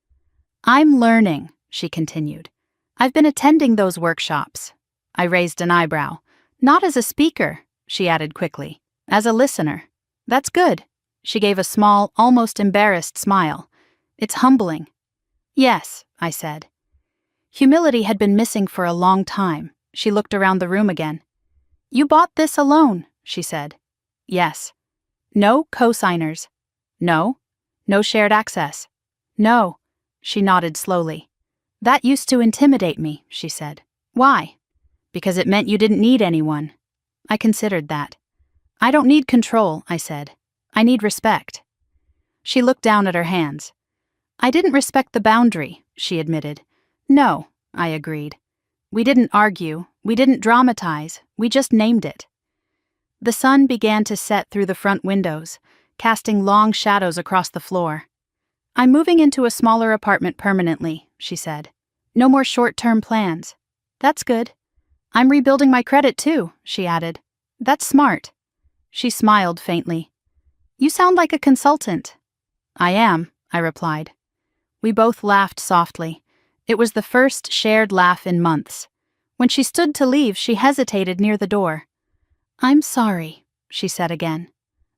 "I'm learning," she continued. "I've been attending those workshops." I raised an eyebrow. "Not as a speaker," she added quickly. "As a listener." "That's good." She gave a small, almost embarrassed smile. "It's humbling." "Yes," I said. Humility had been missing for a long time. She looked around the room again. "You bought this alone," she said. "Yes." "No co-signers." "No." "No shared access." "No." She nodded slowly. "That used to intimidate me," she said. "Why?" "Because it meant you didn't need anyone." I considered that. "I don't need control," I said. "I need respect." She looked down at her hands. "I didn't respect the boundary," she admitted. "No," I agreed. We didn't argue, we didn't dramatize, we just named it. The sun began to set through the front windows, casting long shadows across the floor. "I'm moving into a smaller apartment permanently," she said. "No more short-term plans." "That's good." "I'm rebuilding my credit too," she added. "That's smart." She smiled faintly. "You sound like a consultant." "I am," I replied. We both laughed softly. It was the first shared laugh in months. When she stood to leave, she hesitated near the door. "I'm sorry," she said again.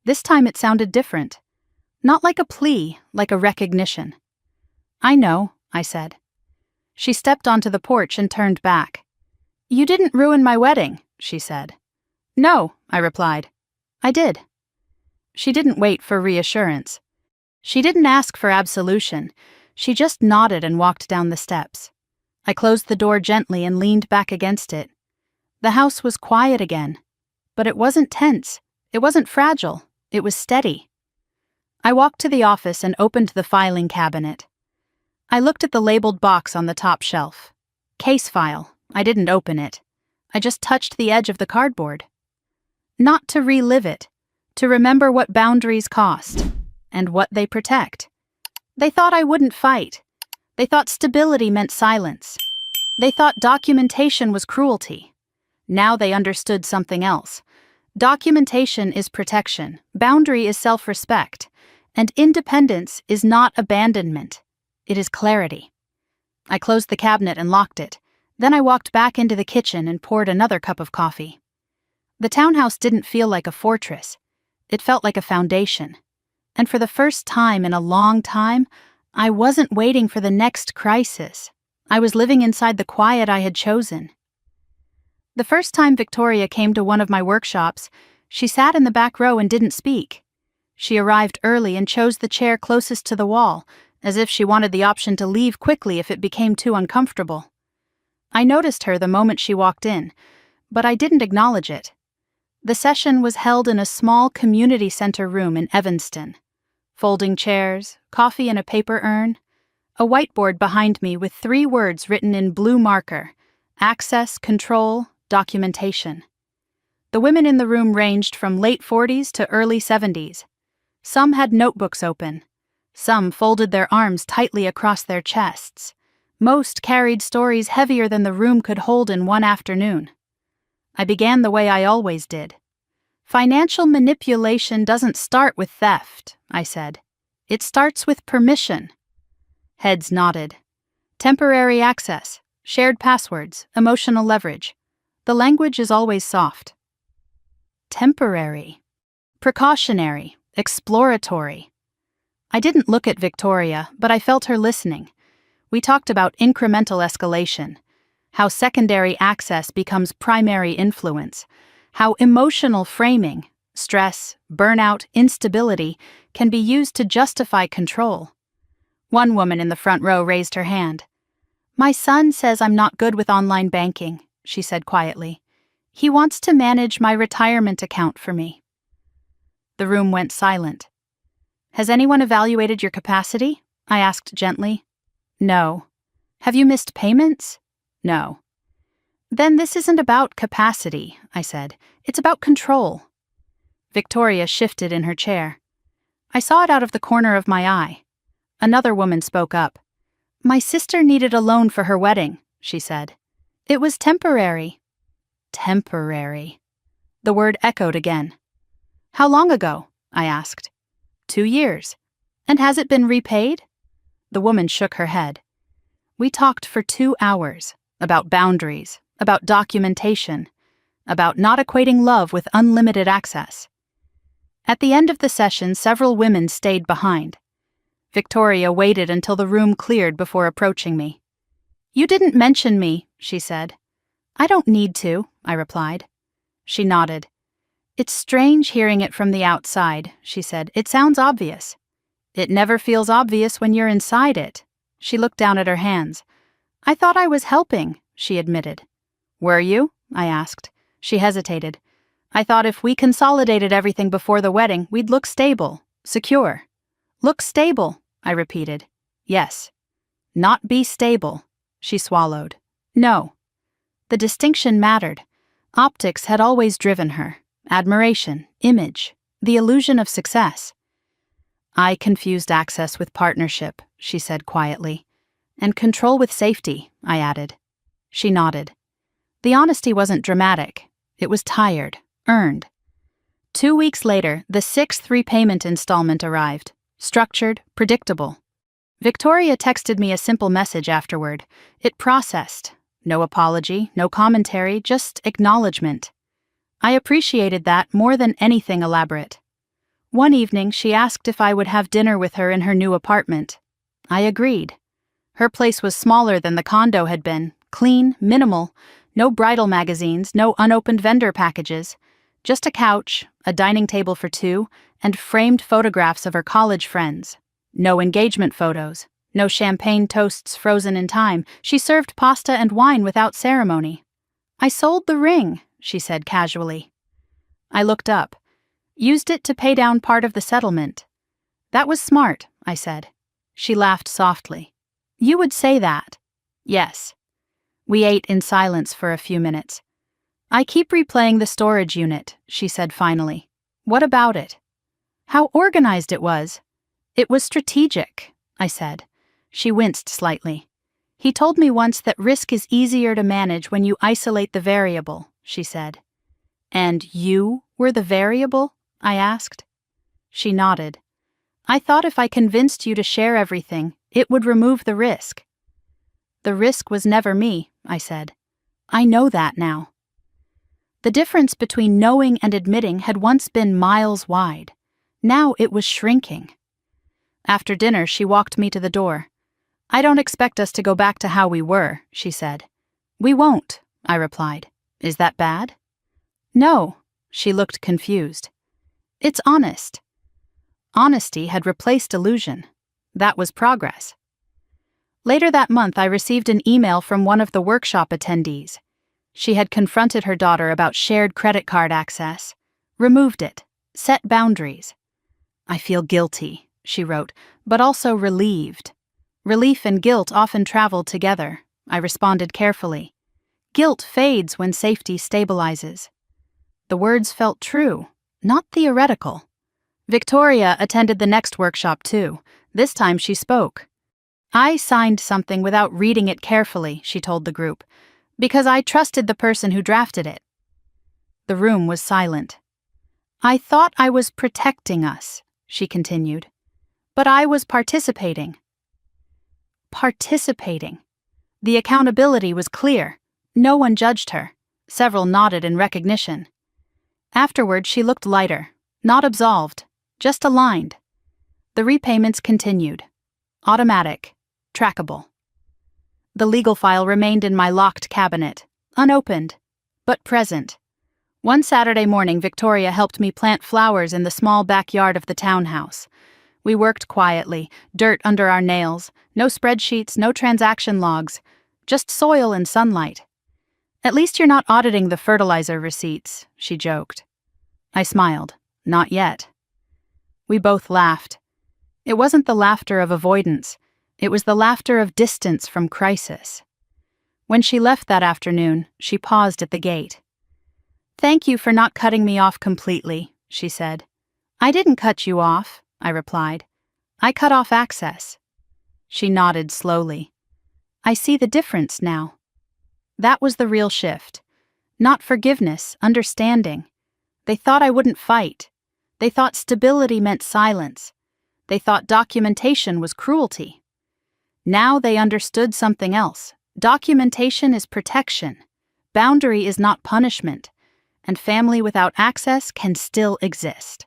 This time it sounded different. Not like a plea, like a recognition. "I know," I said. She stepped onto the porch and turned back. "You didn't ruin my wedding," she said. "No," I replied. "I did." She didn't wait for reassurance. She didn't ask for absolution. She just nodded and walked down the steps. I closed the door gently and leaned back against it. The house was quiet again. But it wasn't tense. It wasn't fragile. It was steady. I walked to the office and opened the filing cabinet. I looked at the labeled box on the top shelf. Case file. I didn't open it. I just touched the edge of the cardboard. Not to relive it, to remember what boundaries cost, and what they protect. They thought I wouldn't fight. They thought stability meant silence. They thought documentation was cruelty. Now they understood something else. Documentation is protection, boundary is self-respect, and independence is not abandonment. It is clarity. I closed the cabinet and locked it. Then I walked back into the kitchen and poured another cup of coffee. The townhouse didn't feel like a fortress. It felt like a foundation. And for the first time in a long time, I wasn't waiting for the next crisis. I was living inside the quiet I had chosen. The first time Victoria came to one of my workshops, she sat in the back row and didn't speak. She arrived early and chose the chair closest to the wall, as if she wanted the option to leave quickly if it became too uncomfortable. I noticed her the moment she walked in, but I didn't acknowledge it. The session was held in a small community center room in Evanston. Folding chairs, coffee in a paper urn, a whiteboard behind me with 3 words written in blue marker: access, control, documentation. The women in the room ranged from late 40s to early 70s. Some had notebooks open. Some folded their arms tightly across their chests. Most carried stories heavier than the room could hold in one afternoon. I began the way I always did. Financial manipulation doesn't start with theft, I said. It starts with permission. Heads nodded. Temporary access, shared passwords, emotional leverage. The language is always soft. Temporary. Precautionary. Exploratory. I didn't look at Victoria, but I felt her listening. We talked about incremental escalation, how secondary access becomes primary influence, how emotional framing, stress, burnout, instability can be used to justify control. One woman in the front row raised her hand. "My son says I'm not good with online banking," she said quietly. "He wants to manage my retirement account for me." The room went silent. "Has anyone evaluated your capacity?" I asked gently. "No." "Have you missed payments?" "No." "Then this isn't about capacity," I said. "It's about control." Victoria shifted in her chair. I saw it out of the corner of my eye. Another woman spoke up. "My sister needed a loan for her wedding," she said. "It was temporary." Temporary. The word echoed again. "How long ago?" I asked. 2 years. "And has it been repaid?" The woman shook her head. We talked for 2 hours, about boundaries, about documentation, about not equating love with unlimited access. At the end of the session, several women stayed behind. Victoria waited until the room cleared before approaching me. "You didn't mention me," she said. "I don't need to," I replied. She nodded. "It's strange hearing it from the outside," she said. "It sounds obvious." "It never feels obvious when you're inside it." She looked down at her hands. "I thought I was helping," she admitted. "Were you?" I asked. She hesitated. "I thought if we consolidated everything before the wedding, we'd look stable, secure." "Look stable," I repeated. "Yes." "Not be stable," she swallowed. "No." The distinction mattered. Optics had always driven her. Admiration, image, the illusion of success. "I confused access with partnership," she said quietly. "And control with safety," I added. She nodded. The honesty wasn't dramatic. It was tired, earned. 2 weeks later, the 6th repayment installment arrived. Structured, predictable, Victoria texted me a simple message afterward. It processed. No apology, no commentary, just acknowledgement. I appreciated that more than anything elaborate. One evening, she asked if I would have dinner with her in her new apartment. I agreed. Her place was smaller than the condo had been, clean, minimal, no bridal magazines, no unopened vendor packages, just a couch, a dining table for two, and framed photographs of her college friends. No engagement photos, no champagne toasts frozen in time. She served pasta and wine without ceremony. "I sold the ring," she said casually. I looked up. "Used it to pay down part of the settlement." "That was smart," I said. She laughed softly. "You would say that." "Yes." We ate in silence for a few minutes. "I keep replaying the storage unit," she said finally. "What about it?" "How organized it was." "It was strategic," I said. She winced slightly. "He told me once that risk is easier to manage when you isolate the variable," she said. "And you were the variable?" I asked. She nodded. "I thought if I convinced you to share everything, it would remove the risk." "The risk was never me," I said. "I know that now." The difference between knowing and admitting had once been miles wide. Now it was shrinking. After dinner, she walked me to the door. "I don't expect us to go back to how we were," she said. "We won't," I replied. "Is that bad?" "No." She looked confused. "It's honest." Honesty had replaced illusion. That was progress. Later that month, I received an email from one of the workshop attendees. She had confronted her daughter about shared credit card access, removed it, set boundaries. "I feel guilty," she wrote, "but also relieved." Relief and guilt often travel together, I responded carefully. Guilt fades when safety stabilizes. The words felt true, not theoretical. Victoria attended the next workshop too. This time she spoke. "I signed something without reading it carefully," she told the group, "because I trusted the person who drafted it." The room was silent. "I thought I was protecting us," she continued, "but I was participating." Participating. The accountability was clear. No one judged her. Several nodded in recognition. Afterward, she looked lighter, not absolved, just aligned. The repayments continued. Automatic. Trackable. The legal file remained in my locked cabinet, unopened, but present. One Saturday morning, Victoria helped me plant flowers in the small backyard of the townhouse. We worked quietly, dirt under our nails, no spreadsheets, no transaction logs, just soil and sunlight. "At least you're not auditing the fertilizer receipts," she joked. I smiled. "Not yet." We both laughed. It wasn't the laughter of avoidance. It was the laughter of distance from crisis. When she left that afternoon, she paused at the gate. "Thank you for not cutting me off completely," she said. "I didn't cut you off," I replied. "I cut off access." She nodded slowly. "I see the difference now." That was the real shift. Not forgiveness, understanding. They thought I wouldn't fight. They thought stability meant silence. They thought documentation was cruelty. Now they understood something else. Documentation is protection. Boundary is not punishment. And family without access can still exist.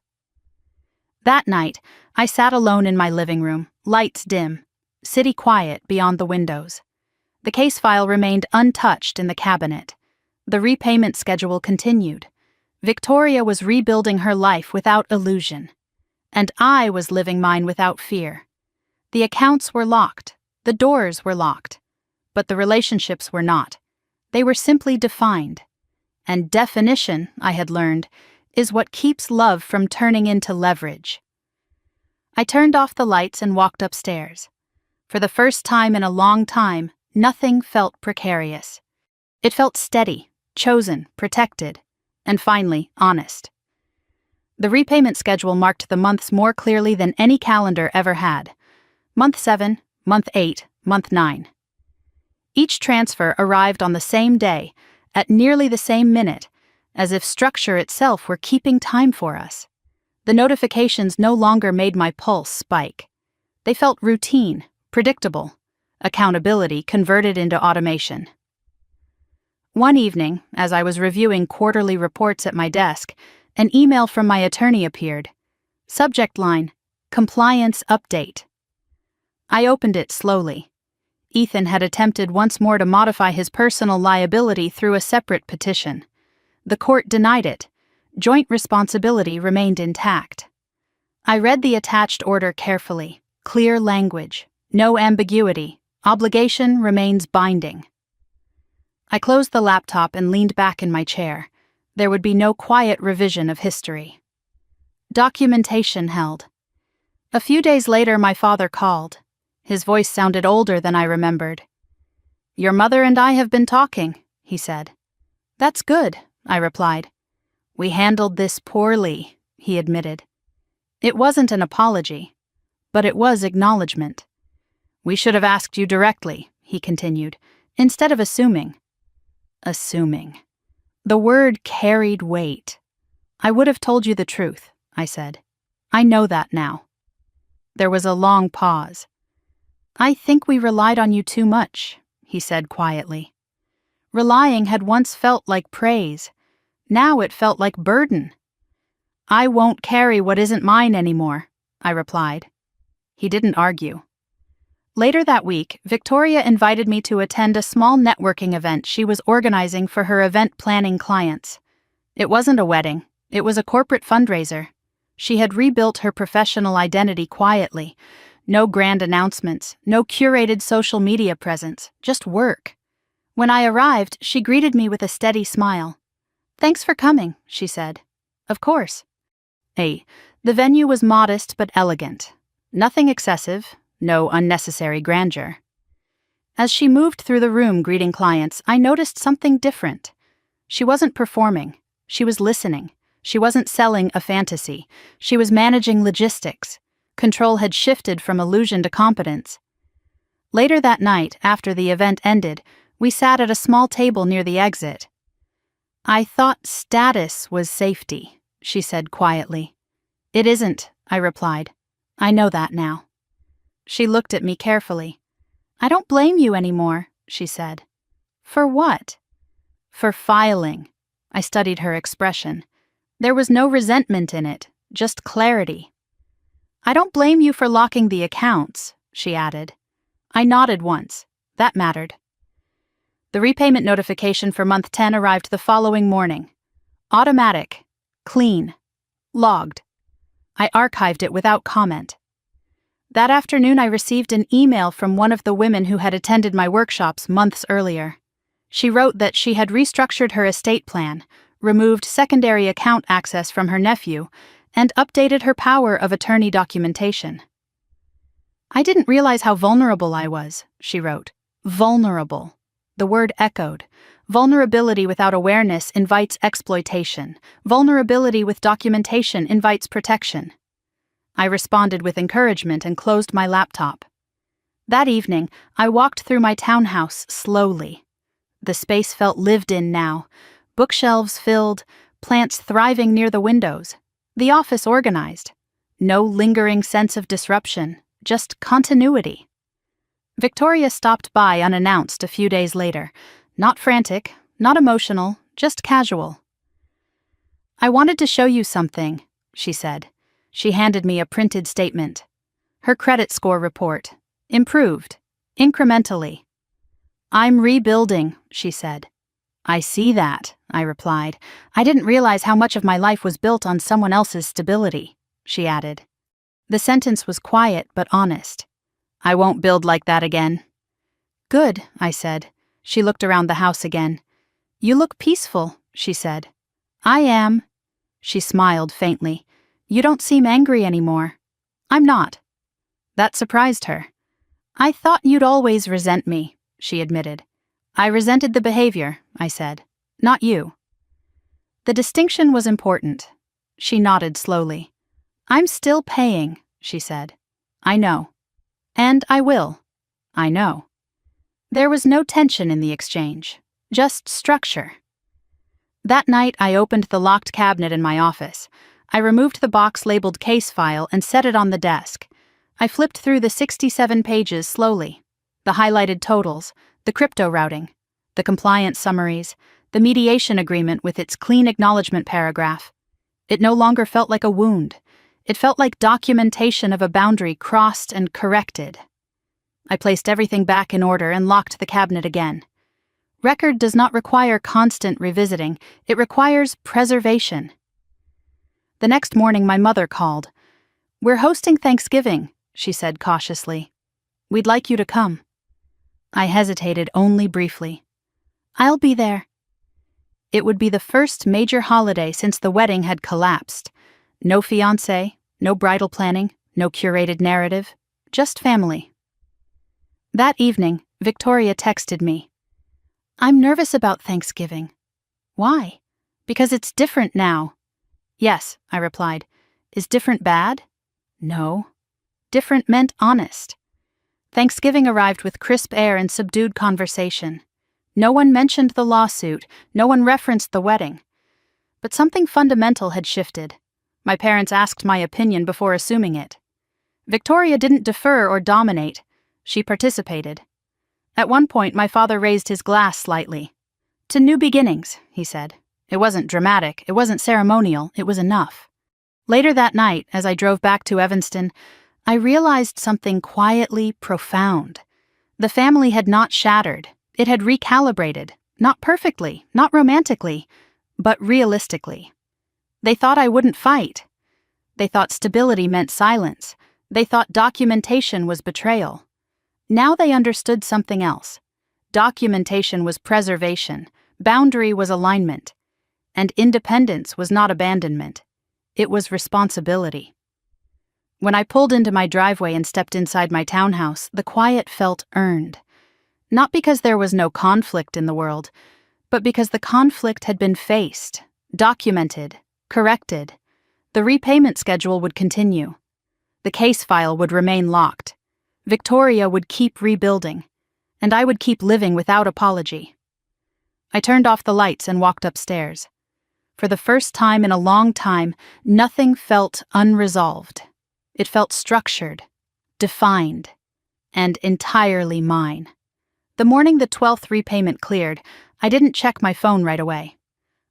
That night, I sat alone in my living room, lights dim, city quiet beyond the windows. The case file remained untouched in the cabinet. The repayment schedule continued. Victoria was rebuilding her life without illusion. And I was living mine without fear. The accounts were locked. The doors were locked. But the relationships were not. They were simply defined. And definition, I had learned, is what keeps love from turning into leverage. I turned off the lights and walked upstairs. For the first time in a long time, nothing felt precarious. It felt steady, chosen, protected, and finally, honest. The repayment schedule marked the months more clearly than any calendar ever had. Month 7, Month 8, Month 9. Each transfer arrived on the same day, at nearly the same minute, as if structure itself were keeping time for us. The notifications no longer made my pulse spike. They felt routine, Predictable. Accountability converted into automation. One evening, as I was reviewing quarterly reports at my desk, an email from my attorney appeared. Subject line: Compliance Update. I opened it slowly. Ethan had attempted once more to modify his personal liability through a separate petition. The court denied it. Joint responsibility remained intact. I read the attached order carefully. Clear language. No ambiguity. Obligation remains binding. I closed the laptop and leaned back in my chair. There would be no quiet revision of history. Documentation held. A few days later, my father called. His voice sounded older than I remembered. "Your mother and I have been talking," he said. "That's good," I replied. "We handled this poorly," he admitted. It wasn't an apology, but it was acknowledgement. "We should have asked you directly," he continued, "instead of assuming." Assuming. The word carried weight. "I would have told you the truth," I said. "I know that now." There was a long pause. "I think we relied on you too much," he said quietly. Relying had once felt like praise. Now it felt like burden. "I won't carry what isn't mine anymore," I replied. He didn't argue. Later that week, Victoria invited me to attend a small networking event she was organizing for her event planning clients. It wasn't a wedding, it was a corporate fundraiser. She had rebuilt her professional identity quietly. No grand announcements, no curated social media presence, just work. When I arrived, she greeted me with a steady smile. "Thanks for coming," she said. "Of course." The venue was modest but elegant. Nothing excessive, no unnecessary grandeur. As she moved through the room greeting clients, I noticed something different. She wasn't performing. She was listening. She wasn't selling a fantasy. She was managing logistics. Control had shifted from illusion to competence. Later that night, after the event ended, we sat at a small table near the exit. "I thought status was safety," she said quietly. "It isn't," I replied. "I know that now." She looked at me carefully. "I don't blame you anymore," she said. "For what?" "For filing." I studied her expression. There was no resentment in it, just clarity. "I don't blame you for locking the accounts," she added. I nodded once. That mattered. The repayment notification for month 10 arrived the following morning. Automatic. Clean. Logged. I archived it without comment. That afternoon I received an email from one of the women who had attended my workshops months earlier. She wrote that she had restructured her estate plan, removed secondary account access from her nephew, and updated her power of attorney documentation. "I didn't realize how vulnerable I was," she wrote. Vulnerable. The word echoed. Vulnerability without awareness invites exploitation. Vulnerability with documentation invites protection. I responded with encouragement and closed my laptop. That evening, I walked through my townhouse slowly. The space felt lived in now. Bookshelves filled, plants thriving near the windows. The office organized. No lingering sense of disruption, just continuity. Victoria stopped by unannounced a few days later. Not frantic, not emotional, just casual. "I wanted to show you something," she said. She handed me a printed statement. Her credit score report. Improved. Incrementally. "I'm rebuilding," she said. "I see that," I replied. "I didn't realize how much of my life was built on someone else's stability," she added. The sentence was quiet but honest. "I won't build like that again." "Good," I said. She looked around the house again. "You look peaceful," she said. "I am." She smiled faintly. "You don't seem angry anymore." "I'm not." That surprised her. "I thought you'd always resent me," she admitted. "I resented the behavior," I said. "Not you." The distinction was important. She nodded slowly. "I'm still paying," she said. "I know." "And I will." "I know." There was no tension in the exchange, just structure. That night, I opened the locked cabinet in my office. I removed the box labeled case file and set it on the desk. I flipped through the 67 pages slowly. The highlighted totals, the crypto routing, the compliance summaries, the mediation agreement with its clean acknowledgement paragraph. It no longer felt like a wound. It felt like documentation of a boundary crossed and corrected. I placed everything back in order and locked the cabinet again. Record does not require constant revisiting. It requires preservation. The next morning, my mother called. "We're hosting Thanksgiving," she said cautiously. "We'd like you to come." I hesitated only briefly. "I'll be there." It would be the first major holiday since the wedding had collapsed. No fiancé, no bridal planning, no curated narrative, just family. That evening, Victoria texted me. "I'm nervous about Thanksgiving." "Why?" "Because it's different now." "Yes," I replied. "Is different bad?" "No." Different meant honest. Thanksgiving arrived with crisp air and subdued conversation. No one mentioned the lawsuit, no one referenced the wedding. But something fundamental had shifted. My parents asked my opinion before assuming it. Victoria didn't defer or dominate. She participated. At one point, my father raised his glass slightly. "To new beginnings," he said. It wasn't dramatic, it wasn't ceremonial, it was enough. Later that night, as I drove back to Evanston, I realized something quietly profound. The family had not shattered. It had recalibrated, not perfectly, not romantically, but realistically. They thought I wouldn't fight. They thought stability meant silence. They thought documentation was betrayal. Now they understood something else. Documentation was preservation, boundary was alignment, and independence was not abandonment. It was responsibility. When I pulled into my driveway and stepped inside my townhouse, the quiet felt earned. Not because there was no conflict in the world, but because the conflict had been faced, documented, corrected. The repayment schedule would continue. The case file would remain locked. Victoria would keep rebuilding, and I would keep living without apology. I turned off the lights and walked upstairs. For the first time in a long time, nothing felt unresolved. It felt structured, defined, and entirely mine. The morning the 12th repayment cleared, I didn't check my phone right away.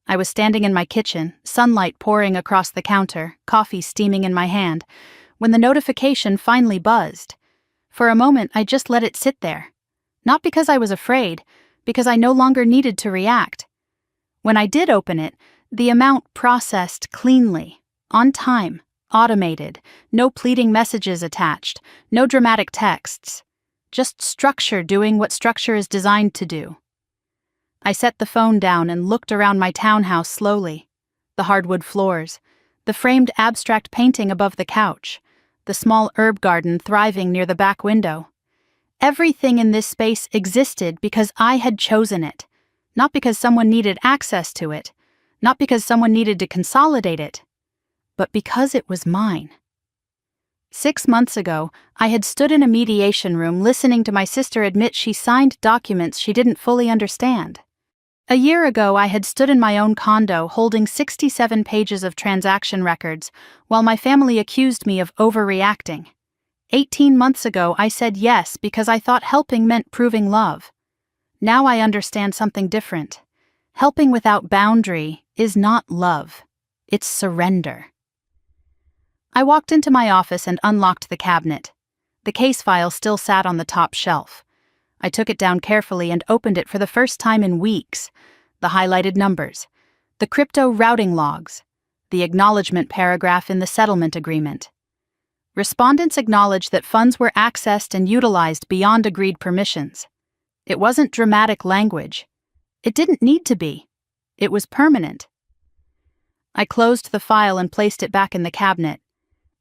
I was standing in my kitchen, sunlight pouring across the counter, coffee steaming in my hand, when the notification finally buzzed. For a moment, I just let it sit there. Not because I was afraid, because I no longer needed to react. When I did open it, the amount processed cleanly, on time, automated, no pleading messages attached, no dramatic texts. Just structure doing what structure is designed to do. I set the phone down and looked around my townhouse slowly. The hardwood floors, the framed abstract painting above the couch, the small herb garden thriving near the back window. Everything in this space existed because I had chosen it, not because someone needed access to it, not because someone needed to consolidate it, but because it was mine. 6 months ago, I had stood in a mediation room listening to my sister admit she signed documents she didn't fully understand. A year ago, I had stood in my own condo holding 67 pages of transaction records while my family accused me of overreacting. 18 months ago, I said yes because I thought helping meant proving love. Now I understand something different. Helping without boundary is not love. It's surrender. I walked into my office and unlocked the cabinet. The case file still sat on the top shelf. I took it down carefully and opened it for the first time in weeks. The highlighted numbers, the crypto routing logs, the acknowledgement paragraph in the settlement agreement. Respondents acknowledged that funds were accessed and utilized beyond agreed permissions. It wasn't dramatic language. It didn't need to be. It was permanent. I closed the file and placed it back in the cabinet.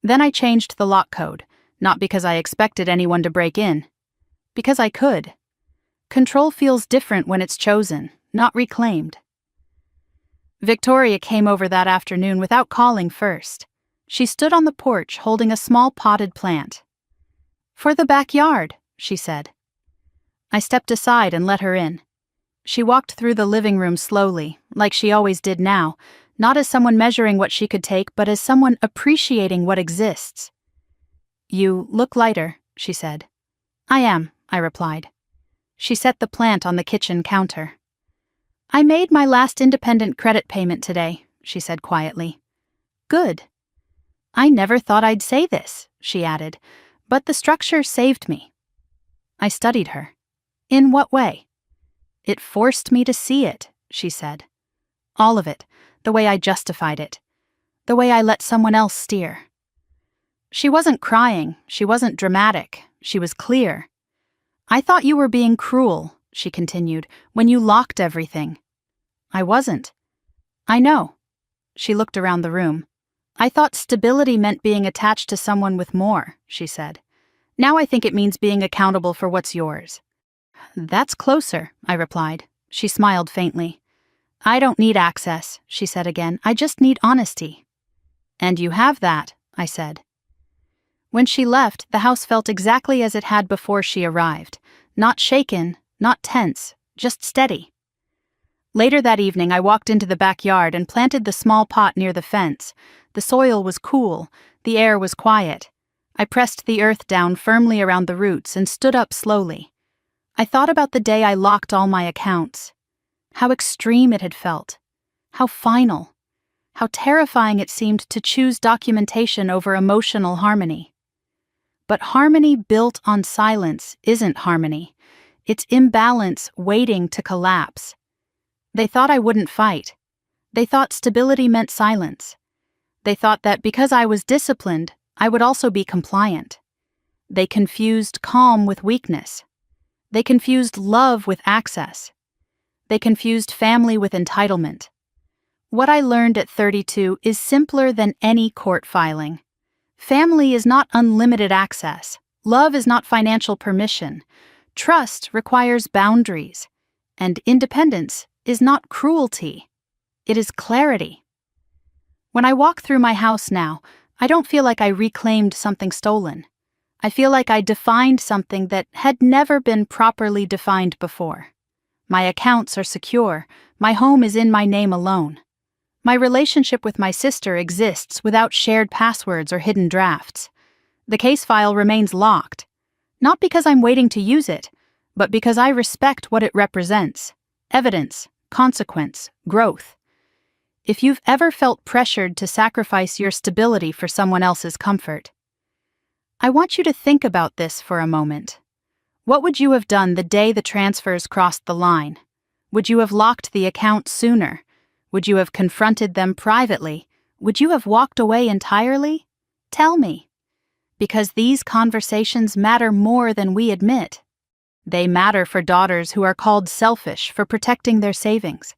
Then I changed the lock code, not because I expected anyone to break in. Because I could. Control feels different when it's chosen, not reclaimed. Victoria came over that afternoon without calling first. She stood on the porch holding a small potted plant. "For the backyard," she said. I stepped aside and let her in. She walked through the living room slowly, like she always did now, not as someone measuring what she could take, but as someone appreciating what exists. You look lighter, she said. I am, I replied. She set the plant on the kitchen counter. I made my last independent credit payment today, she said quietly. Good. I never thought I'd say this, she added, but the structure saved me. I studied her. In what way? It forced me to see it, she said. All of it, the way I justified it, the way I let someone else steer. She wasn't crying, she wasn't dramatic, she was clear. I thought you were being cruel, she continued, when you locked everything. I wasn't. I know. She looked around the room. I thought stability meant being attached to someone with more, she said. Now I think it means being accountable for what's yours. That's closer, I replied. She smiled faintly. I don't need access, she said again. I just need honesty. And you have that, I said. When she left, the house felt exactly as it had before she arrived. Not shaken, not tense, just steady. Later that evening, I walked into the backyard and planted the small pot near the fence. The soil was cool, the air was quiet. I pressed the earth down firmly around the roots and stood up slowly. I thought about the day I locked all my accounts. How extreme it had felt. How final. How terrifying it seemed to choose documentation over emotional harmony. But harmony built on silence isn't harmony. It's imbalance waiting to collapse. They thought I wouldn't fight. They thought stability meant silence. They thought that because I was disciplined, I would also be compliant. They confused calm with weakness. They confused love with access. They confused family with entitlement. What I learned at 32 is simpler than any court filing. Family is not unlimited access. Love is not financial permission. Trust requires boundaries. And independence is not cruelty. It is clarity. When I walk through my house now, I don't feel like I reclaimed something stolen. I feel like I defined something that had never been properly defined before. My accounts are secure. My home is in my name alone. My relationship with my sister exists without shared passwords or hidden drafts. The case file remains locked, not because I'm waiting to use it, but because I respect what it represents: evidence, consequence, growth. If you've ever felt pressured to sacrifice your stability for someone else's comfort, I want you to think about this for a moment. What would you have done the day the transfers crossed the line? Would you have locked the account sooner? Would you have confronted them privately? Would you have walked away entirely? Tell me. Because these conversations matter more than we admit. They matter for daughters who are called selfish for protecting their savings,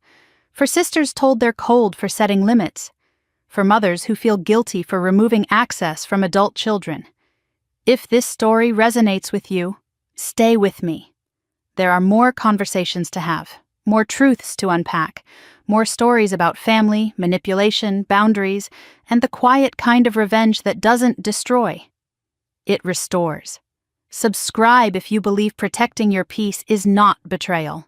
for sisters told they're cold for setting limits, for mothers who feel guilty for removing access from adult children. If this story resonates with you, stay with me. There are more conversations to have, more truths to unpack, more stories about family, manipulation, boundaries, and the quiet kind of revenge that doesn't destroy. It restores. Subscribe if you believe protecting your peace is not betrayal.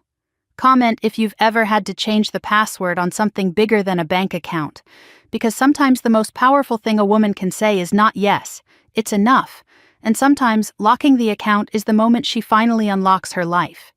Comment if you've ever had to change the password on something bigger than a bank account, because sometimes the most powerful thing a woman can say is not yes, it's enough, and sometimes locking the account is the moment she finally unlocks her life.